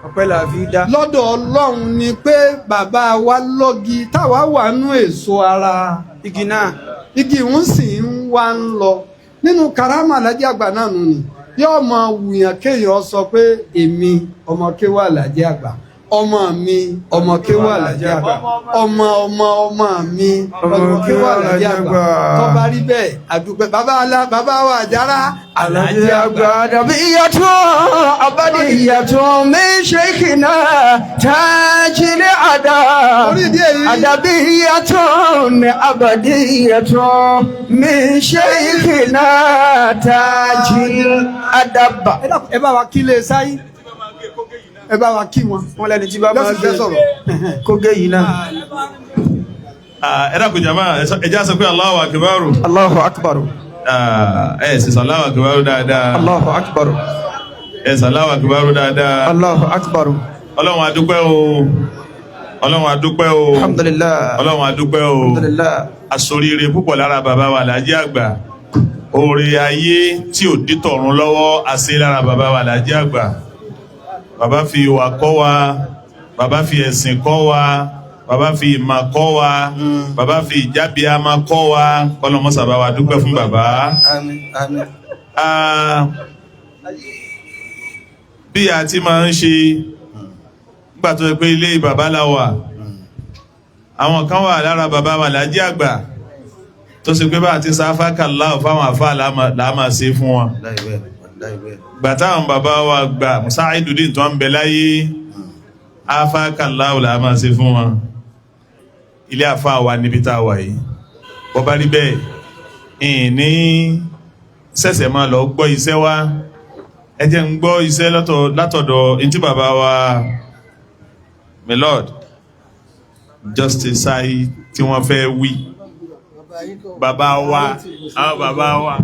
ọpẹ́ la fi dá. lọ́dọ̀ Ọlọ́run ni pé bàbá wa lọ́gi táwa wà nú èso ara igi náà. igi ń sì ń wá ń lọ nínú kàrámà Àlàjí àgbà náà nù ni yóò mọ wùyàn kéèyàn sọ pé èmi ọmọ kéwà Àlàjí àgbà ọmọ mi ọmọ kéwú Àlàjí Àgbà ọmọ mi ọmọ kéwú Àlàjí Àgbà tó bá rí bẹ́ẹ̀ àdúpẹ́ bàbá wa Àjàrà Àlàjí Àgbà adabiyatun abadiyatun min shaykhina tajil adab adabiyatun abadiyatun min shaykhina tajil adab. Ẹ bá wa kí lè sáyé ẹ bá wa kí wọn lẹ́ni tí bá máa gbé sọ̀rọ̀ kógé yìí náà. Ẹ dákun jàmá ẹjá sọ pé Allahu Akbar. Allahu Akbar. Ẹ sì Allahu Akbar dáadáa. Allahu Akbar. Ẹ sì Allahu Akbar dáadáa. Allahu Akbar. Ọlọ́run adúpẹ́ o. Ọlọ́run adúpẹ́ o. Alhamdulillah. Ọlọ́run adúpẹ́ o. Alhamdulillah. Asoríire púpọ̀ lára bàbá wa Àlàjí Àgbà. Oore ayé tí ò dítọ̀run lọ́wọ́ àṣẹ lára bàbá wa Àlàjí Àgbà. Bàbá fi ìwà kọ́ wa, bàbá fi ẹ̀sìn kọ́ wa, bàbá fi ìmọ̀ kọ́ wa, bàbá fi ìjábíàmá kọ́ wa. Kọ́lọ́mọ́sà bá wa dúpẹ́ fún bàbá. Àmín, àmín. Bí a ti máa ń ṣe nígbà tó yẹ pé ilé bàbá la wà, àwọn kan wà lára bàbá wa Àlàjí Àgbà tó ṣe pé bá àti sáfákàlá fáwọn àfáà láàmà ṣe fún wọn. Gbàtà àwọn bàbá wa gbà Musa'idudin tó ń bẹ láyé afákàlá láàmà ṣe fún wọn. Ilé àfáà wa níbi tá a wà yìí bọ́bá rí bẹ́ẹ̀ ìní sẹ̀sẹ̀ máa lọ gbọ́ iṣẹ́ wa ẹ jẹ́ ń gbọ́ iṣẹ́ látọ̀dọ̀ ìtí bàbá wa Milord Justice Sai tí wọ́n fẹ́ wí. Bàbá wa àwọn bàbá wa.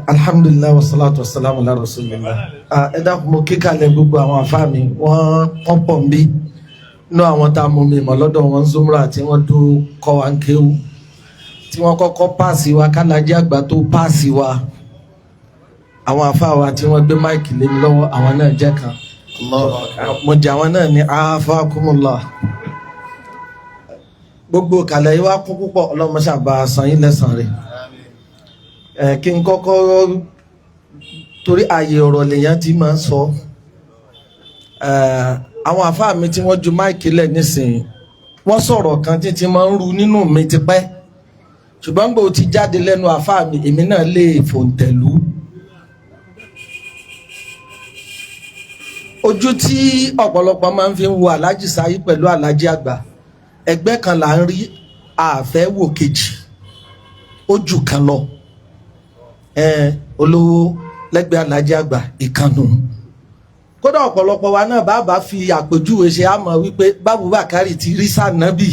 Alhamdulillah wa salatu wa salamu ala rasulillah. Ẹ dákun mo kíkàlẹ̀ gbogbo àwọn àfáà mi wọ́n pọ̀ ń bí ní àwọn tá a mú mi mọ̀ lọ́dọ̀ wọn Zumra tí wọ́n tó kọ́ wa ń kéwú tí wọ́n kọ́kọ́ páàsì wa k'Àlàjí Àgbà tó páàsì wa àwọn àfáà wa tí wọ́n gbé máìkì lé mi lọ́wọ́ àwọn náà jẹ́ kan mo jẹ́ àwọn náà ní afakumullah. Gbogbo kàlẹ̀ yìí wá kún púpọ̀ ọlọ́mọṣà bá a san yín lẹ́san rẹ̀. Kí n kọ́kọ́ torí ààyè ọ̀rọ̀ lèèyàn ti máa ń sọ àwọn àfáà mi tí wọ́n ju máìkì lẹ̀ nísìnyí wọ́n sọ̀rọ̀ kan títí máa ń ru nínú mi tipẹ́ ṣùgbọ́n gbòó ti jáde lẹ́nu àfáà mi èmi náà lè fòǹtẹ̀lú. Ojú tí ọ̀pọ̀lọpọ̀ máa ń fi wo Àlájì Sáyí pẹ̀lú Àlájì Àgbà ẹgbẹ́ kan là ń rí àfẹ́ wò kejì ojú kan lọ olówó lẹ́gbẹ̀ẹ́ Àlájì Àgbà ìkànnù. Kódà ọ̀pọ̀lọpọ̀ wa náà bàbá fi àpèjúwe ṣe á mọ̀ wípé bábùbákárì ti rí sànábì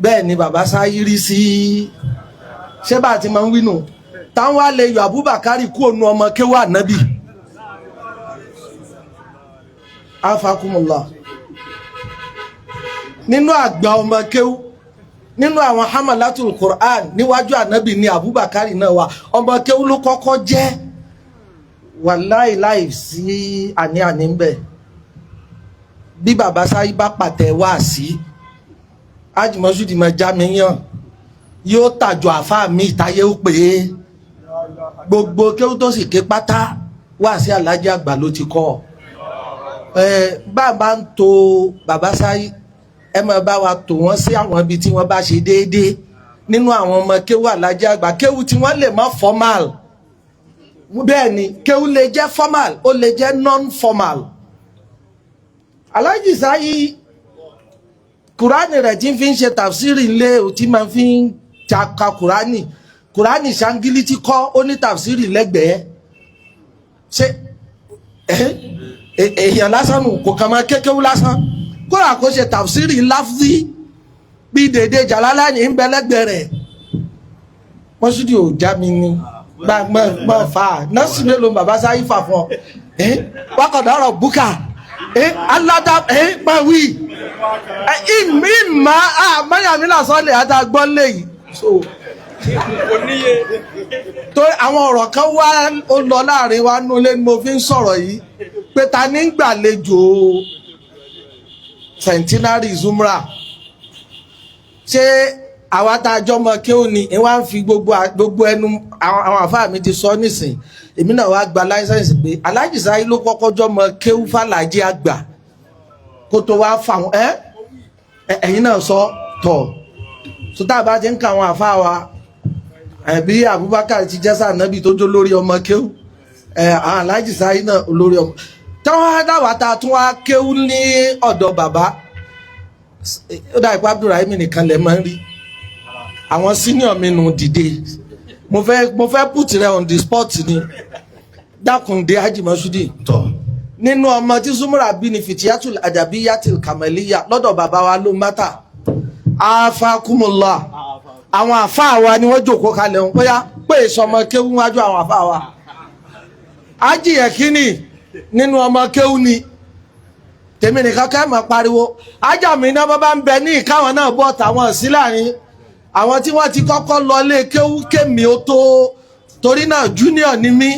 bẹ́ẹ̀ ni bàbá Sáyí rí sí ṣé bá ti máa ń wínú táwọn wá lè yọ Abubakari kú ònú ọmọ kéwà nábì. Afakumullah nínú àgbà ọmọ kéwú nínú àwọn hamalatul Qur'an níwájú ànábì ni Abubakari náà wà ọmọ kéwú ló kọ́kọ́ jẹ́ wàláì láì sí àní-àní ń bẹ̀. Bí bàbá Sáyí bá pàtẹ wá sí ájìmọ́sùdì mọ́ jámiyàn yóò tàjọ àfáà mi ìtayé ó pè é gbogbo kéwú tó sì ké pátá wá sí Àlájì Àgbà ló ti kọ́ bàbá ń to bàbá Sáyí ẹ máa bá wa tò wọ́n sí àwọn ibi tí wọ́n bá ṣe déédéé nínú àwọn ọmọ kéwú Àlájì Àgbà kéwú tí wọ́n lè má formal bẹ́ẹ̀ ni kéwú lè jẹ́ formal ó lè jẹ́ non-formal. Àlájì Sáyí kùránì rẹ̀ tí ń fi ń ṣe tàfsírì ńlé ò tí máa fi ń ka kùránì ṣáńgílítì kọ́ ó ní tàfsírì lẹ́gbẹ̀ẹ́ ṣe èèyàn lásán nù kò kàn máa kékéwú lásán kódà kó ṣe tàfsírì láfzí bí dèdè Jàlálánì ń bẹ lẹ́gbẹ̀ẹ́ rẹ̀ wọ́n sì di òjá mi ni gbàgbọ́ fà á nọ́ọ̀sì mélòó bàbá Sáyí fà fún ọ wákàtí ọ̀rọ̀ búkà aládà máa wí ìmọ̀ àmọ́yàmí làsọ́lẹ̀ àtàgbọ́n lẹ́yìn tó àwọn ọ̀rọ̀ kan wá ó lọ láàrin wa nulẹ̀ ni mo fi ń sọ̀rọ̀ yìí pé ta ní gbàlejò centenary Zumra ṣé àwa tá a jọ mọ kí ó ní wá ń fi gbogbo ẹnu àwọn àfáà mi ti sọ nísìn èmi náà wá gba láísẹ̀nsì pé Àlájì Sáyí ló kọ́kọ́ jọ mọ kéwú f'Àlájì Àgbà kó tó wá fà wọn ẹ̀yin náà sọ tọ̀ sọtá bá ti ń ka àwọn àfa wa bí Abubakar ti jẹ́ sànábì tó jó lórí ọmọ kéwú àwọn Alhaji Sáyí náà olórí ọmọ táwọn adáwàtà tún wá kéwú ní ọ̀dọ̀ bàbá ó dà ipá Abdulrahim nìkan lẹ̀ máa ń rí àwọn senior mi nù dìde mo fẹ́ put rẹ on the spot ni dákùndé Haji Masudi nínú ọmọ tí Zumura bí ní Fitiyatul Adabiyatil Kamaliya lọ́dọ̀ bàbá wa ló mátà afakumullah àwọn àfáà wa ni wọ́n jókòó kalẹ̀ wọn bóyá pé ìsọmọ kéwú wájú àwọn àfáà wa Haji Yekini nínú ọmọ kéwú ni tèmi nìkan kẹ́ mọ̀ pariwo ajá mi náà bá ń bẹ ní ìkáwọn náà bọ́ tàwọn sí láàrin àwọn tí wọ́n ti kọ́kọ́ lọ lé kéwú kémi ó tó torí náà junior ni mí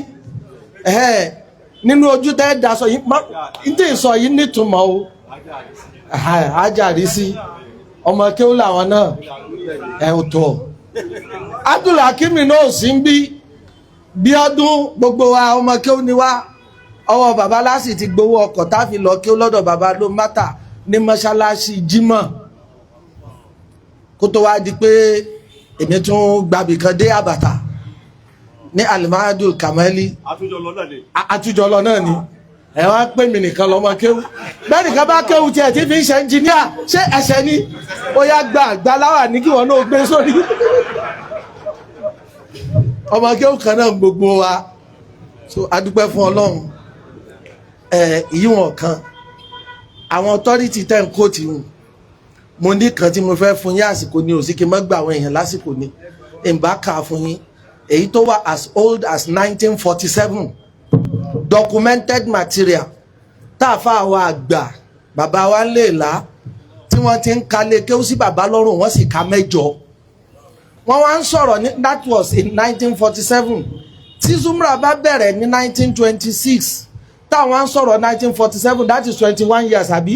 nínú ojú tẹ́ da sọ yìí ní sọ yìí nítumọ̀ o ajá rí sí ọmọ kéwú làwọn náà ò tọ̀ Abdul Hakim náà sì ń bí ọdún gbogbo wa ọmọ kéwú ni wá ọwọ́ bàbá lásì ti gbowó ọkọ̀ táfi lọ kí ó lọ́dọ̀ bàbá ló mátà ní mọ́ṣáláṣí jímọ̀ kó tó wá di pé èmi tún gbàbì kan dé àbàtà ní Al-Mahadul Kamali àtújọlọ náà ni ẹ wá pè mí nìkan lọ́mọ kéwú bẹ́ẹ̀ nìkan bá kéwú tiẹ̀ tí fi ń ṣe ẹnjìníà ṣé ẹ̀ṣẹ̀ ni ó yá gbà láwà ní kí wọn náà gbé sórí ọmọ kéwú kan náà gbogbo wa so adúpẹ́ fún Ọlọ́run ìyíwọ̀n kan àwọn authority tẹ́ ń kó tì ń mo ní kan tí mo fẹ́ fún yín àsìkò ní òsì kí n má gba àwọn èèyàn lásìkò ní ìbá kà fún yín èyí tó wà as old as 1947 documented material táàfà wa àgbà bàbá wa ń lè là tí wọ́n ti ń kalẹ̀ kéwú sí bàbá lọ́rùn wọ́n sì ka 8 wọ́n wá ń sọ̀rọ̀ ní that was in 1947 tí Zumura bá bẹ̀rẹ̀ ní 1926 táwọn ń sọ̀rọ̀ 1947 that is 21 years àbí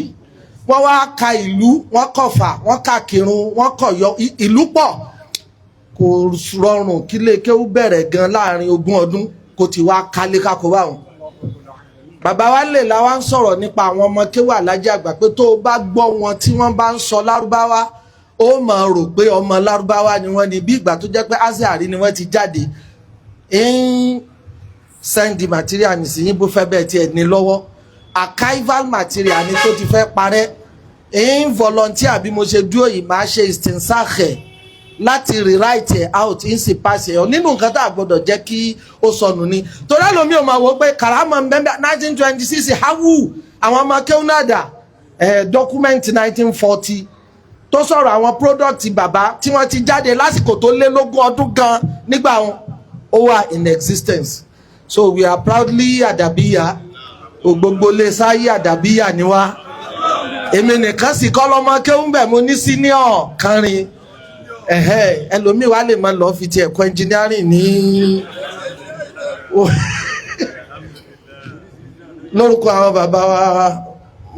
wọ́n wá ka ìlú wọ́n kọ̀fà wọ́n ka kírun wọ́n kọ̀yọ ìlú pọ̀ kò rọrùn kí lè kéwú bẹ̀rẹ̀ gan láàrin 20 ọdún kò ti wá kálé kákó báwọn. bàbá wa lè la wá ń sọ̀rọ̀ nípa àwọn ọmọ kéwú Alhaji àgbà pé tó o bá gbọ́ wọn tí wọ́n bá ń sọ lárúbáwá ó máa rò pé ọmọ lárúbáwá ni wọ́n ní bí ìgbà tó jẹ́ pé Azhari ni wọ́n ti jáde send the material nísìnyí bó fẹ́ bẹ́ẹ̀ tiẹ̀ ní lọ́wọ́ archival material ni tó ti fẹ́ parẹ́ volunteer bí mo ṣe dúró yìí máa ṣe istinsakhe láti rewrite out ń sì pass ẹ̀ nínú nǹkan tá a gbọ́dọ̀ jẹ́ kí ó sọnù ni torí ẹlòmí ò máa wọ pé karama mbẹ́mbẹ́ 1926 hawu àwọn ọmọ kéwúnádà document 1940 tó sọ̀rọ̀ àwọn product bàbá tí wọ́n ti jáde lásìkò tó lé 20 ọdún gan nígbà wọn ó wà in existence. So we are proudly Adabiya gbogbo lè sáyé Adabiya ni wá èmi nìkan sì kọ́ lọ́mọ kéwú bẹ̀ mo ní senior kanrin ẹlòmíì wá lè máa lọ fi ti ẹ̀kọ́ engineering ní lórúkọ àwọn bàbá wa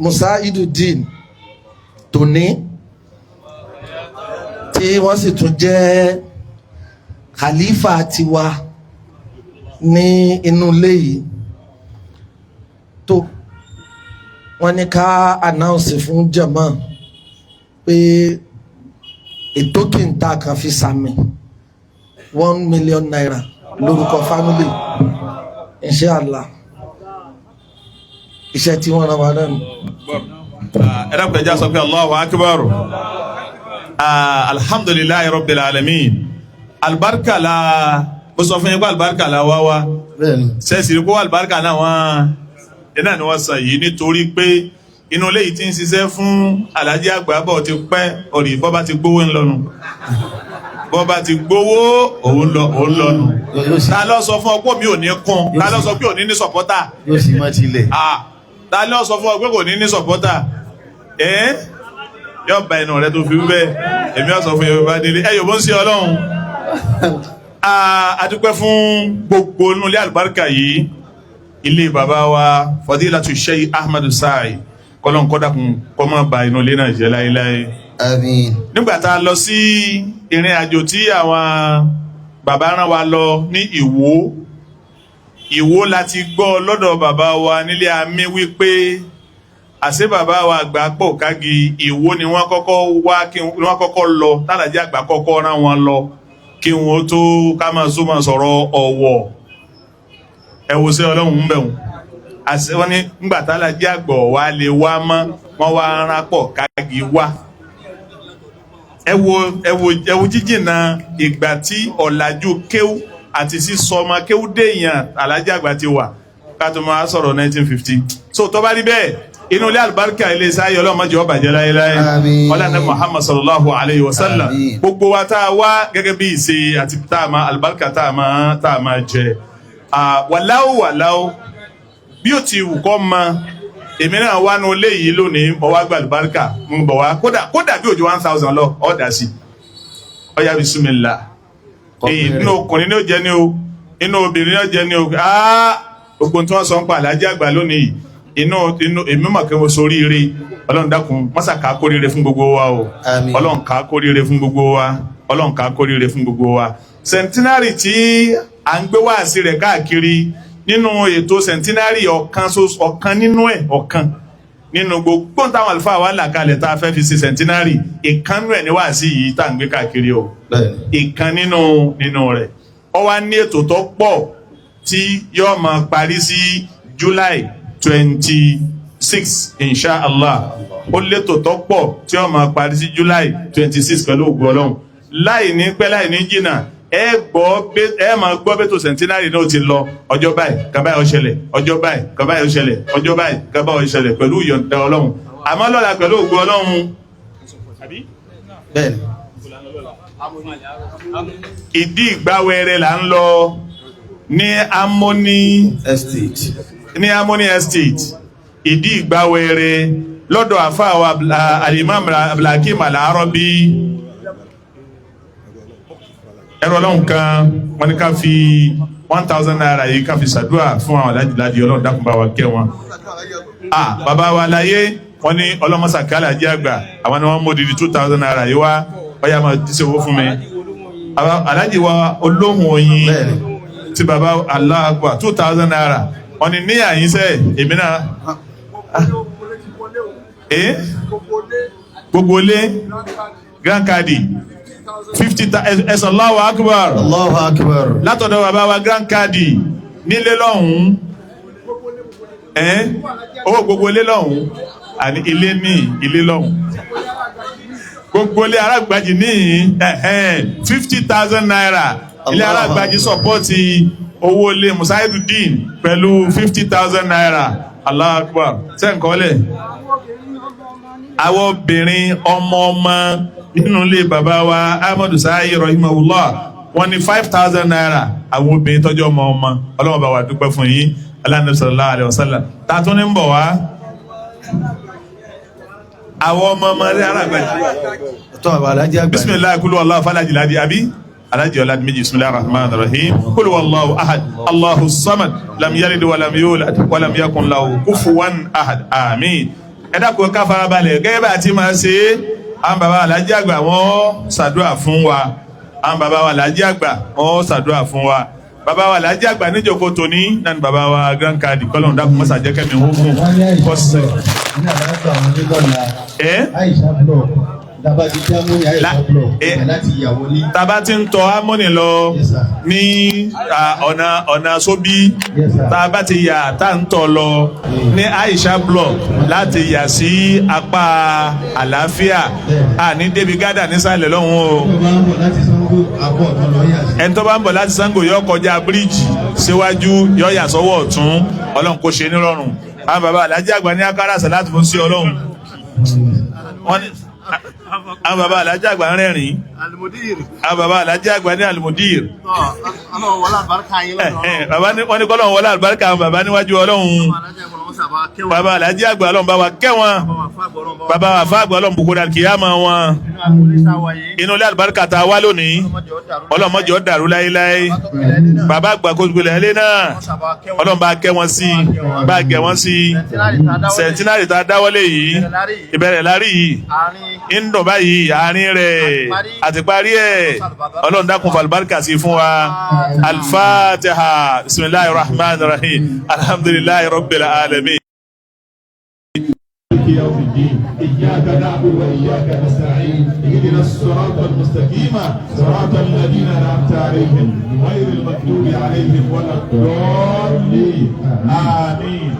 Musa Idudin Tòní tí wọ́n sì tún jẹ́ khalifa tiwa ní inú ilé yìí tó wọ́n ní ká announce fún jama pé ètò kìntà kan fi sàmì 1 million naira lórúkọ family inshallah iṣẹ́ tí wọ́n rán wa náà. ẹ dákun ẹja sọ pé Allahu akbar alhamdulillahi rabbil alamin albarka la mo sọ fún yín pé àlùbáríkà la wá wá sẹ́ẹ̀sì rí pé àlùbáríkà náà wọ́n iná ni wọ́n sọ yìí nítorí pé inú ilé yìí ti ń ṣiṣẹ́ fún Alhaji àgbà bọ̀ ti pẹ́ ọ̀rì bọ́ bá ti gbówó ńlọnu bọ́ bá ti gbówó òun lọ́nu ta ló sọ fún ọ pé mi ò ní kún ta ló sọ pé ò ní ní sọ̀pọ́tà yóò sì mọ́ tilẹ̀ ta ló sọ fún ọ pé kò ní ní sọ̀pọ́tà yóò bá ẹnu rẹ tó fi wípé èmi ọ̀ sọ fún Yorùbá délé ẹ yòbó ń sí Ọlọ́run adúpẹ́ fún gbogbo nulẹ àlùbáríkà yìí ilé bàbá wa Fadilatu Sheikh Ahmadu Sa'i kọlọ́n kọ́dàkùn kọ́mọ́ ba inú ilé náà jẹ́ láéláé. Àmín. nígbà tá a lọ sí ìrìn àjò tí àwọn bàbá rán wa lọ ní Ìwó láti gbọ́ lọ́dọ̀ bàbá wa nílé Amí wípé àṣẹ bàbá wa àgbà pọ̀ kági Ìwó ni wọ́n kọ́kọ́ wá kí wọ́n kọ́kọ́ lọ tálàjì àgbà kọ́kọ́ rán wọn lọ kí wọ́n tó ká máa sọ máa sọ̀rọ̀ Ọ̀wọ̀ ẹ wo sí Ọlọ́run ń bẹ̀ wọ́n àṣẹ wọn ní ńgbà tálàjì àgbà wa lè wá mọ́ wọ́n wá rán pọ̀ kági wá ẹ wo jíjìnà ìgbà tí ọ̀làjú kéwú àti sísọ ọmọ kéwú déèyàn Alhaji Àgbà ti wà ká tó máa sọ̀rọ̀ 1950 so tó bá rí bẹ́ẹ̀ inú ilé àlùbáríkà ilé sáyé ọlọ́mọdé ọba jẹ́ láyéláyé ọlọ́nà Muhammad sallallahu alayhi wa sallam gbogbo wa tá a wá gẹ́gẹ́ bí ìṣe àti tá a máa àlùbáríkà tá a máa jẹ wàláwò bí ó ti wù kọ́ mọ èmi náà wá nu ilé yìí lónìí mo wá gba àlùbáríkà mo bọ̀ wá kódà bí òjò 1000 lọ ọ̀ dà sí ọ̀yá bismillah inú ọkùnrin ní ó jẹ ní o inú obìnrin ní ó jẹ ní o ogun tí wọ́n sọ ń pa Alhaji Àgbà lónìí inú èmi mọ̀ kí wọ́n sórí ire Ọlọ́run dákun mọ́sà ká kórìíre fún gbogbo wa o Ọlọ́run ká kórìíre fún gbogbo wa Ọlọ́run ká kórìíre fún gbogbo wa centenary tí à ń gbé wá sí rẹ̀ káàkiri nínú ètò centenary ọ̀kan nínú ẹ̀ ọ̀kan nínú gbogbo táwọn àlùfáà wa là kalẹ̀ tá a fẹ́ fi ṣe centenary ìkànnú ẹ̀ ní wá sí yìí tá à ń gbé káàkiri o ìkan nínú rẹ̀ ó wá ní ètò tó pọ̀ tí yóò máa parí sí July 26 inshallah ó létò tó pọ̀ tí yóò máa parí sí July 26 pẹ̀lú ògùn Ọlọ́run láì ní pẹ́ láì ní jìnnà ẹ máa gbọ́ bẹ́tò centenary náà ti lọ ọjọ́ báyìí kábàáyé ó ṣẹlẹ̀ ọjọ́ báyìí kábàáyé ó ṣẹlẹ̀ ọjọ́ báyìí kábàáyé ó ṣẹlẹ̀ pẹ̀lú ìyọ̀ǹda Ọlọ́run àmọ́ lọ́la pẹ̀lú ògùn Ọlọ́run ìdí ìgbàwẹ̀rẹ̀ là ń lọ ní Harmony Estate ìdí ìgbàwẹ̀rẹ̀ lọ́dọ̀ àfáà wa Al-Imam Abdulhakeem Al-Arabi ẹ̀rọ Ọlọ́run kan wọ́n ní ká fi 1000 naira yìí ká fi ṣàdúrà fún àwọn alájìlájì Ọlọ́run dákun bá wa kẹ́ wọn bàbá wa láyé wọ́n ní ọlọ́mọsàkí Alhaji Àgbà àwọn ni wọ́n mú odidi 2000 naira yìí wá ọyá máa díṣẹ́ owó fún mi alájì wa olóhùn oyin tí bàbá Allahu Akbar 2000 naira wọ́n ní ní àyíṣẹ́ èmi náà gbogbo lé Grand Cardi 50,000 ẹ̀sán Allahu Akbar látọ̀dọ̀ bàbá wa Grand Cardi nílé lọ́hùn owó gbogbo lé lọ́hùn àní ilé lọ́hùn gbogbo ilé Arágbájì ní 50,000 naira ilé Arágbájì sọpọ́tì owó ilé Musaiduddin pẹ̀lú 50,000 naira Allahu Akbar sẹ́ǹkọ́lẹ̀ àwọn obìnrin ọmọ nínú ilé bàbá wa Ahmadu Sahi rahimahullah wọ́n ní 5,000 naira àwọn obìnrin tọ́jú ọmọ ọlọ́wọ́ bá wà dúpẹ́ fún yín Ànábì sallallahu alaihi wasallam tààtún ní ń bọ̀ wá àwọn ọmọ rẹ̀ Arágbájì bismillah kúlù Allahu fàlájì ládi àbí alájì ọ̀làdì méjì bismillahir rahmanir rahim kúlù Allahu ahad Allahu samad lam yalid walam yulad walam yakun lahu kufuwan ahad àmín ẹ̀dàkùn ká farabalẹ̀ gẹ́gẹ́ bá ti máa ṣe àwọn bàbá Alhaji Àgbà wọ́n ṣàdúrà fún wa àwọn bàbá wa Alhaji Àgbà wọ́n ṣàdúrà fún wa bàbá wa Alhaji Àgbà níjòkó tóní náà ni bàbá wa Grand Cardi kọ́lọ̀n dákun mọ́sà jẹ́ kẹ́mi wọ́n fún kọ́sẹ̀ tàbá ti ń tọ́ Harmony lọ ní ọ̀nà sóbí tàbá ti yà tá ń tọ́ lọ ní Aisha block láti yà sí apá àlàáfíà ní débi gádà nísàlẹ̀ lọ́hùn o ẹni tó bá ń bọ̀ láti Sango yọ kọjá bíríìjì síwájú yọ yà sọ́wọ́ ọ̀tún Ọlọ́run kó ṣe nírọ̀rùn àwọn bàbá Alhaji Àgbà ní akáràsà láti fún sí Ọlọ́run àwọn bàbá Alhaji Àgbà ń rẹ́rìn àwọn bàbá Alhaji Àgbà ní Al-Mudir wọ́n ní kọ́lọ́run wọlé àlùbáríkà àwọn bàbá níwájú Ọlọ́run bàbá Alhaji Àgbà Ọlọ́run bá wa kẹ́ wọn bàbá Àfà Àgbà Ọlọ́run bùkúdà kìyàmá wọn inú ilé àlùbáríkà tá a wá lónìí Ọlọ́run má jẹ́ ó dàrú láéláé bàbá Àgbà kó gbélé ẹlẹ́ náà Ọlọ́run bá kẹ́ wọn sí bá gẹ̀ wọn sí centenary tá a dáwọ́lé yìí ìbẹ̀rẹ̀ lárí yìí ń dùn báyìí àárín rẹ̀ àti parí ẹ̀ Ọlọ́run dákun fàlùbáríkà sí fún wa al-Fatiha bismillahir rahmanir rahim alhamdulillahi rabbil alamin يوم الدين إياك نعبد وإياك نستعين اهدنا الصراط المستقيم صراط الذين أنعمت عليهم غير المغضوب عليهم ولا الضالين آمين.